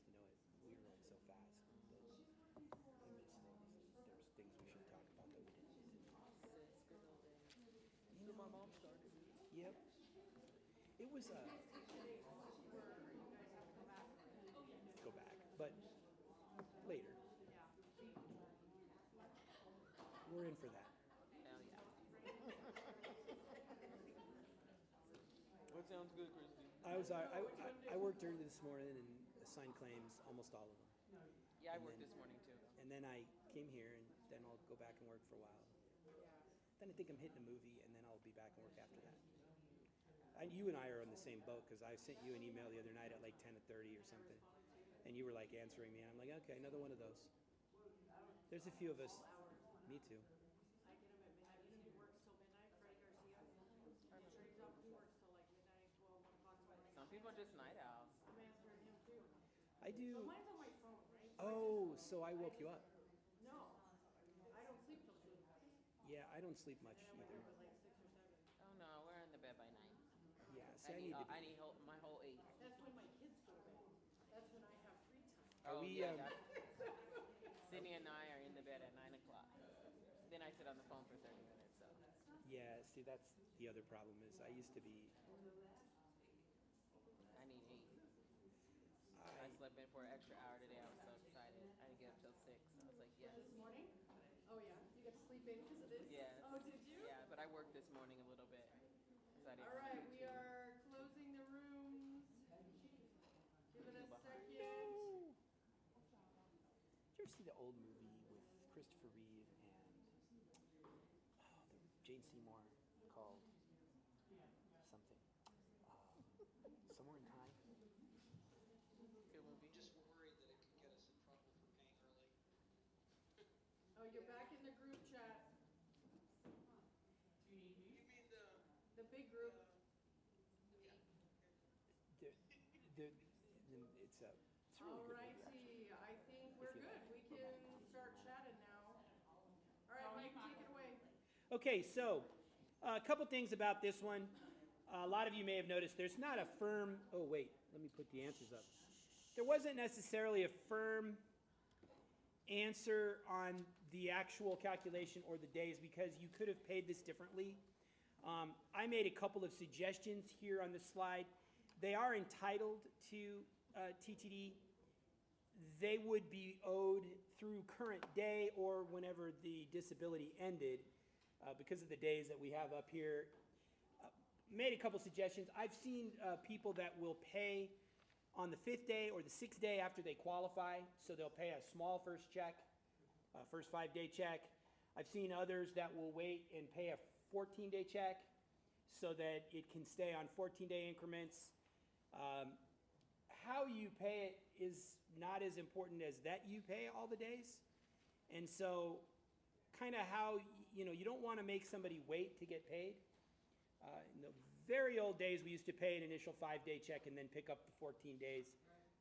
to know it. We were going so fast that we missed things. There was things we should talk about that we didn't. You know, my mom started. Yep. It was go back, but later. We're in for that. Hell yeah. What sounds good, Christy? I worked early this morning and assigned claims, almost all of them. Yeah, I And worked then- this morning too. And then I came here, and then I'll go back and work for a while. Then I think I'm hitting a movie, and then I'll be back and work after that. You and I are on the same boat because I sent you an email the other night at like 10:30 or something, and you were like answering me, and I'm like, okay, another one of those. There's a few of us. Me too. I get him at midnight. He works till midnight. Freddie Garcia. I'm sure he's off. He works till like midnight, 12, 1 o'clock in the morning. Some people are just night owls. I'm answering him too. I But do. mine's on my phone, right? Oh, so I woke you up. No, I don't sleep till 2. Yeah, I don't sleep much And I wake either. up at like 6 or 7. Oh no, we're in the bed by 9. Yeah, see, I need to. I need my whole 8. That's when my kids go to bed. That's when I have free time. Are we? Yeah, Sydney and I are in the bed at 9 o'clock. Then I sit on the phone for 30 minutes. So Yeah, see, that's the other problem is I used to be. I need 8. I slept in for an extra hour today. I was so excited. I didn't get up till 6. I was like, yes. This morning? Oh yeah, you got to sleep in because of this? Yes. Oh, did you? Yeah, but I worked this morning a little bit. So I didn't All right, we are closing the rooms. Give it a second. Did you ever see the old movie with Christopher Reeve and Jane Seymour called something? Somewhere in Time? Good movie. Just worried that it could get us in trouble for paying early. Oh, you're back in the group chat. You mean The big group. It's a really good movie, actually. Alrighty, I think we're good. We can start chatting now. All right, Mike, take it away. Okay, so a couple things about this one. A lot of you may have noticed there's not a firm, oh wait, let me put the answers up. There wasn't necessarily a firm answer on the actual calculation or the days because you could have paid this differently. I made a couple of suggestions here on the slide. They are entitled to TTD. they would be owed through current day or whenever the disability ended, because of the days that we have up here. Made a couple suggestions. I've seen people that will pay on the 5th day or the 6th day after they qualify, so they'll pay a small first check, first 5-day check. I've seen others that will wait and pay a 14-day check so that it can stay on 14-day increments. How you pay it is not as important as that you pay all the days. And so kind of how, you don't want to make somebody wait to get paid. In the very old days, we used to pay an initial 5-day check and then pick up the 14 days,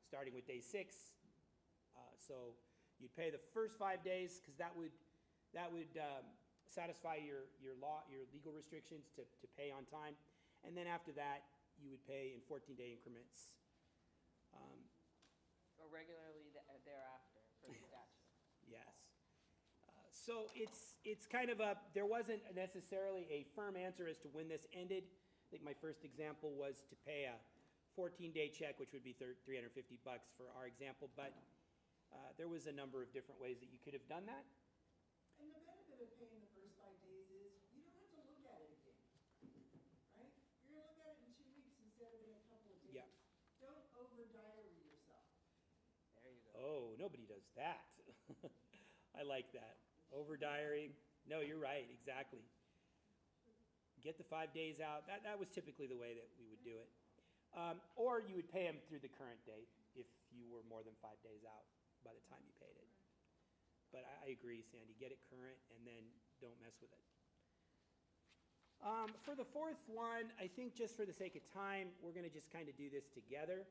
starting with day 6. So you'd pay the first 5 days because that would satisfy your legal restrictions to pay on time. And then after that, you would pay in 14-day increments. Or regularly thereafter for the statute. Yes. So it's kind of there wasn't necessarily a firm answer as to when this ended. I think my first example was to pay a 14-day check, which would be $350 for our example, but there was a number of different ways that you could have done that. And the benefit of paying the first 5 days is you don't have to look at it again, right? You're gonna look at it in 2 weeks instead of in a couple of days. Yeah. Don't over-diary yourself. There you go. Oh, nobody does that. I like that. Over diary. No, you're right, exactly. Get the 5 days out. That was typically the way that we would do it. Or you would pay them through the current date if you were more than 5 days out by the time you paid it. But I agree, Sandy, get it current and then don't mess with it. For the fourth one, I think just for the sake of time, we're gonna just kind of do this together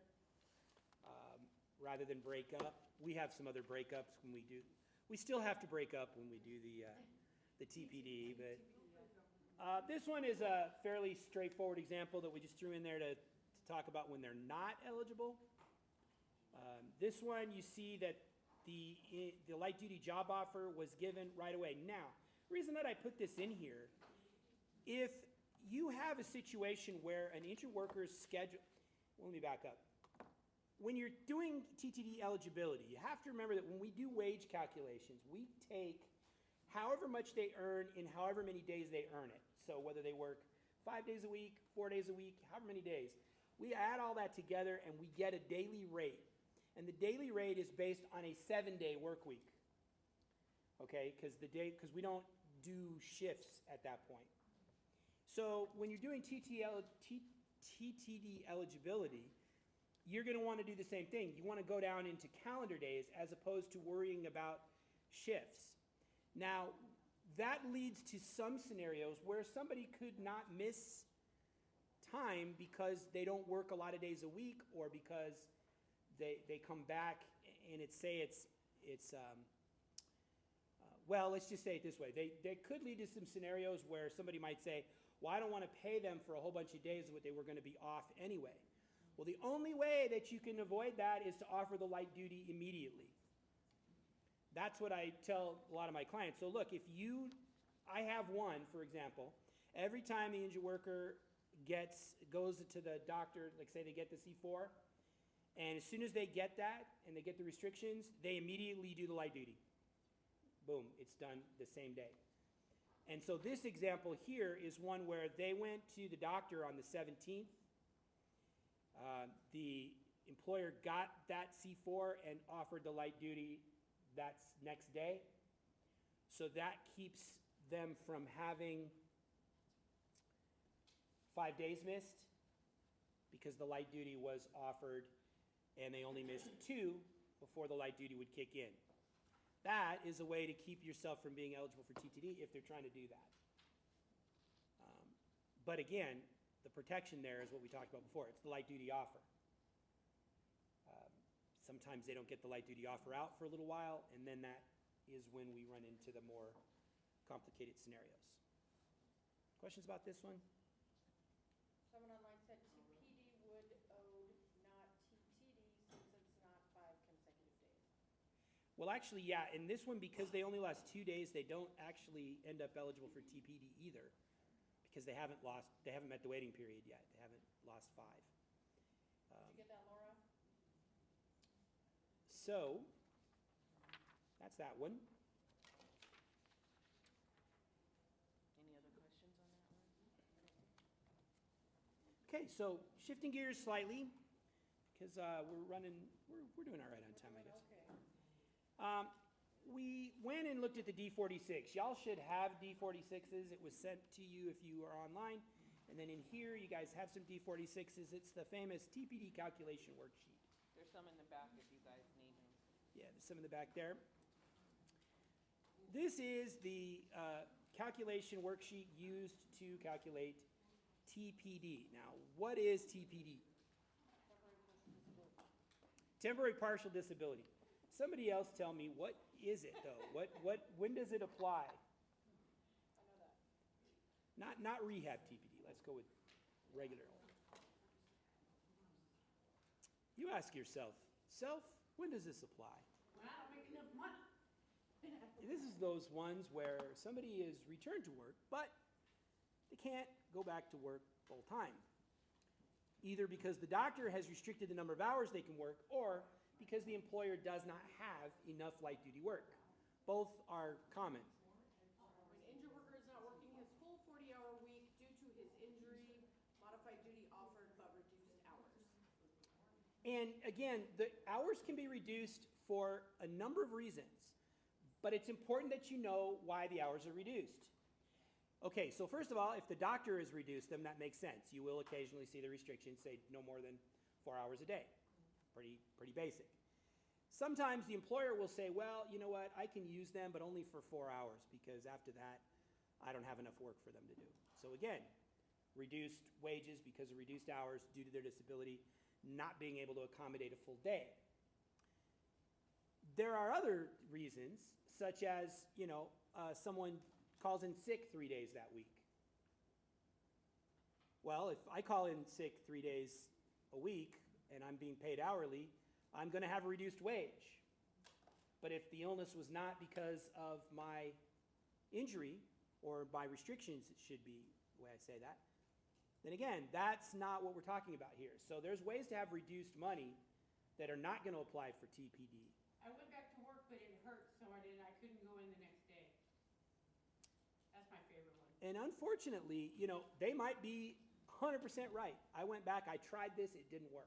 rather than break up. We have some other breakups when we do. We still have to break up when we do the TPD, but this one is a fairly straightforward example that we just threw in there to talk about when they're not eligible. This one, you see that the light duty job offer was given right away. Now, the reason that I put this in here, if you have a situation where an injured worker's schedule, well, let me back up. When you're doing TTD eligibility, you have to remember that when we do wage calculations, we take however much they earn in however many days they earn it. So whether they work 5 days a week, 4 days a week, however many days, we add all that together and we get a daily rate. And the daily rate is based on a 7-day work week. Okay, because we don't do shifts at that point. So when you're doing TTD eligibility, you're going to want to do the same thing. You want to go down into calendar days as opposed to worrying about shifts. Now, that leads to some scenarios where somebody could not miss time because they don't work a lot of days a week or because they come back and well, let's just say it this way. They could lead to some scenarios where somebody might say, well, I don't want to pay them for a whole bunch of days of what they were going to be off anyway. Well, the only way that you can avoid that is to offer the light duty immediately. That's what I tell a lot of my clients. So look, I have one, for example, every time the injured worker goes to the doctor, like say they get the C4, and as soon as they get that and they get the restrictions, they immediately do the light duty. Boom, it's done the same day. And so this example here is one where they went to the doctor on the 17th. The employer got that C4 and offered the light duty that next day. So that keeps them from having 5 days missed because the light duty was offered and they only missed 2 before the light duty would kick in. That is a way to keep yourself from being eligible for TTD if they're trying to do that. But again, the protection there is what we talked about before. It's the light duty offer. Sometimes they don't get the light duty offer out for a little while, and then that is when we run into the more complicated scenarios. Questions about this one? Someone online said TPD would owe, not TTD, since it's not 5 consecutive days. Well, actually, yeah, in this one, because they only lost 2 days, they don't actually end up eligible for TPD either, because they haven't met the waiting period yet. They haven't lost 5. Did you get that, Laura? so that's that one. Any other questions on that one? Okay, so shifting gears slightly, because we're doing all right on time, I guess. Okay. We went and looked at the D46. Y'all should have D46s. It was sent to you if you are online. And then in here, you guys have some D46s. It's the famous TPD calculation worksheet. There's some in the back if you guys need them. Yeah, there's some in the back there. This is the calculation worksheet used to calculate TPD. Now, what is TPD? Temporary partial disability. Somebody else tell me, what is it though? When does it apply? I know that. Not rehab TPD. Let's go with regular. You ask yourself, when does this apply? When I don't make enough money. This is those ones where somebody is returned to work, but they can't go back to work full time. Either because the doctor has restricted the number of hours they can work, or because the employer does not have enough light duty work. Both are common. An injured worker is not working his full 40-hour week due to his injury, modified duty offered but reduced hours. And again, the hours can be reduced for a number of reasons, but it's important that you know why the hours are reduced. Okay, so first of all, if the doctor has reduced them, that makes sense. You will occasionally see the restrictions say no more than 4 hours a day. Pretty basic. Sometimes the employer will say, well, you know what, I can use them, but only for 4 hours, because after that, I don't have enough work for them to do. So again, reduced wages because of reduced hours due to their disability, not being able to accommodate a full day. There are other reasons, such as, someone calls in sick 3 days that week. Well, if I call in sick 3 days a week and I'm being paid hourly, I'm going to have a reduced wage. But if the illness was not because of my injury or my restrictions, it should be the way I say that, then again, that's not what we're talking about here. So there's ways to have reduced money that are not going to apply for TPD. I went back to work, but it hurt, so I couldn't go in the next day. That's my favorite one. And unfortunately, they might be 100% right. I went back, I tried this, it didn't work.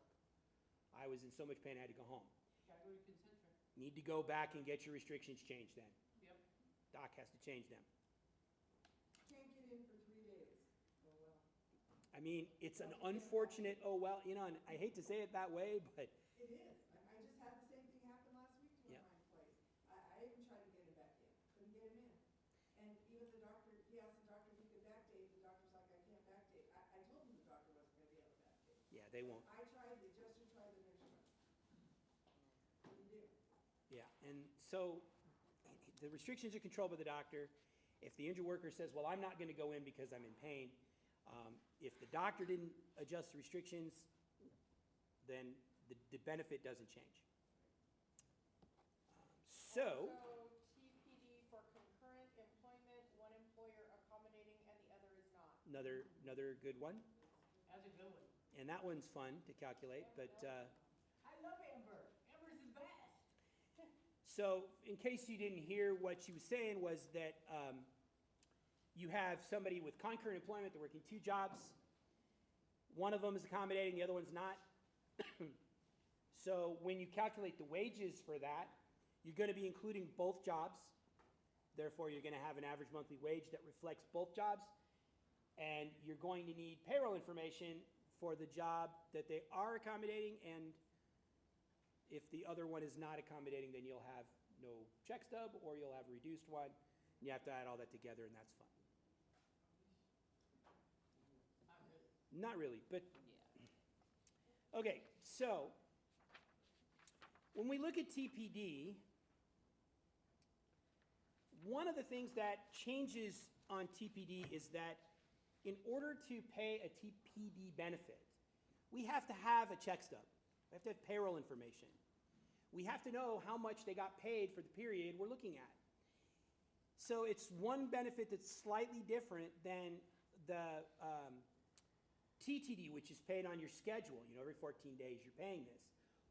I was in so much pain I had to go home. You gotta go to Concentra. Need to go back and get your restrictions changed then. Yep. Doc has to change them. Can't get in for 3 days. Oh, well. I mean, it's an unfortunate, and I hate to say it that way, but It is. I just had the same thing happen last week to one of my employees. I even tried to get him back in, couldn't get him in. And even the doctor, he asked the doctor if he could backdate, the doctor's like, I can't backdate. I told him the doctor wasn't gonna be able to backdate. yeah, they won't. I tried, the adjuster tried, the nurse tried. Couldn't do it. Yeah, and so the restrictions are controlled by the doctor. If the injured worker says, well, I'm not going to go in because I'm in pain, if the doctor didn't adjust the restrictions, then the benefit doesn't change. So, Also, TPD for concurrent employment, one employer accommodating and the other is not. another good one. That's a good one. And that one's fun to calculate, but I love Amber. Amber's the best. so in case you didn't hear, what she was saying was that you have somebody with concurrent employment, they're working 2 jobs. One of them is accommodating, the other one's not. So when you calculate the wages for that, you're going to be including both jobs. Therefore, you're going to have an average monthly wage that reflects both jobs. And you're going to need payroll information for the job that they are accommodating, and if the other one is not accommodating, then you'll have no check stub or you'll have a reduced one. And you have to add all that together, and that's fun. Not really, but Yeah. okay, so when we look at TPD, one of the things that changes on TPD is that in order to pay a TPD benefit, we have to have a check stub. We have to have payroll information. We have to know how much they got paid for the period we're looking at. So it's one benefit that's slightly different than the TTD, which is paid on your schedule. Every 14 days you're paying this.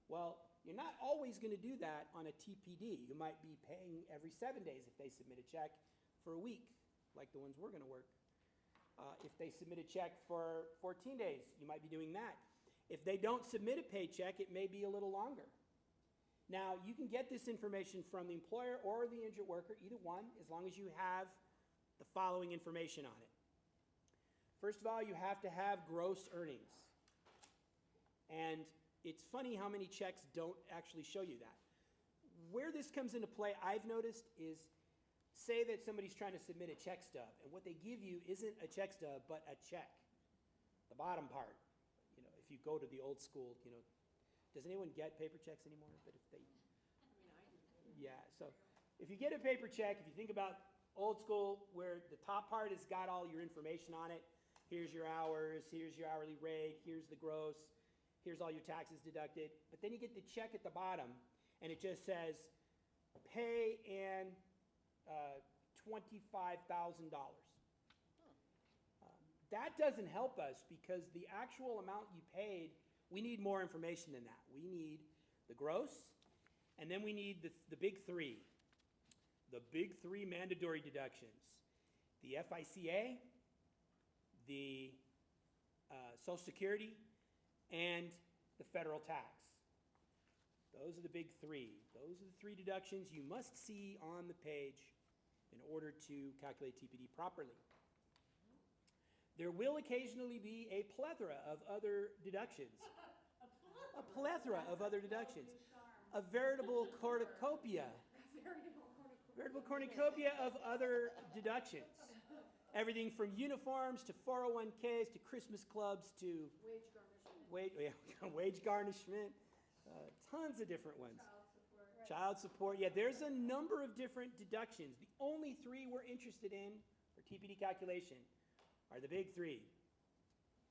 Well, You're not always going to do that on a TPD. You might be paying every 7 days if they submit a check for a week, like the ones we're going to work. If they submit a check for 14 days, you might be doing that. If they don't submit a paycheck, it may be a little longer. Now, you can get this information from the employer or the injured worker, either one, as long as you have the following information on it. First of all, you have to have gross earnings. And it's funny how many checks don't actually show you that. Where this comes into play, I've noticed, is say that somebody's trying to submit a check stub, and what they give you isn't a check stub, but a check. The bottom part. You know, if you go to the old school, you know, does anyone get paper checks anymore? But if they, yeah, so if you get a paper check, if you think about old school, where the top part has got all your information on it, here's your hours, here's your hourly rate, here's the gross, here's all your taxes deducted, but then you get the check at the bottom, and it just says, pay and $25,000. That doesn't help us because the actual amount you paid, we need more information than that. We need the gross, and then we need the big three. The big three mandatory deductions. The FICA, the Social Security, and the federal tax. Those are the big three. Those are the three deductions you must see on the page in order to calculate TPD properly. There will occasionally be a plethora of other deductions. A plethora of other deductions. A veritable cornucopia. Veritable cornucopia of other deductions. Everything from uniforms to 401ks to Christmas clubs to wage garnishment. Tons of different ones. Child support. Yeah, there's a number of different deductions. The only three we're interested in for TPD calculation are the big three.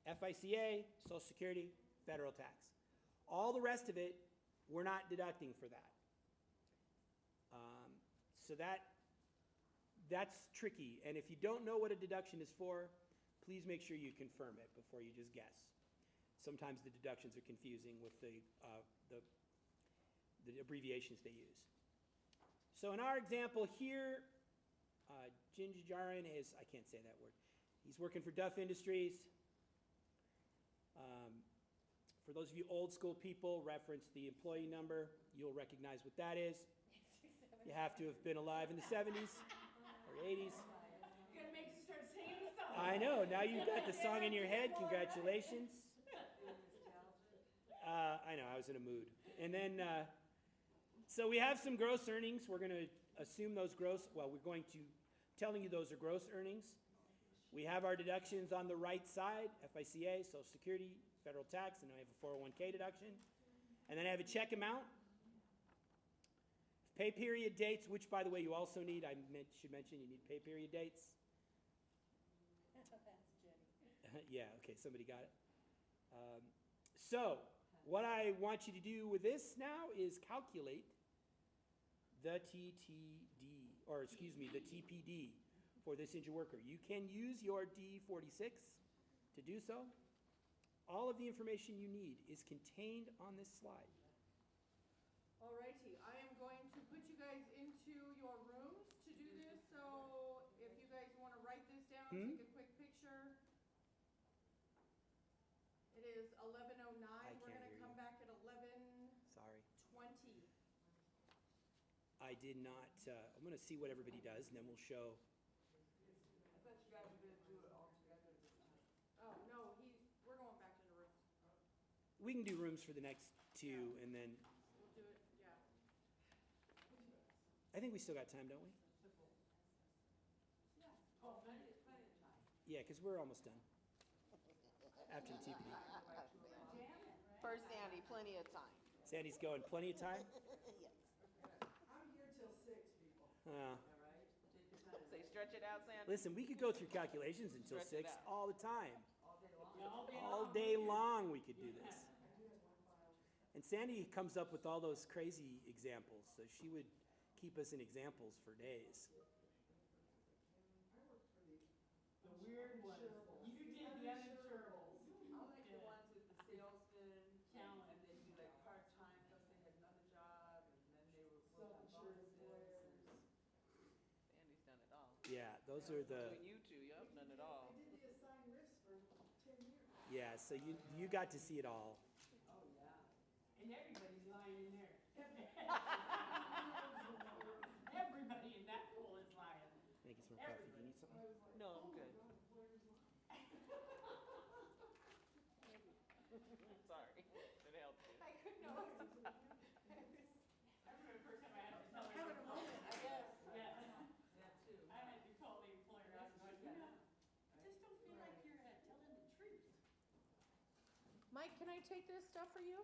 FICA, Social Security, federal tax. All the rest of it, we're not deducting for that. So that's tricky. And if you don't know what a deduction is for, please make sure you confirm it before you just guess. Sometimes the deductions are confusing with the abbreviations they use. So in our example here, Jinjajaran is, I can't say that word. He's working for Duff Industries. For those of you old school people, reference the employee number. You'll recognize what that is. You have to have been alive in the 70s or 80s. You're gonna make you start singing the song. I know, now you've got the song in your head. Congratulations. I know, I was in a mood. And then, so we have some gross earnings. We're going to assume those gross, well, we're going to, telling you those are gross earnings. We have our deductions on the right side, FICA, Social Security, federal tax, and I have a 401k deduction. And then I have a check amount. Pay period dates, which, by the way, you also need, should mention, you need pay period dates. That's Jenny. Yeah, okay, somebody got it. So, what I want you to do with this now is calculate the TTD, or excuse me, the TPD for this injured worker. You can use your D46 to do so. All of the information you need is contained on this slide. Alrighty, I am going to put you guys into your rooms to do this, so if you guys want to write this down, take a quick picture. It is 11:09. We're going to come back at 11:20. Sorry. I did not, I'm going to see what everybody does, and then we'll show. I thought you guys were gonna do it all together this time. Oh, no, we're going back to the rooms. We can do rooms for the next two, and then We'll do it, yeah. I think we still got time, don't we? Yeah, oh, plenty of time. Yeah, because we're almost done. After the TPD. First Sandy, plenty of time. Sandy's going, plenty of time? Yes. I'm here till 6, people. Say stretch it out, Sandy. Listen, we could go through calculations until Stretch it 6 out. all the time. All day All day long we could do this. And Sandy comes up with all those crazy examples, so she would keep us in examples for days. The weird ones. You did the uninsurables. I like the ones with the salesman, and then you like part-time, plus they had nothing Those are the, Between you two, yep, none at all. I did the assigned risks for 10 years. yeah, so you got to see it all. Oh, yeah. And everybody's lying in there. Everybody in that pool is lying. Make you some coffee. Do you need something? No, I'm good. Sorry, it helped you. I couldn't know. I remember the first time I had to tell her. Having a moment, I guess. Yeah. That too. I had to call the employer out and go, I just don't feel like you're telling the truth. Mike, can I take this stuff for you?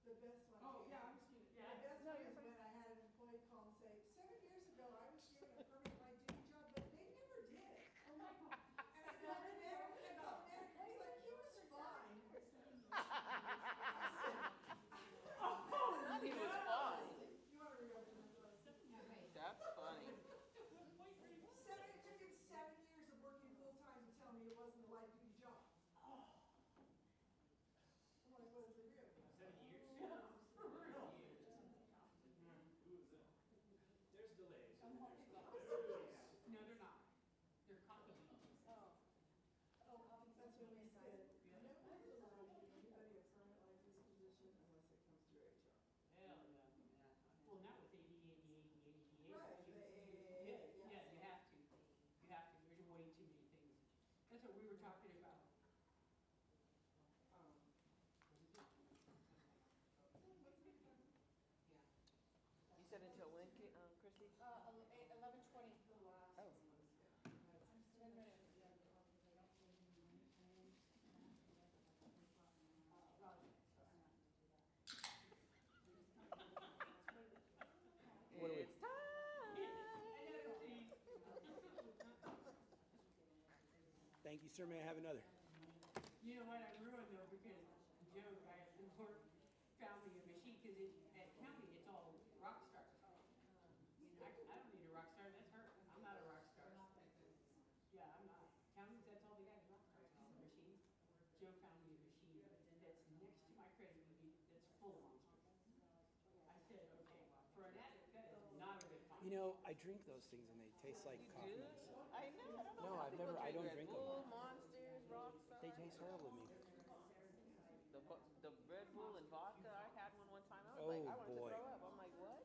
The best one. Oh, yeah, I'm just kidding. The best one is when I had an employee call and say, 7 years ago, I was given a permanent light duty job, but they never did. Oh my God. And I called the manager, he's like, he was fine. He was fine. You want to reopen this? That's funny. It took him 7 years of working full-time to tell me it wasn't a light duty job. I'm like, what is it real? 7 years. There's delays. No, they're not. They're coffee beans. That's what we said. No one's allowed to give anybody a permanent light duty position unless it comes through HR. Hell, yeah. Well, not with ADA. Right, the AAA, Yeah, you have to. You have to. There's way too many things. That's what we were talking about. You said until when, Chrissy? 11:20. Oh. 10 minutes. What are we? It's time. Thank you, sir. May I have another? You know what, I ruined though, because Joe, the work, found me a machine, because at county, it's all rock stars. I don't need a rock star, that's her, I'm not a rock star. Yeah, I'm not. Counties, that's all they got, is rock stars on the machine. Joe found me a machine that's next to my credit union, that's full of monsters. I said, okay, for an addict, that is not a good time. You know, I drink those things and they taste like coffee. I know. I don't know. No, how I've people never. I don't Red drink Bull, them. Monsters, Rockstar. They taste horrible to me. The Red Bull and vodka. I had one time. I was Oh, like, I wanted boy. to throw up. I'm like, what?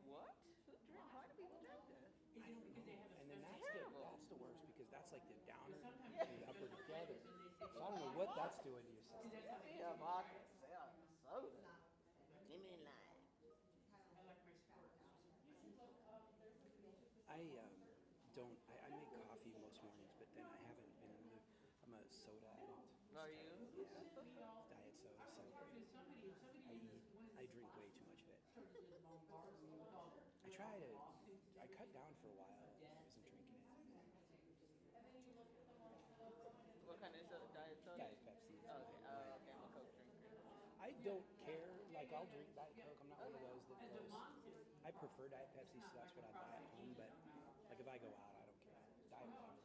What? Who drink? Why do people drink that? You know, because they have a And then special. that's the worst because that's like the downer Sometimes and the upper together. So I don't know what that's doing to your system. Yeah, vodka, soda. Give me a line. I like my sport. I don't. I make coffee most mornings, but then I haven't been in the mood. I'm a soda addict. Are you? Yeah, diet soda. So I drink way too much of it. I try to. I cut down for a while. I wasn't drinking it. What kind of soda? Diet soda? Diet Pepsi. Okay. Okay. I'm a Coke drinker. I don't care. Like I'll drink Diet Coke. I'm not one of those that goes. I prefer Diet Pepsi, so that's what I buy at home. But like if I go out, I don't care. Diet Coke.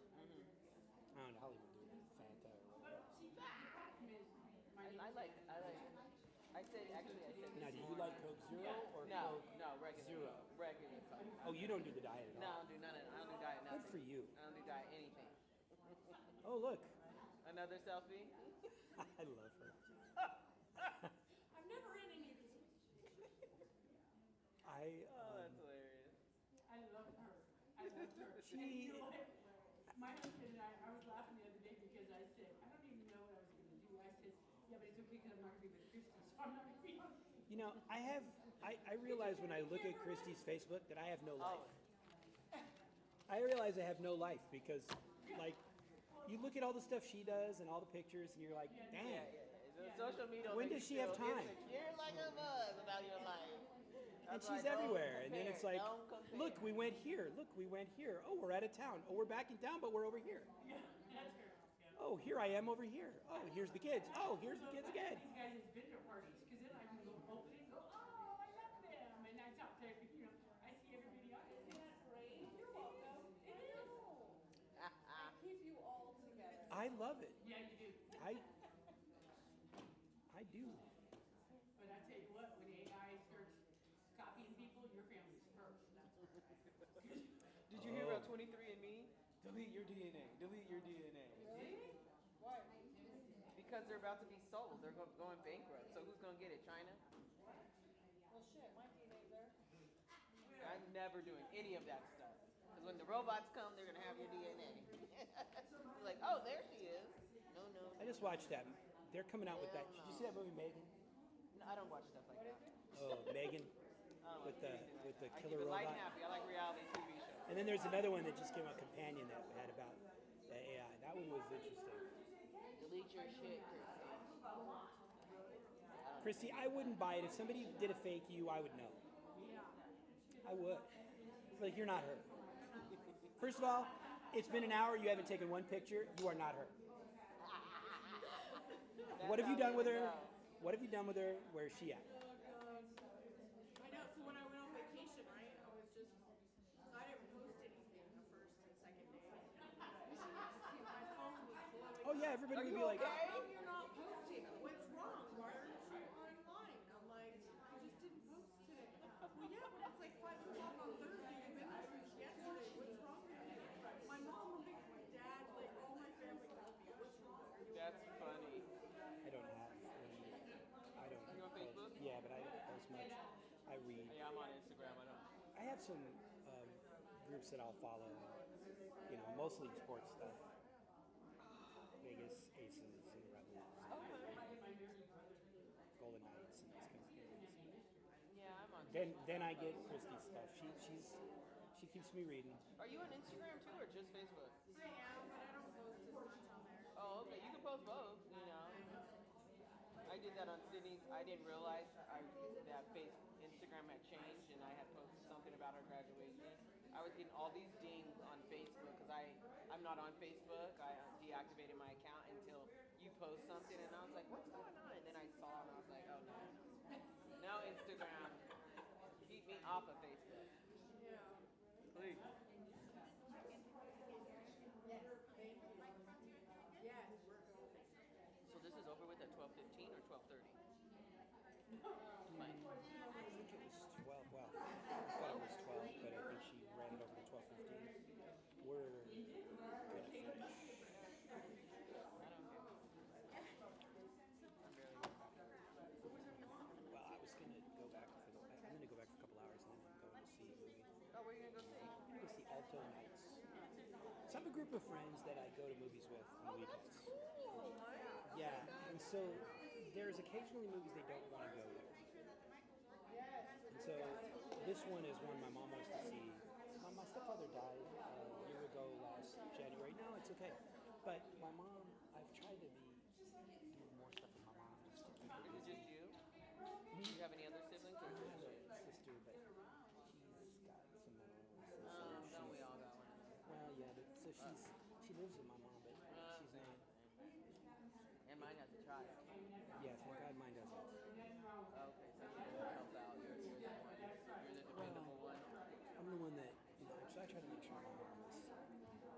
I don't know. I'll even do Fanta or whatever. I said. Now, do you like Coke Zero or No, Coke no, regular. Zero? Regular Coke. Oh, you don't do the diet at No, I all. don't do none of. I don't do diet nothing. Good for you. I don't do diet anything. Oh, look. Another selfie. I love her. I'm never in any of these. Oh, that's hilarious. I love her. I love her. She- My husband and I was laughing the other day because I said, I don't even know what I was going to do. I said, yeah, but it's okay because I'm not going to be with Christy, so I'm not going to be on. You know, I realize when I look at Christy's Facebook that I have no life. I realize I have no life because, like, you look at all the stuff she does and all the pictures and you're like, dang. The social media. When does she have time? You're like a bug about your life. And That's why she's don't everywhere. And then compare, it's like, don't compare. look, we went here. Look, we went here. Oh, we're out of town. Oh, we're back in town, but we're over here. Yeah, that's her. Oh, here I am over here. Oh, here's the kids. Oh, here's the kids again. These guys has been to parties because then I can go open it and go, oh, I love them. And that's out there, you know, I see everybody on it. Isn't that great? You're welcome. It is. I keep you all together. I love it. Yeah, you do. I do. But I tell you what, when AI starts copying people, your family's first. Did you hear about 23andMe? Delete your DNA. Delete your DNA. Really? Why? Because they're about to be sold. They're going bankrupt. So who's gonna get it? China? Well, shit, my DNA's there. I'm never doing any of that stuff. Because when the robots come, they're gonna have your DNA. You're like, oh, there she is. No, no. I just watched that. They're coming out with that. Did you see that movie Megan? No, I don't watch stuff like that. Oh, Megan I don't with watch the anything like with the that. I killer keep it light robot. and happy. I like reality TV shows. And then there's another one that just came out, Companion, that had about the AI. That one was interesting. Delete your shit, Christy, I wouldn't buy it. If somebody did a fake you, I would know. Yeah. I would. Like, you're not her. First of all, it's been an hour. You haven't taken one picture. You are not her. What have you done with her? What have you done with her? Where's she at? I know, so when I went on vacation, right, I was just, so I didn't post anything the first and second day. My phone was blowing Oh, yeah, up. everybody would be like, How come you're not posting? What's wrong? Why aren't you online? I'm like, I just didn't post today. Well, yeah, but it's like 5 o'clock on Thursday. You've been there since yesterday. What's wrong with you? My mom, my dad, like all my family called me. What's wrong? Are you That's okay? funny. I don't have. I don't. You on Facebook? Yeah, but I don't post much. I read. Yeah, I'm on Instagram. I don't. I have some groups that I'll follow. You know, mostly sports stuff. Vegas Aces and Rebels, Golden Knights, and those kinds of things. Yeah, I'm on. Then I get Christy's stuff. She keeps me reading. Are you on Instagram too, or just Facebook? I am, but I don't post as much on there. Oh, okay. You can post both. You know. I did that on Sydney's. I didn't realize that Instagram had changed, and I had posted something about her graduation. I was getting all these dings on Facebook because I'm not on Facebook. I deactivated my account until you post something, and I was like, what's going on? And then I saw, and I was like, oh no. Now Instagram, keep me off of Facebook. Yeah. Please. Yes, thank you. Yes, we're going. So this is over with at 12:15 or 12:30? Fine. I think it was 12. Well, I thought it was 12, but I think she ran it over to 12:15. We're gonna finish. I don't care. I'm barely going back. Well, I was gonna go back for I'm gonna go back for a couple hours and then I'm going to see a movie. Oh, where are you gonna go see? I'm gonna go see Alto Nights. So I have a group of friends that I go to movies with on the weekends. Cool. Yeah, and so there's occasionally movies they don't want to go to. And so this one is one my mom wants to see. My stepfather died a year ago last January. No, it's okay. But my mom, I've tried to do more stuff with my mom just to keep her Is it busy. just you? Do you have any other siblings? I Or have just you? a sister, but she's got some mental illness. Don't we all got one? Well, yeah, but so she lives with my mom, but she's not. And mine has a child. Yeah, thank God mine doesn't. Okay, so you help out. You're the one. You're the dependable one. I'm the one that, so I try to make sure my mom is.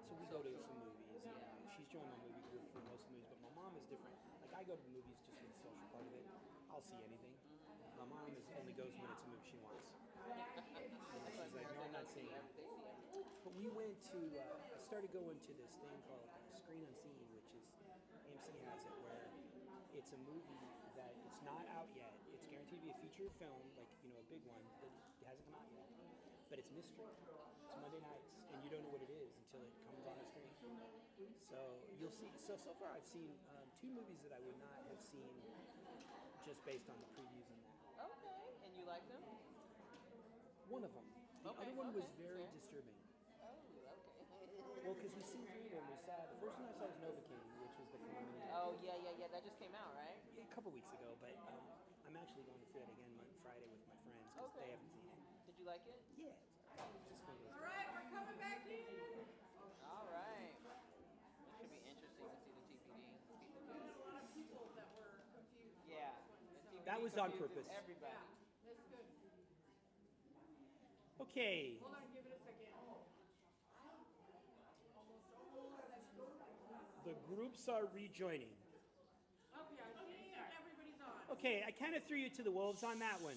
So we go to some movies, and she's joined my movie group for most movies, but my mom is different. Like, I go to the movies just for the social part of it. I'll see anything. My mom only goes when it's a movie she wants. She's like, no, I'm not seeing it. But we went to, I started going to this thing called Screen Unseen, which is, AMC has it, where it's a movie that it's not out yet. It's guaranteed to be a feature film, like, a big one, but it hasn't come out yet. But it's mystery. It's Monday nights, and you don't know what it is until it comes on the screen. So you'll see. So far I've seen 2 movies that I would not have seen just based on the previews and that. Okay, and you like them? One of them. The Okay, other one was okay, very fair. disturbing. Oh, okay. Well, because we seen 3 of them. We saw the first one I saw was Nova King, which was the comedy. Oh, yeah. That just came out, right? A couple weeks ago, but I'm actually going to see it again Friday with my friends because Okay. they haven't seen it. Did you like it? Yeah, it's all right. It's just one of those. All right, we're coming back in. All right. It should be interesting to see the TPD. There's a lot of people that were confused. Yeah. The TPD That was on confuses purpose. Everybody. That's good. Okay. Hold on, give it a second. The groups are rejoining. Okay, I think everybody's on. Okay, I kind of threw you to the wolves on that one.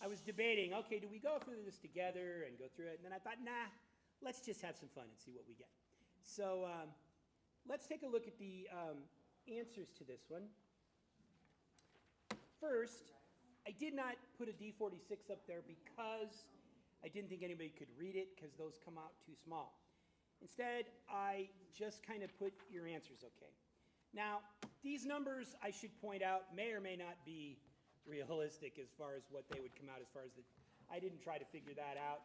I was debating, okay, do we go through this together and go through it? And then I thought, nah, let's just have some fun and see what we get. So let's take a look at the answers to this one. First, I did not put a D46 up there because I didn't think anybody could read it because those come out too small. Instead, I just kind of put your answers okay. Now, these numbers, I should point out, may or may not be realistic as far as what they would come out as far as the, I didn't try to figure that out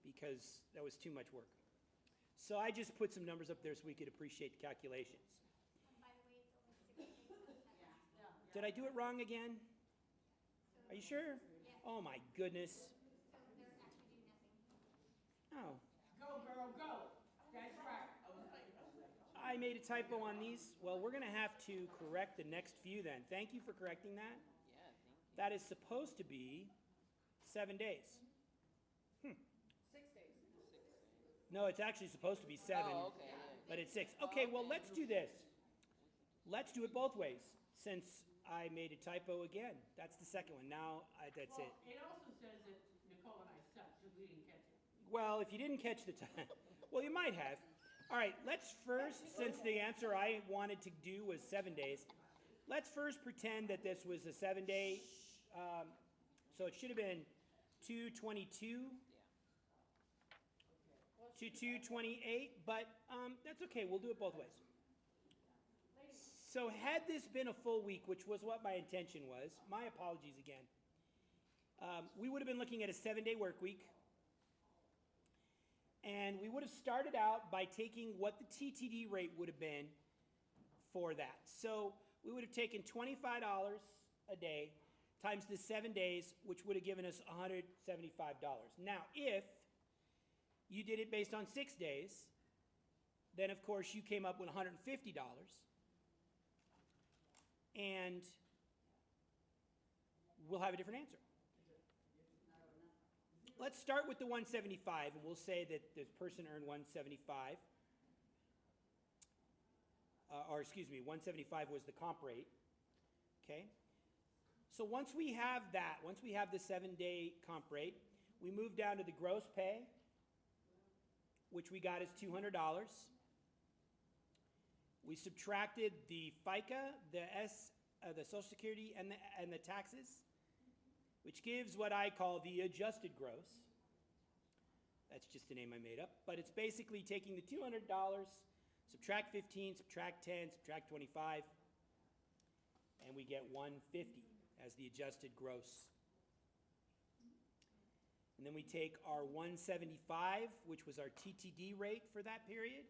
because that was too much work. So I just put some numbers up there so we could appreciate the calculations. By the way, it's only 6 days, not 7. Did I do it wrong again? Are you sure? Yeah. Oh my goodness. So they're actually doing nothing. Oh, Go, girl, go. That's right. I made a typo on these. Well, we're going to have to correct the next few then. Thank you for correcting that. Yeah, thank you. That is supposed to be 7 days. 6 days. No, it's actually supposed to be 7, Oh, okay, yeah. but it's 6. Okay, well, let's do this. Let's do it both ways, since I made a typo again. That's the second one. Now, that's it. Well, it also says that Nicole and I suck because we didn't catch it. Well, if you didn't catch the time, well, you might have. All right, let's first, since the answer I wanted to do was 7 days, let's first pretend that this was a 7-day, so it should have been 2/22 to 2/28, but that's okay, we'll do it both ways. So had this been a full week, which was what my intention was, my apologies again, we would have been looking at a 7-day work week. And we would have started out by taking what the TTD rate would have been for that. So we would have taken $25 a day times the 7 days, which would have given us $175. Now, if you did it based on 6 days, then of course you came up with $150. And we'll have a different answer. Let's start with the 175, and we'll say that this person earned 175. Or excuse me, 175 was the comp rate. Okay? So once we have that, once we have the 7-day comp rate, we move down to the gross pay, which we got as $200. We subtracted the FICA, the Social Security, and the taxes, which gives what I call the adjusted gross. That's just a name I made up, but it's basically taking the $200, subtract 15, subtract 10, subtract 25, and we get 150 as the adjusted gross. And then we take our 175, which was our TTD rate for that period.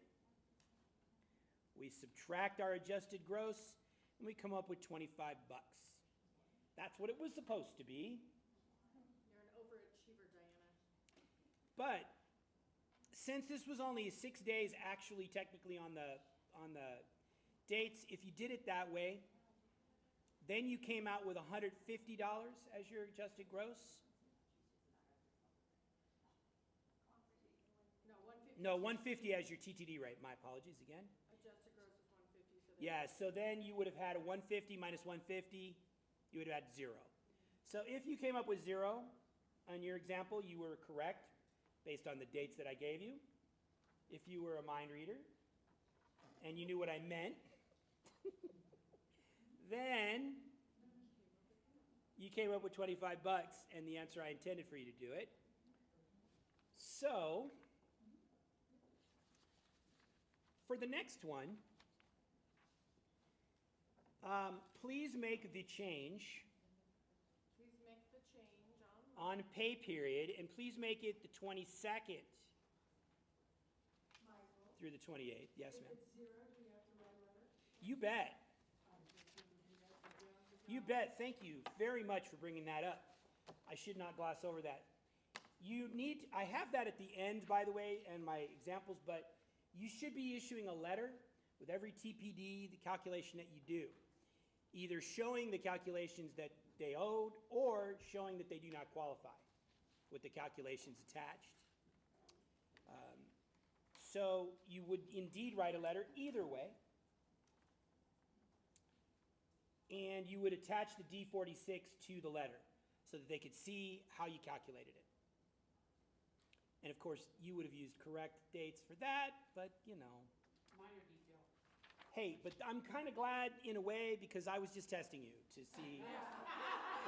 We subtract our adjusted gross, and we come up with 25 bucks. That's what it was supposed to be. You're an overachiever, Diana. But since this was only 6 days actually technically on the dates, if you did it that way, then you came out with $150 as your adjusted gross. No, 150. No, 150 as your TTD rate. My apologies again. Adjusted gross is 150, so. Yeah, so then you would have had a 150 minus 150. You would have had 0. So if you came up with 0 on your example, you were correct based on the dates that I gave you. If you were a mind reader and you knew what I meant, then you came up with 25 bucks and the answer I intended for you to do it. So for the next one, please make the change Please make the change on pay period, and please make it the 22nd Michael, through the 28th. Yes, if ma'am. it's 0, do we have to write a letter? You bet. I'm just gonna do that for them to You bet. Thank you very much for bringing that up. I should not gloss over that. You need, I have that at the end, by the way, and my examples, but you should be issuing a letter with every TPD, the calculation that you do, either showing the calculations that they owed or showing that they do not qualify with the calculations attached. So you would indeed write a letter either way, and you would attach the D46 to the letter so that they could see how you calculated it. And of course, you would have used correct dates for that, but you know, minor detail. Hey, but I'm kind of glad in a way because I was just testing you to see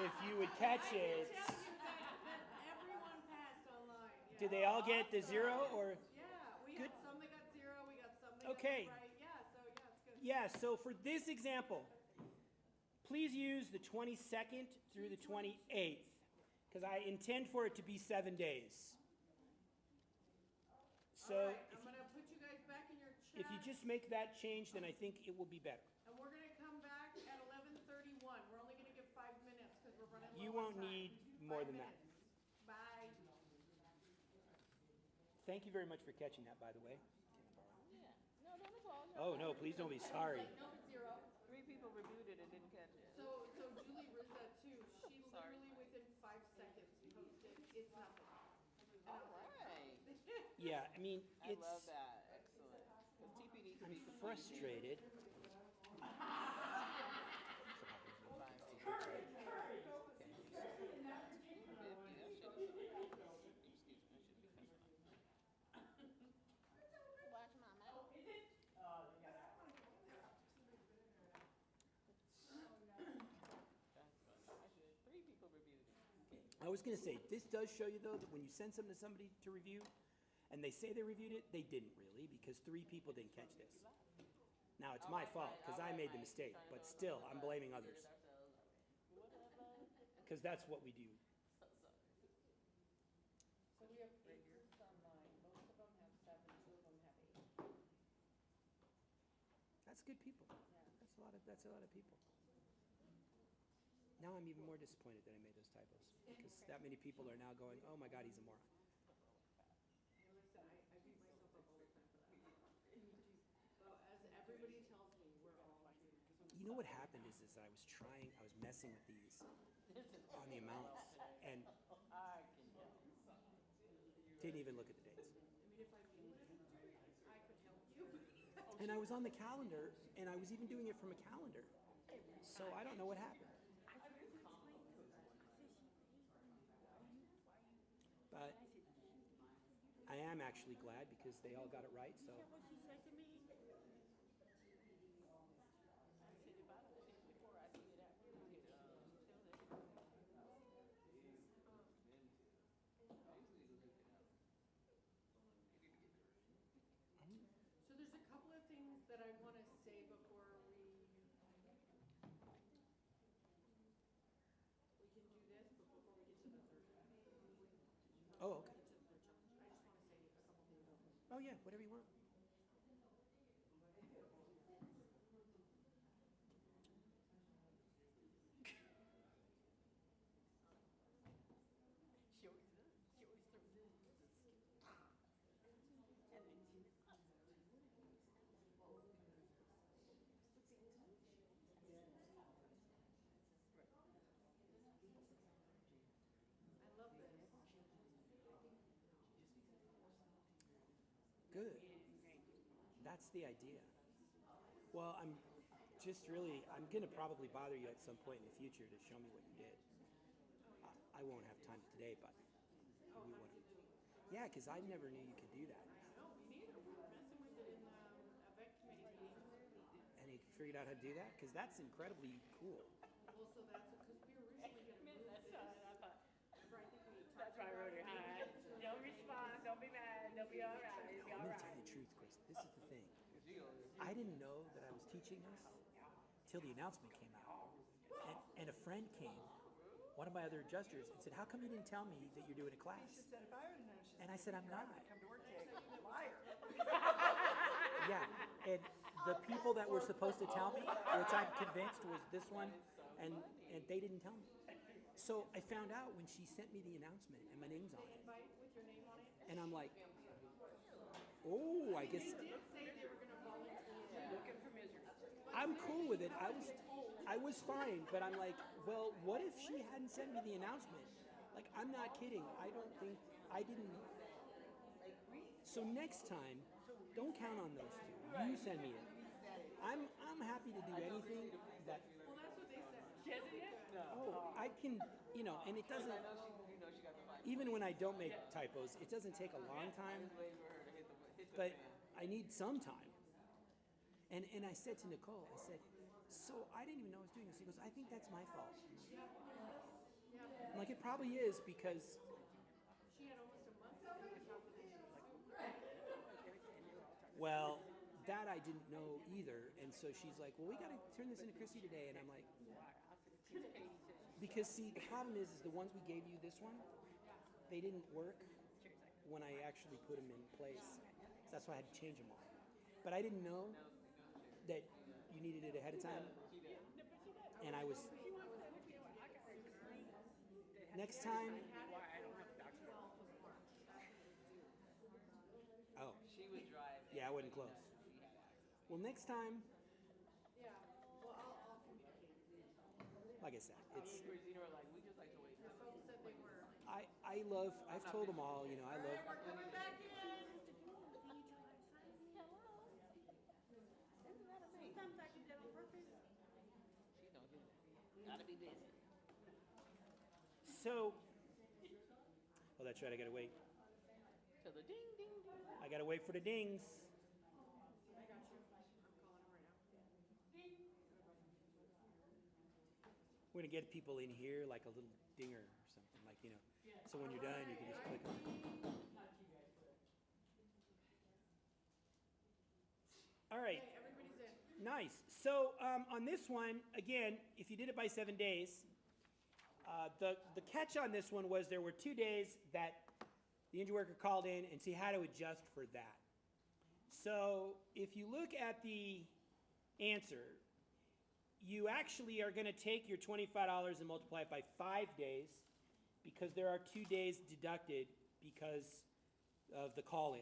if you would catch it. I can tell you that everyone passed online. Yeah. Did they all get the 0 or? Yeah, we Good. had some that got 0, we got some that Okay. got it right. Yeah, so yeah, it's good. Yeah, so for this example, please use the 22nd through the 28th because I intend for it to be 7 days. So All right, I'm gonna put you guys back in your chat. if you just make that change, then I think it will be better. And we're gonna come back at 11:31. We're only gonna give 5 minutes because we're running low You on won't time. need more 5 than that. minutes. Bye. Thank you very much for catching that, by the way. Yeah, no, don't apologize. Oh, no, please don't be sorry. No, 0. 3 people reviewed it and didn't catch it. So Julie Rizza too, she Sorry. literally within 5 seconds posted, it's nothing. And I All was like, right. Yeah, I mean, I love it's, that. Excellent. 'Cause TPD can I'm be completed. frustrated. Watch my mouth. Actually, 3 people reviewed it. I was going to say, this does show you, though, that when you send something to somebody to review, and they say they reviewed it, they didn't really, because 3 people didn't catch this. Now, it's my fault, because I made the mistake, but still, I'm blaming others. Because that's what we do. So sorry. So we have 8 groups online, most of them have 7, 2 of them have 8. That's good people. That's a lot of people. Now I'm even more disappointed that I made those typos, because that many people are now going, oh my God, he's a moron. And listen, I beat myself up all the time for that. So as everybody tells me, we're all human. You know what happened is I was messing with these on the amounts, and didn't even look at the dates. I mean, if I knew what I was doing, I could help you. And I was on the calendar, and I was even doing it from a calendar. So I don't know what happened. But I am actually glad because they all got it right, so. What she said to me? So there's a couple of things that I want to say before we can do this, but before we get to the third challenge. Oh, okay. I just want to say a couple things. Oh, yeah, whatever you want. She always does. She always throws it in. And then she. I love this. Good. That's the idea. Well, I'm going to probably bother you at some point in the future to show me what you did. I won't have time today, but we want to. Yeah, because I never knew you could do that. No, me neither. We were messing with it in the event committee meeting. And you figured out how to do that? Because that's incredibly cool. Well, so that's because we were originally going to move That's this. right. I thought. Remember, I think we That's talked why I wrote it about high. maybe it's Don't respond. Don't be mad. Don't be all right. You'll be I'm all going to tell right. you the truth, Chris. This is the thing. I didn't know that I was teaching this till the announcement came out. And a friend came, one of my other adjusters, and said, how come you didn't tell me that you're doing a class? And I said, I'm not. Yeah, and the people that were supposed to tell me, which I'm convinced was this one, and they didn't tell me. So I found out when she sent me the announcement and my name's on it. invite with your name on it. And I'm like, oh, I guess They did say they were going to volunteer. Looking for misery. I'm cool with it. I was fine, but I'm like, well, what if she hadn't sent me the announcement? Like, I'm not kidding. I didn't. So next time, don't count on those two. You send me it. I'm happy to do anything that. Well, that's what they said. She hasn't yet? Oh, I can, and it doesn't. Even when I don't make typos, it doesn't take a long time. But I need some time. And I said to Nicole, I said, so I didn't even know I was doing this. He goes, I think that's my fault. I'm like, it probably is because, She had almost a month to do the calculations. well, that I didn't know either. And so she's like, well, we got to turn this into Chrissy today. And I'm like, because see, the problem is the ones we gave you this one, they didn't work when I actually put them in place. So that's why I had to change them all. But I didn't know that you needed it ahead of time. And I was, next time, oh, She would drive. yeah, I wasn't close. Well, next time, Yeah, well, I'll communicate. like I said, it's, Christina were like, we just like to wait. Your folks said they were. I've told them all, you know, I love, Alright, we're coming back in. Sometimes I do that on purpose. She don't do that. Gotta be busy. so, oh, that's right, I gotta wait. To the ding, ding, ding. I gotta wait for the dings. I got you. I'm calling him right now. We're gonna get people in here like a little dinger or something, like, you know, so when you're done, you can just click on it. All right. Okay, everybody's in. Nice. So on this one, again, if you did it by 7 days, the catch on this one was there were 2 days that the injured worker called in and see how to adjust for that. So if you look at the answer, you actually are going to take your $25 and multiply it by 5 days because there are 2 days deducted because of the call-in.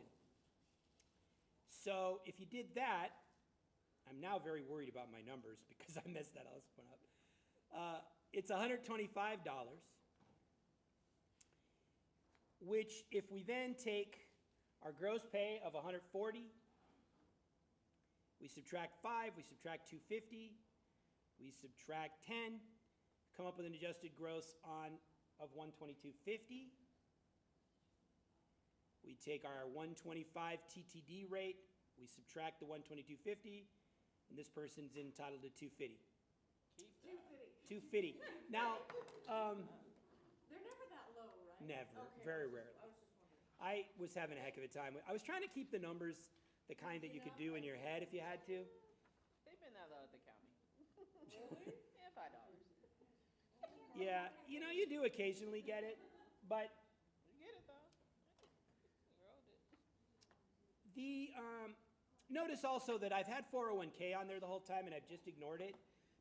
So if you did that, I'm now very worried about my numbers because I messed that last one up. It's $125, which if we then take our gross pay of $140, we subtract 5, we subtract 250, we subtract 10, come up with an adjusted gross of $122.50. We take our 125 TTD rate, we subtract the 122.50, and this person's entitled to 250. Keep that. 250. Now, They're never that low, right? never, Okay, very I was rarely. just wondering. I was having a heck of a time. I was trying to keep the numbers the kind that you could do in your head if you had to. They've been that low at the county. Really? Yeah, $5. Yeah, you know, you do occasionally get it, but You get it though. You rolled it. notice also that I've had 401k on there the whole time and I've just ignored it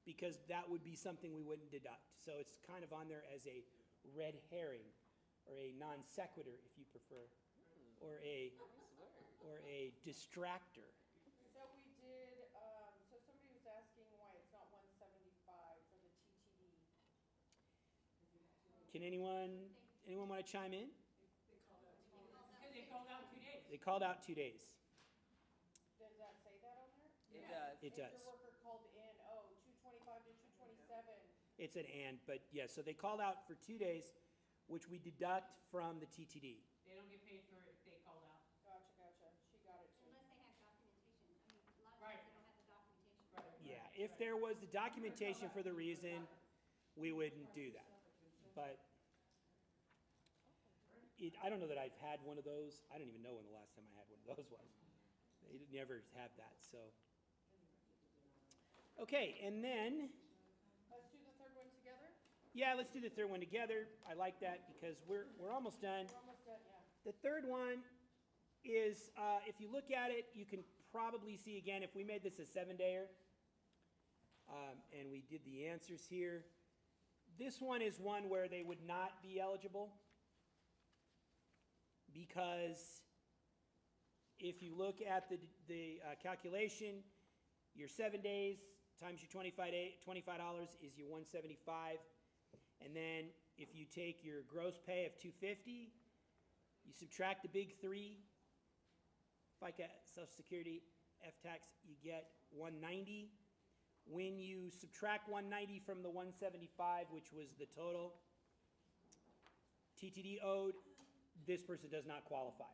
because that would be something we wouldn't deduct. So it's kind of on there as a red herring or a non sequitur if you prefer, or a distractor. So we did, so somebody was asking why it's not 175 for the TTD. Can anyone want to chime in? Because they called out 2 days. They called out 2 days. Does that say that on there? It does. It does. Injured worker called in, 225 to 227. It's an and, but yeah, so they called out for 2 days, which we deduct from the TTD. They don't get paid for if they called out. Gotcha. She got it too. Unless they have documentation. I mean, a lot of Right. times they don't have the documentation. Yeah, if there was the documentation for the reason, we wouldn't do that. But I don't know that I've had one of those. I don't even know when the last time I had one of those was. They never have that, so. Okay, and then, Let's do the third one together. yeah, let's do the third one together. I like that because we're almost done. We're almost done, yeah. The third one is, if you look at it, you can probably see again, if we made this a 7-dayer, and we did the answers here, this one is one where they would not be eligible because if you look at the calculation, your 7 days times your $25 is your 175, and then if you take your gross pay of 250, you subtract the big 3, FICA, Social Security, F-tax, you get 190. When you subtract 190 from the 175, which was the total TTD owed, this person does not qualify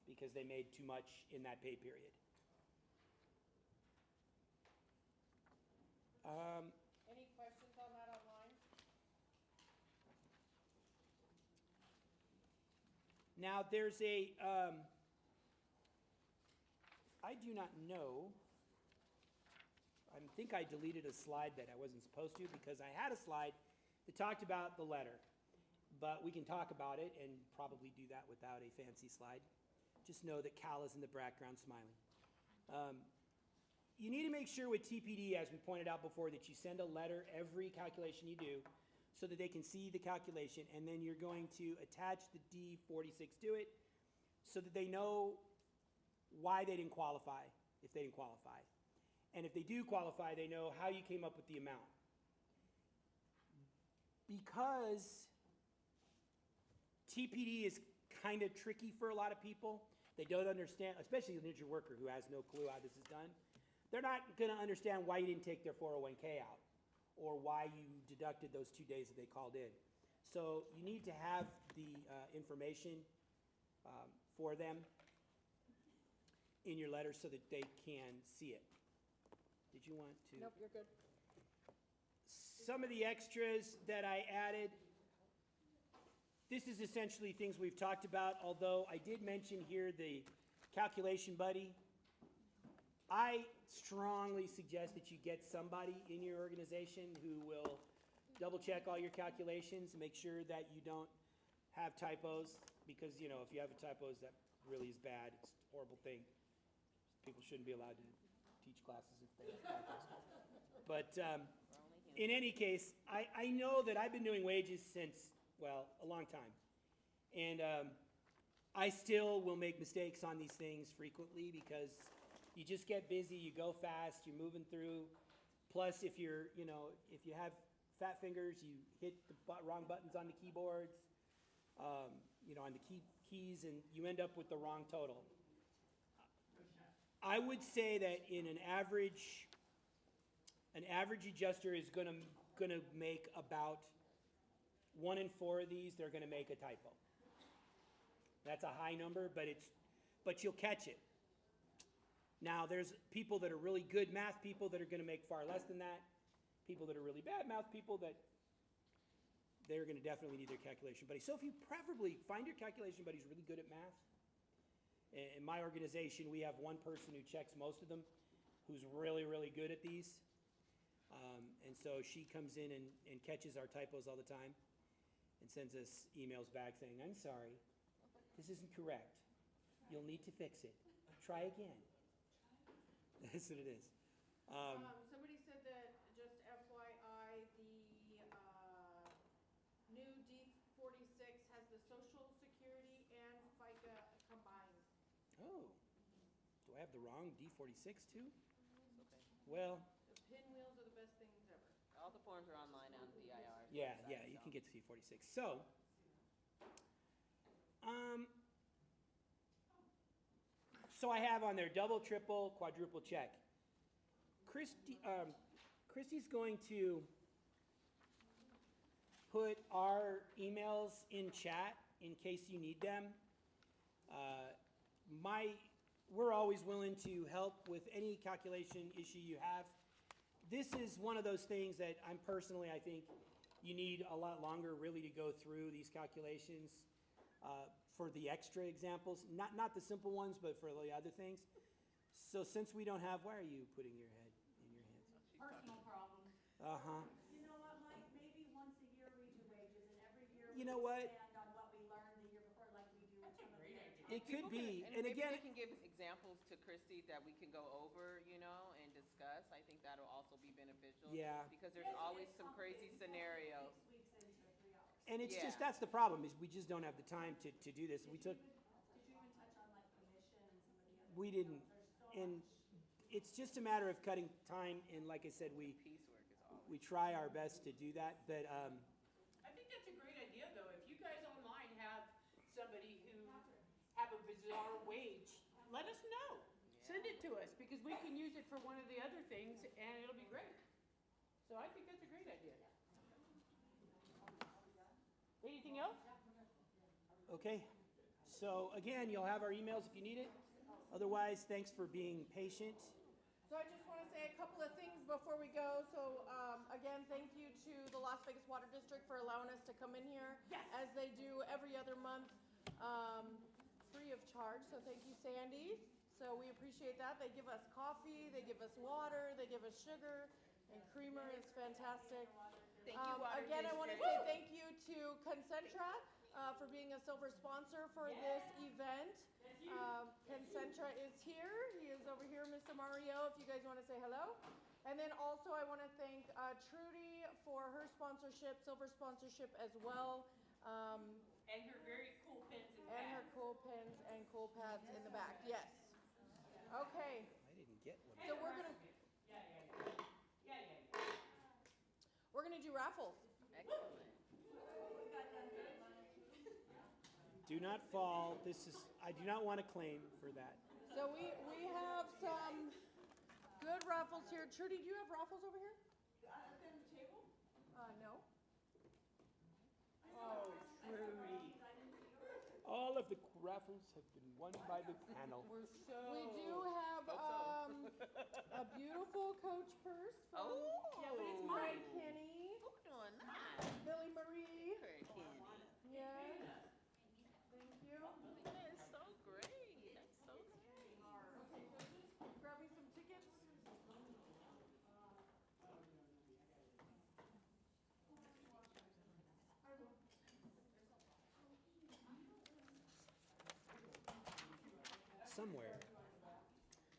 because they made too much in that pay period. Now, there's a, I do not know, I think I deleted a slide that I wasn't supposed to because I had a slide that talked about the letter. But we can talk about it and probably do that without a fancy slide. Just know that Cal is in the background smiling. You need to make sure with TPD, as we pointed out before, that you send a letter every calculation you do so that they can see the calculation, and then you're going to attach the D46 to it so that they know why they didn't qualify, if they didn't qualify. And if they do qualify, they know how you came up with the amount. Because TPD is kind of tricky for a lot of people, they don't understand, especially the injured worker who has no clue how this is done. They're not going to understand why you didn't take their 401k out or why you deducted those 2 days that they called in. So you need to have the information for them in your letter so that they can see it. Did you want to? Nope, you're good. Some of the extras that I added, this is essentially things we've talked about, although I did mention here the calculation buddy. I strongly suggest that you get somebody in your organization who will double check all your calculations and make sure that you don't have typos, because, you know, if you have typos, that really is bad. It's a horrible thing. People shouldn't be allowed to teach classes if they have typos. But in any case, I know that I've been doing wages since, well, a long time. And I still will make mistakes on these things frequently because you just get busy, you go fast, you're moving through. Plus, if you're, you know, if you have fat fingers, you hit the wrong buttons on the keyboards, you know, on the keys, and you end up with the wrong total. I would say that in an average adjuster is gonna make about 1 in 4 of these, they're gonna make a typo. That's a high number, but you'll catch it. Now, there's people that are really good math people that are gonna make far less than that. People that are really bad math people that they're gonna definitely need their calculation buddy. So if you preferably find your calculation buddy who's really good at math. In my organization, we have one person who checks most of them who's really, really good at these. And so she comes in and catches our typos all the time and sends us emails back saying, I'm sorry, this isn't correct. You'll need to fix it. Try again. That's what it is. Somebody said that, just FYI, the new D46 has the Social Security and FICA combined. Oh, do I have the wrong D46 too? Okay. Well, The pinwheels are the best things ever. All the forms are online on DIR. yeah, you can get to D46. So, so I have on there double, triple, quadruple check. Christy's going to put our emails in chat in case you need them. We're always willing to help with any calculation issue you have. This is one of those things that I think you need a lot longer really to go through these calculations for the extra examples, not the simple ones, but for the other things. So since we don't have, why are you putting your head in your hands? Personal problems. Uh-huh. You know what, Mike, maybe once a year we do wages, and every year You we know what? expand on what we learned the year before, like we do with some of the other jobs. It could be, and maybe again, they can give examples to Christy that we can go over, you know, and discuss. I think that'll also be beneficial. Yeah. Because there's always some crazy scenarios. 6 weeks into 3 hours. and it's just, Yeah. that's the problem, is we just don't have the time to do this. Did you even touch on like commission and some of the other? We didn't, There's so and much. it's just a matter of cutting time, and like I said, Piecework is always. we try our best to do that, but, I think that's a great idea, though. If you guys online have somebody who have a bizarre wage, let us know. Send it to us, because we can use it for one of the other things, and it'll be great. So I think that's a great idea. Anything else? okay. So again, you'll have our emails if you need it. Otherwise, thanks for being patient. So I just want to say a couple of things before we go. So again, thank you to the Las Vegas Water District for allowing us to come in here, as they do every other month. free of charge, so thank you, Sandy. So we appreciate that. They give us coffee, they give us water, they give us sugar, and creamer is fantastic. Thank you, Water Again, I want to District. say thank you to Concentra for being a silver sponsor for this event. Concentra is here. He is over here, Mr. Mario, if you guys want to say hello. And then also I want to thank Trudy for her sponsorship, silver sponsorship as well. And her very cool pins and And her bags. cool pins and cool pads in the back, yes. Okay, I didn't get one. so we're gonna we're gonna do raffles. Excellent. Do not fall. I do not want to claim for that. So we have some good raffles here. Trudy, do you have raffles over here? Up there on the table? No. Oh, Trudy. All of the raffles have been won by the panel. We're so. We do have a beautiful Coach purse from Oh, Greg Kenny, who doing that? Billy Marie. Very candy. Yes. Thank you. That's so great. That's so great. Okay, so just grab me some tickets. Somewhere,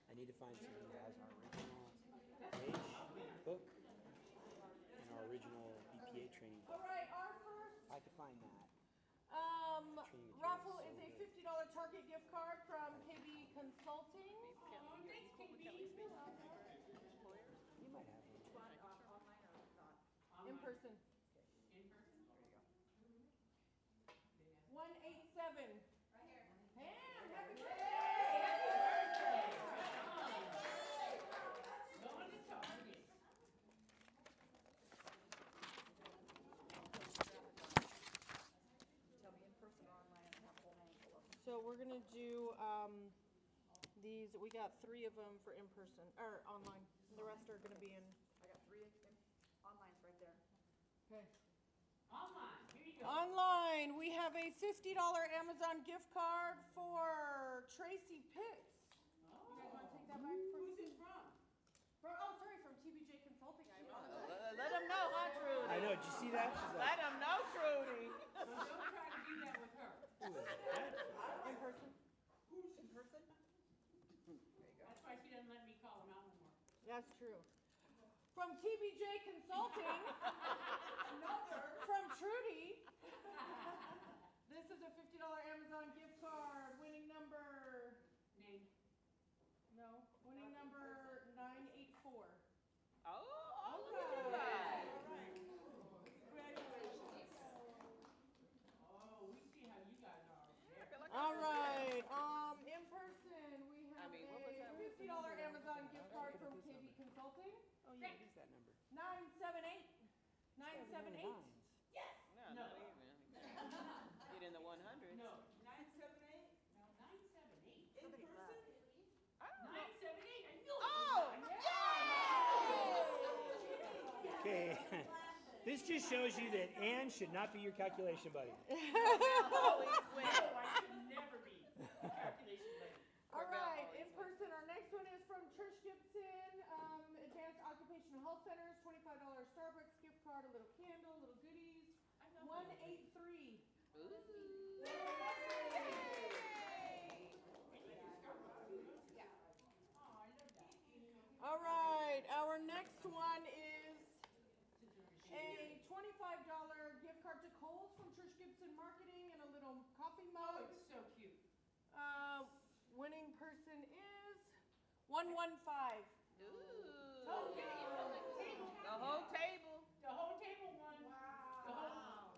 I need to find somebody who has our original wage book and our original BPA training book. All right, our first If I could find that. Training materials raffle so is a good. $50 Target gift card from KB Consulting. Thanks, KB. You might have one. In person. In person? 187. Right here. Pam, happy birthday! Going to Target. Tell me in person or online, I have a whole handful of them. So we're gonna do these. We got 3 of them for in person or online. The rest are gonna be in. I got 3 online's right there. Okay. Online, here you go. Online, we have a $50 Amazon gift card for Tracy Pitts. You guys want to take that back? Who's it from? From TBJ Consulting. Let them know, huh, Trudy? I know. Did you see that? She's Let like, them know, Trudy. So don't try to do that with her. who is that? In person. Who's in person? That's why she doesn't let me call him out no more. That's true. From TBJ Consulting, from Trudy. This is a $50 Amazon gift card. Winning number, Name. no, winning number 984. Oh, look at that. Oh, we see how you guys are. All right, in person, we have what was that? a $50 Amazon gift card from KB Consulting. Oh, yeah, it is that number. 978. 978. No, not even. Get in the 100s. No. 978? No, 978. In person? 978, I knew it. Oh! Okay. This just shows you that Ann should not be your calculation buddy. Always win. No, I should never be a calculation lady. All Corbell right, always in person, our next one is from Trish Gibson, Advanced Occupational Health Centers, $25 Starbucks gift card, a little candle, little goodies. 183. Ooh. All right, our next one is a $25 gift card to Kohl's from Trish Gibson Marketing and a little coffee Oh, mug. it's so cute. Winning person is 115. Ooh. The whole table. The whole table. The whole table won. Wow.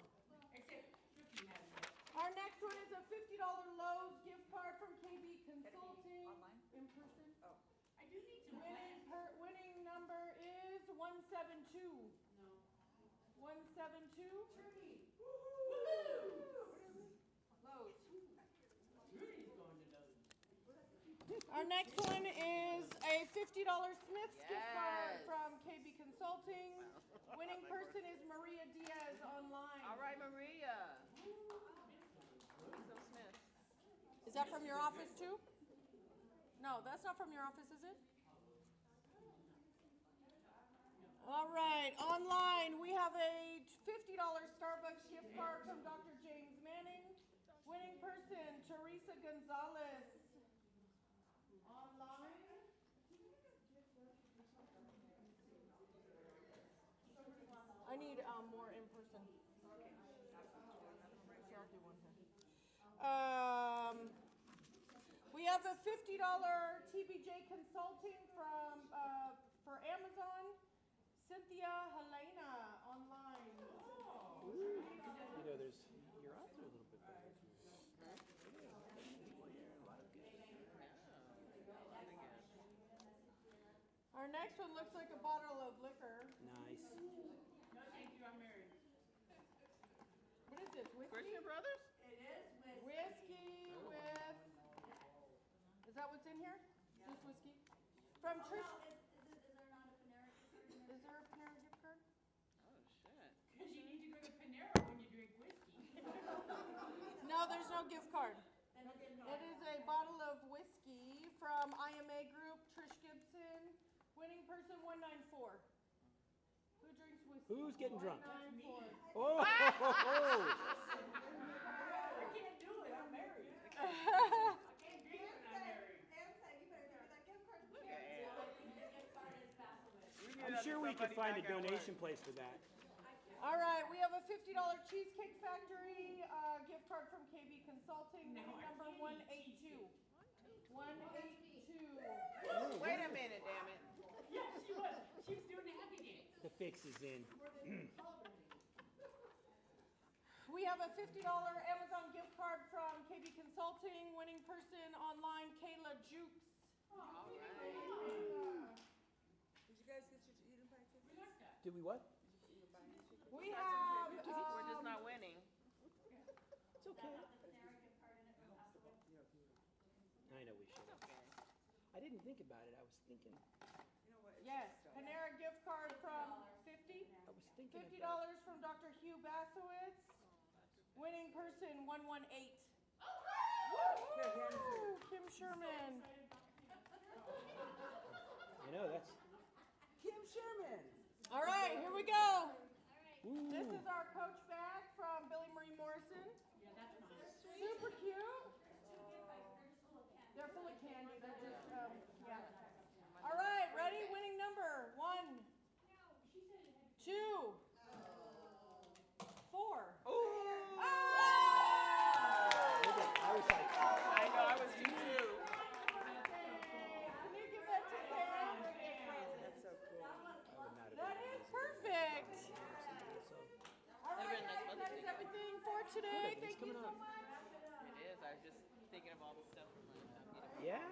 Except Cookie has it. Our next one is a $50 Lowe's gift card from KB Consulting. Online? In person. Oh. I do need some plans. Winning number is 172. No. 172. Lowe's. Rudy's going to those. Our next one is a $50 Smith's gift card Yes. from KB Consulting. Winning person is Maria Diaz online. All right, Maria. Give me some Smith. Is that from your office too? No, that's not from your office, is it? All right, online, we have a $50 Starbucks gift card from Dr. James Manning. Winning person, Teresa Gonzalez. Online. I need more in person. Sure, I'll do one here. We have a $50 TBJ consulting from for Amazon. Cynthia Helena online. You know, there's your odds are a little bit better. Our next one looks like a bottle of liquor. Nice. No, thank you, I'm married. What is this? Whiskey? Christian Brothers? It is with. Whiskey with. Is that what's in here? Just whiskey? From Trish. Is there not a Panera gift card? Is there a Panera gift card? Oh, shit. Because you need to go to Panera when you drink whiskey. No, there's no gift card. It is a bottle of whiskey from IMA Group, Trish Gibson. Winning person 194. Who drinks whiskey? Who's getting drunk? 194. Oh! I can't do it, I'm married. I can't drink when I'm married. Dan said, you better give me that gift card. Look at Ann. I'm sure we could find a donation place for that. All right, we have a $50 Cheesecake Factory gift card from KB Consulting. Winning number 182. 182. Wait a minute, damn it. Yeah, she was. She was doing the happy dance. The fix is in. We have a $50 Amazon gift card from KB Consulting. Winning person online, Kayla Jukes. All right. Did you guys get your eating package? We like that. Did we what? We have. We're just not winning. It's okay. The Panera gift card in it from Costco. I know we should. Okay. I didn't think about it. I was thinking. You know what? It's Yes, just, Panera gift card from 50. I was thinking $50 about. from Dr. Hugh Basowitz. Winning person 118. Woo! Kim Sherman. I know that's. Kim Sherman. All right, here we go. Ooh. This is our Coach bag from Billy Marie Morrison. Yeah, that's nice. Super cute. They're just full of candy. They're full of candy. They're just, yeah. All right, ready? Winning number 1, 2, 4. Ooh. Ah! I was like, I know, I was you too. Can you give that to Pam? That's so cool. I would not have That been is perfect. so. All right, That'd been guys, nice that is everything for today. Good, it's Thank you coming so up. much. It is. I was just thinking of all the stuff from Yeah?